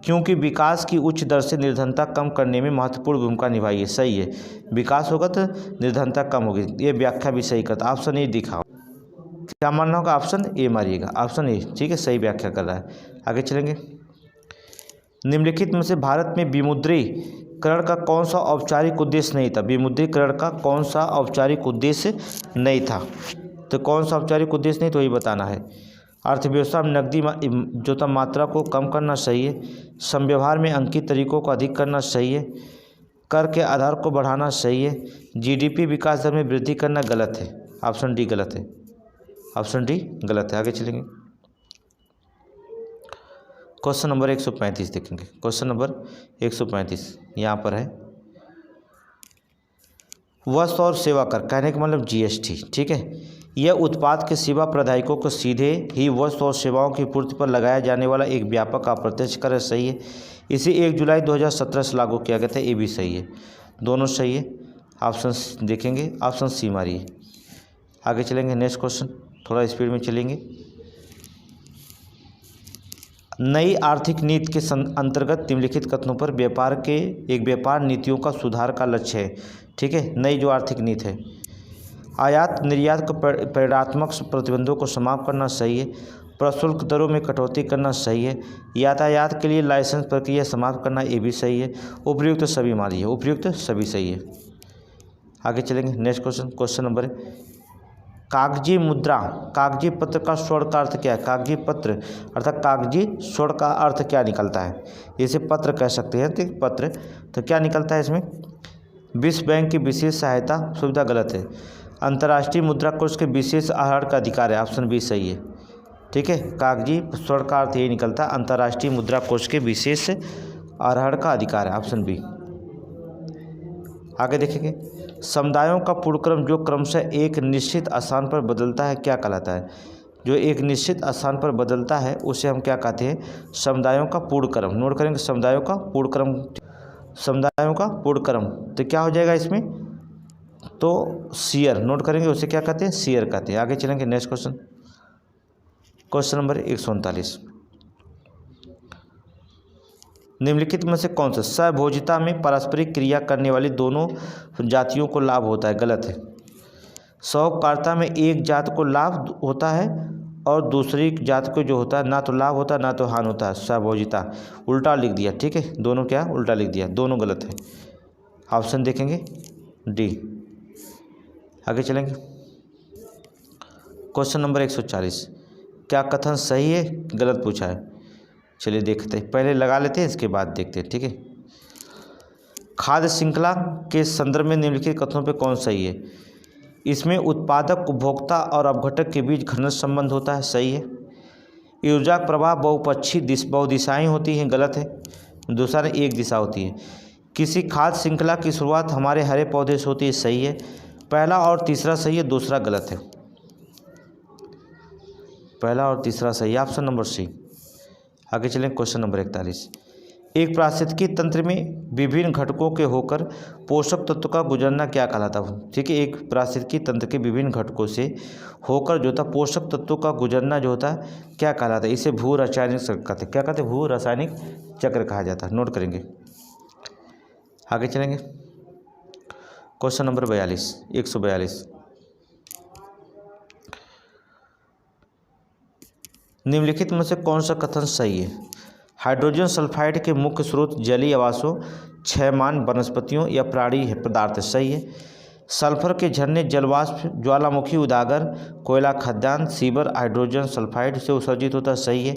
क्योंकि विकास की उच्च दर से निर्धनता कम करने में महत्वपूर्ण भूमिका निभाई है। सही है, विकास होगा तो निर्धनता कम होगी। ये व्याख्या भी सही करता, ऑप्शन ए दिखाओ। क्या मानना होगा? ऑप्शन ए मारिएगा, ऑप्शन ए। ठीक है, सही व्याख्या कर रहा है। आगे चलेंगे। निम्नलिखित में से भारत में विमुद्रीकरण का कौन सा औपचारिक उद्देश्य नहीं था? विमुद्रीकरण का कौन सा औपचारिक उद्देश्य नहीं था? तो कौन सा औपचारिक उद्देश्य नहीं, तो यही बताना है। अर्थव्यवस्था में नकदी जो मात्रा को कम करना सही है। संव्यवहार में अंकित तरीकों को अधिक करना सही है। कर के आधार को बढ़ाना सही है। GDP विकास दर में वृद्धि करना गलत है। ऑप्शन डी गलत है, ऑप्शन डी गलत है। आगे चलेंगे, क्वेश्चन नंबर 135 देखेंगे। क्वेश्चन नंबर 135 यहाँ पर है। वस्तु और सेवा कर, कहने का मतलब GST। ठीक है, यह उत्पाद के सेवा प्रदायकों को सीधे ही वस्तु और सेवाओं की पूर्ति पर लगाया जाने वाला एक व्यापक अप्रत्यक्ष कर है। सही है, इसे 1 जुलाई 2017 से लागू किया गया था। ये भी सही है, दोनों सही है। ऑप्शन देखेंगे, ऑप्शन सी मारिए। आगे चलेंगे, नेक्स्ट क्वेश्चन, थोड़ा स्पीड में चलेंगे। नई आर्थिक नीति के अंतर्गत निम्नलिखित कथनों पर व्यापार नीतियों का सुधार का लक्ष्य है। ठीक है, नई जो आर्थिक नीति है। आयात निर्यात को परिणात्मक प्रतिबंधों को समाप्त करना सही है। प्रशुल्क दरों में कटौती करना सही है। यातायात के लिए लाइसेंस प्रक्रिया समाप्त करना, ये भी सही है। उपयुक्त सभी मारिए, उपयुक्त सभी सही है। आगे चलेंगे, नेक्स्ट क्वेश्चन, क्वेश्चन नंबर कागजी मुद्रा, कागजी पत्र का स्वर्ण का अर्थ क्या है? कागजी पत्र अर्थात कागजी स्वर्ण का अर्थ क्या निकलता है? इसे पत्र कह सकते हैं, तो पत्र, तो क्या निकलता है इसमें? विश्व बैंक की विशेष सहायता सुविधा, गलत है। अंतर्राष्ट्रीय मुद्रा कोष के विशेष आहरण का अधिकार है, ऑप्शन बी सही है। ठीक है, कागजी स्वर्ण का अर्थ यही निकलता है, अंतर्राष्ट्रीय मुद्रा कोष के विशेष आहरण का अधिकार है, ऑप्शन बी। आगे देखेंगे। समुदायों का पूर्णक्रम जो क्रमशः एक निश्चित स्थान पर बदलता है क्या कहलाता है? जो एक निश्चित स्थान पर बदलता है उसे हम क्या कहते हैं? समुदायों का पूर्णक्रम। नोट करेंगे, समुदायों का पूर्णक्रम, समुदायों का पूर्णक्रम, तो क्या हो जाएगा इसमें? तो शेयर। नोट करेंगे, उसे क्या कहते हैं? शेयर कहते हैं। आगे चलेंगे, नेक्स्ट क्वेश्चन, क्वेश्चन नंबर 139। निम्नलिखित में से कौन सा सहभोजिता में पारस्परिक क्रिया करने वाली दोनों जातियों को लाभ होता है? गलत है। सौहार्दता में एक जात को लाभ होता है और दूसरी जात को जो होता है ना तो लाभ होता है ना तो हानि होता है। सहभोजिता उल्टा लिख दिया। ठीक है, दोनों क्या उल्टा लिख दिया, दोनों गलत है। ऑप्शन देखेंगे डी। आगे चलेंगे, क्वेश्चन नंबर 140। क्या कथन सही है गलत पूछा है? चलिए देखते हैं, पहले लगा लेते हैं, इसके बाद देखते हैं। ठीक है, खाद्य श्रृंखला के संदर्भ में निम्नलिखित कथनों पे कौन सही है? इसमें उत्पादक, उपभोक्ता और अपघटक के बीच घनिष्ठ संबंध होता है, सही है। ऊर्जा प्रवाह बहुदिशाएं होती हैं, गलत है। दूसरा एक दिशा होती है। किसी खाद्य श्रृंखला की शुरुआत हमारे हरे पौधे से होती है, सही है। पहला और तीसरा सही है, दूसरा गलत है। पहला और तीसरा सही, ऑप्शन नंबर सी। आगे चलें, क्वेश्चन नंबर 41। एक पारिस्थितिकी तंत्र में विभिन्न घटकों के होकर पोषक तत्व का गुजरना क्या कहलाता है? ठीक है, एक पारिस्थितिकी तंत्र के विभिन्न घटकों से होकर जो होता पोषक तत्वों का गुजरना जो होता है क्या कहलाता है? इसे भू रासायनिक चक्र कहते हैं। क्या कहते हैं? भू रासायनिक चक्र कहा जाता है। नोट करेंगे, आगे चलेंगे। Question number 42, 142। निम्नलिखित में से कौन सा कथन सही है? हाइड्रोजन सल्फाइड के मुख्य स्रोत जलीय आवासों, क्षयमान वनस्पतियों या प्राणी पदार्थ सही है। सल्फर के झरने जलवाष्प, ज्वालामुखी उदागर, कोयला खदान, सीवर हाइड्रोजन सल्फाइड से उत्सर्जित होता है सही है।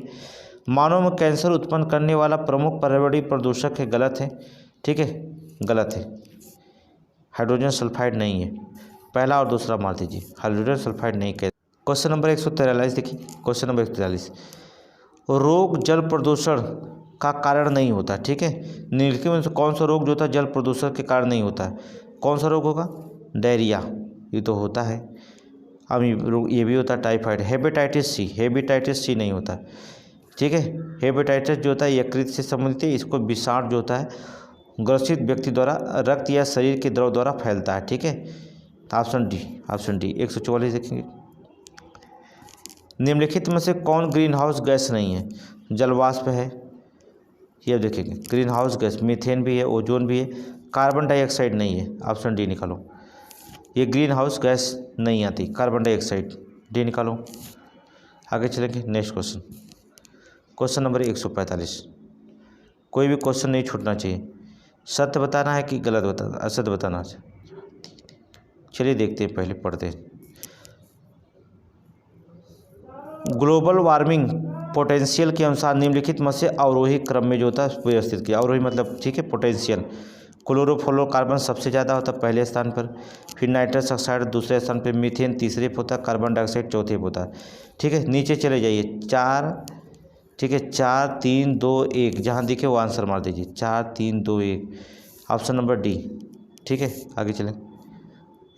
मानव में कैंसर उत्पन्न करने वाला प्रमुख पर्यावरणीय प्रदूषक है गलत है। ठीक है, गलत है, हाइड्रोजन सल्फाइड नहीं है। पहला और दूसरा मार दीजिए, हाइड्रोजन सल्फाइड नहीं कहते। क्वेश्चन नंबर 143 देखिए, क्वेश्चन नंबर 143। रोग जल प्रदूषण का कारण नहीं होता। ठीक है, निम्नलिखित में से कौन सा रोग जो होता है जल प्रदूषण के कारण नहीं होता है? कौन सा रोग होगा? डायरिया, ये तो होता है। अब ये भी होता है typhoid. Hepatitis C, hepatitis C नहीं होता। ठीक है, हेपेटाइटिस जो होता है यकृत से संबंधित है। इसको विषाणु जो होता है ग्रसित व्यक्ति द्वारा रक्त या शरीर के द्रव द्वारा फैलता है। ठीक है, ऑप्शन डी, ऑप्शन डी 144 देखेंगे। निम्नलिखित में से कौन ग्रीन हाउस गैस नहीं है? जलवाष्प है, ये देखेंगे। ग्रीन हाउस गैस मीथेन भी है, ओजोन भी है, कार्बन डाइऑक्साइड नहीं है। ऑप्शन डी निकालो, ये ग्रीन हाउस गैस नहीं आती, कार्बन डाइऑक्साइड, डी निकालो। आगे चलेंगे नेक्स्ट क्वेश्चन, क्वेश्चन नंबर 145। कोई भी क्वेश्चन नहीं छूटना चाहिए। सत्य बताना है कि गलत बताना, असत्य बताना है? चलिए देखते हैं, पहले पढ़ते हैं। ग्लोबल वार्मिंग पोटेंशियल के अनुसार निम्नलिखित में से अवरोही क्रम में जो होता है व्यवस्थित किया। अवरोही मतलब ठीक है पोटेंशियल। क्लोरोफ्लोरोकार्बन सबसे ज़्यादा होता है पहले स्थान पर, फिर नाइट्रस ऑक्साइड दूसरे स्थान पर, मीथेन तीसरे पे होता है, कार्बन डाइऑक्साइड चौथे पे होता है। ठीक है, नीचे चले जाइए। 4, ठीक है, 4 3 2 1 जहाँ दिखे वो आंसर मार दीजिए। 4 3 2 1 ऑप्शन नंबर डी। ठीक है, आगे चलें।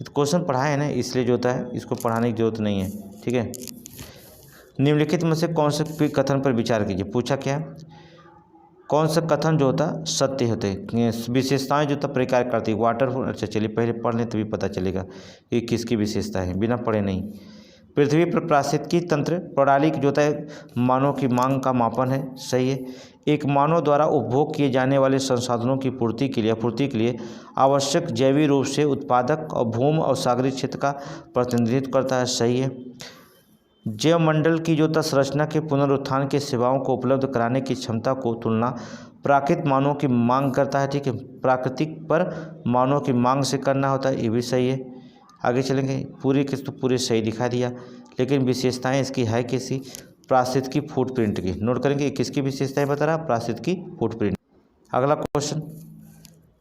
क्वेश्चन पढ़ाए है ना, इसलिए जो होता है इसको पढ़ाने की जरूरत नहीं है। ठीक है, निम्नलिखित में से कौन से कथन पर विचार कीजिए। पूछा क्या, कौन सा कथन जो होता सत्य होते हैं? विशेषताएं जो होता प्रकार करती है वाटर। अच्छा चलिए पहले पढ़ लें तभी पता चलेगा कि किसकी विशेषता है, बिना पढ़े नहीं। पृथ्वी पर पारिस्थितिकी तंत्र प्रणाली जो होता है मानव की मांग का मापन है सही है। एक मानव द्वारा उपभोग किए जाने वाले संसाधनों की पूर्ति के लिए आवश्यक जैविक रूप से उत्पादक और भूमि और सागरीय क्षेत्र का प्रतिनिधित्व करता है सही है। जैवमंडल की जो संरचना के पुनरुत्थान के सेवाओं को उपलब्ध कराने की क्षमता को तुलना प्राकृतिक मानव की मांग करता है। ठीक है, प्राकृतिक पर मानव की मांग से करना होता है, ये भी सही है। आगे चलेंगे, पूरी किस तो पूरे सही दिखा दिया, लेकिन विशेषताएं इसकी है किसी पारिस्थितिकी फुटप्रिंट की। नोट करेंगे किसकी विशेषताएं बता रहा, पारिस्थितिकी फुटप्रिंट। अगला क्वेश्चन,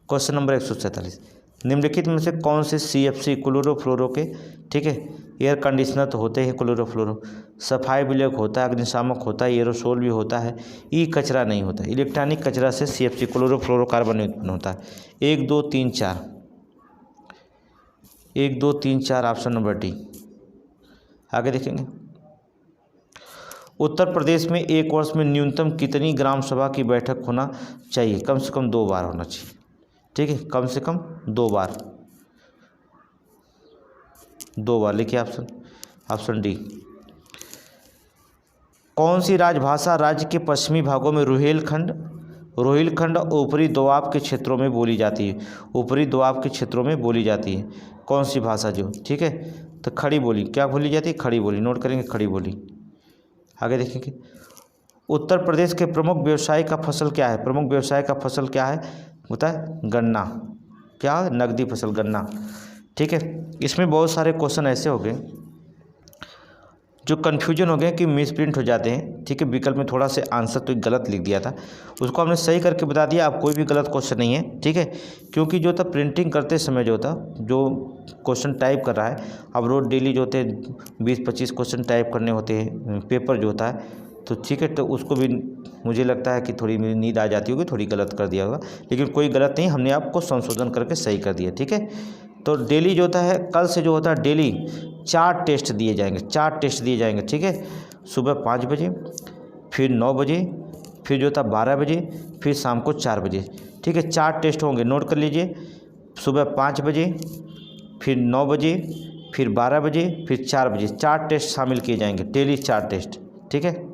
क्वेश्चन नंबर 147। निम्नलिखित में से कौन से CFC क्लोरोफ्लोरो के ठीक है एयर कंडीशनर तो होते हैं क्लोरोफ्लोरो, सफाई विलायक होता है, अग्निशामक होता है, एरोसोल भी होता है, ई कचरा नहीं होता। इलेक्ट्रॉनिक कचरा से CFC क्लोरोफ्लोरोकार्बन उत्पन्न होता है। 1 2 3 4 1 2 3 4 ऑप्शन नंबर डी। आगे देखेंगे, उत्तर प्रदेश में एक वर्ष में न्यूनतम कितनी ग्राम सभा की बैठक होना चाहिए? कम से कम 2 बार होना चाहिए। ठीक है, कम से कम 2 बार, 2 बार लिखिए ऑप्शन, ऑप्शन डी। कौन सी राजभाषा राज्य के पश्चिमी भागों में रोहिलखंड ऊपरी दोआब के क्षेत्रों में बोली जाती है? ऊपरी दोआब के क्षेत्रों में बोली जाती है कौन सी भाषा जो ठीक है, तो खड़ी बोली। क्या बोली जाती है? खड़ी बोली। नोट करेंगे खड़ी बोली। आगे देखेंगे, उत्तर प्रदेश के प्रमुख व्यवसाय का फसल क्या है? प्रमुख व्यवसाय का फसल क्या है? होता है गन्ना। क्या है? नकदी फसल गन्ना। ठीक है, इसमें बहुत सारे क्वेश्चन ऐसे हो गए जो कन्फ्यूजन हो गए कि मिस प्रिंट हो जाते हैं। ठीक है, विकल्प में थोड़ा सा आंसर तो गलत लिख दिया था, उसको हमने सही करके बता दिया। अब कोई भी गलत क्वेश्चन नहीं है। ठीक है, क्योंकि जो था प्रिंटिंग करते समय जो था जो क्वेश्चन टाइप कर रहा है, अब रोज डेली जो होते हैं 20-25 क्वेश्चन टाइप करने होते हैं पेपर जो होता है, तो ठीक है, तो उसको भी मुझे लगता है कि थोड़ी मेरी नींद आ जाती होगी, थोड़ी गलत कर दिया होगा, लेकिन कोई गलत नहीं, हमने आपको संशोधन करके सही कर दिया। ठीक है, तो डेली जो होता है कल से जो होता है डेली 4 टेस्ट दिए जाएंगे, 4 टेस्ट दिए जाएंगे। ठीक है, सुबह 5 बजे, फिर 9 बजे, फिर जो था 12 बजे, फिर शाम को 4 बजे। ठीक है, 4 टेस्ट होंगे, नोट कर लीजिए। सुबह 5 बजे, फिर 9 बजे, फिर 12 बजे, फिर 4 बजे, 4 टेस्ट शामिल किए जाएंगे, डेली 4 टेस्ट। ठीक है।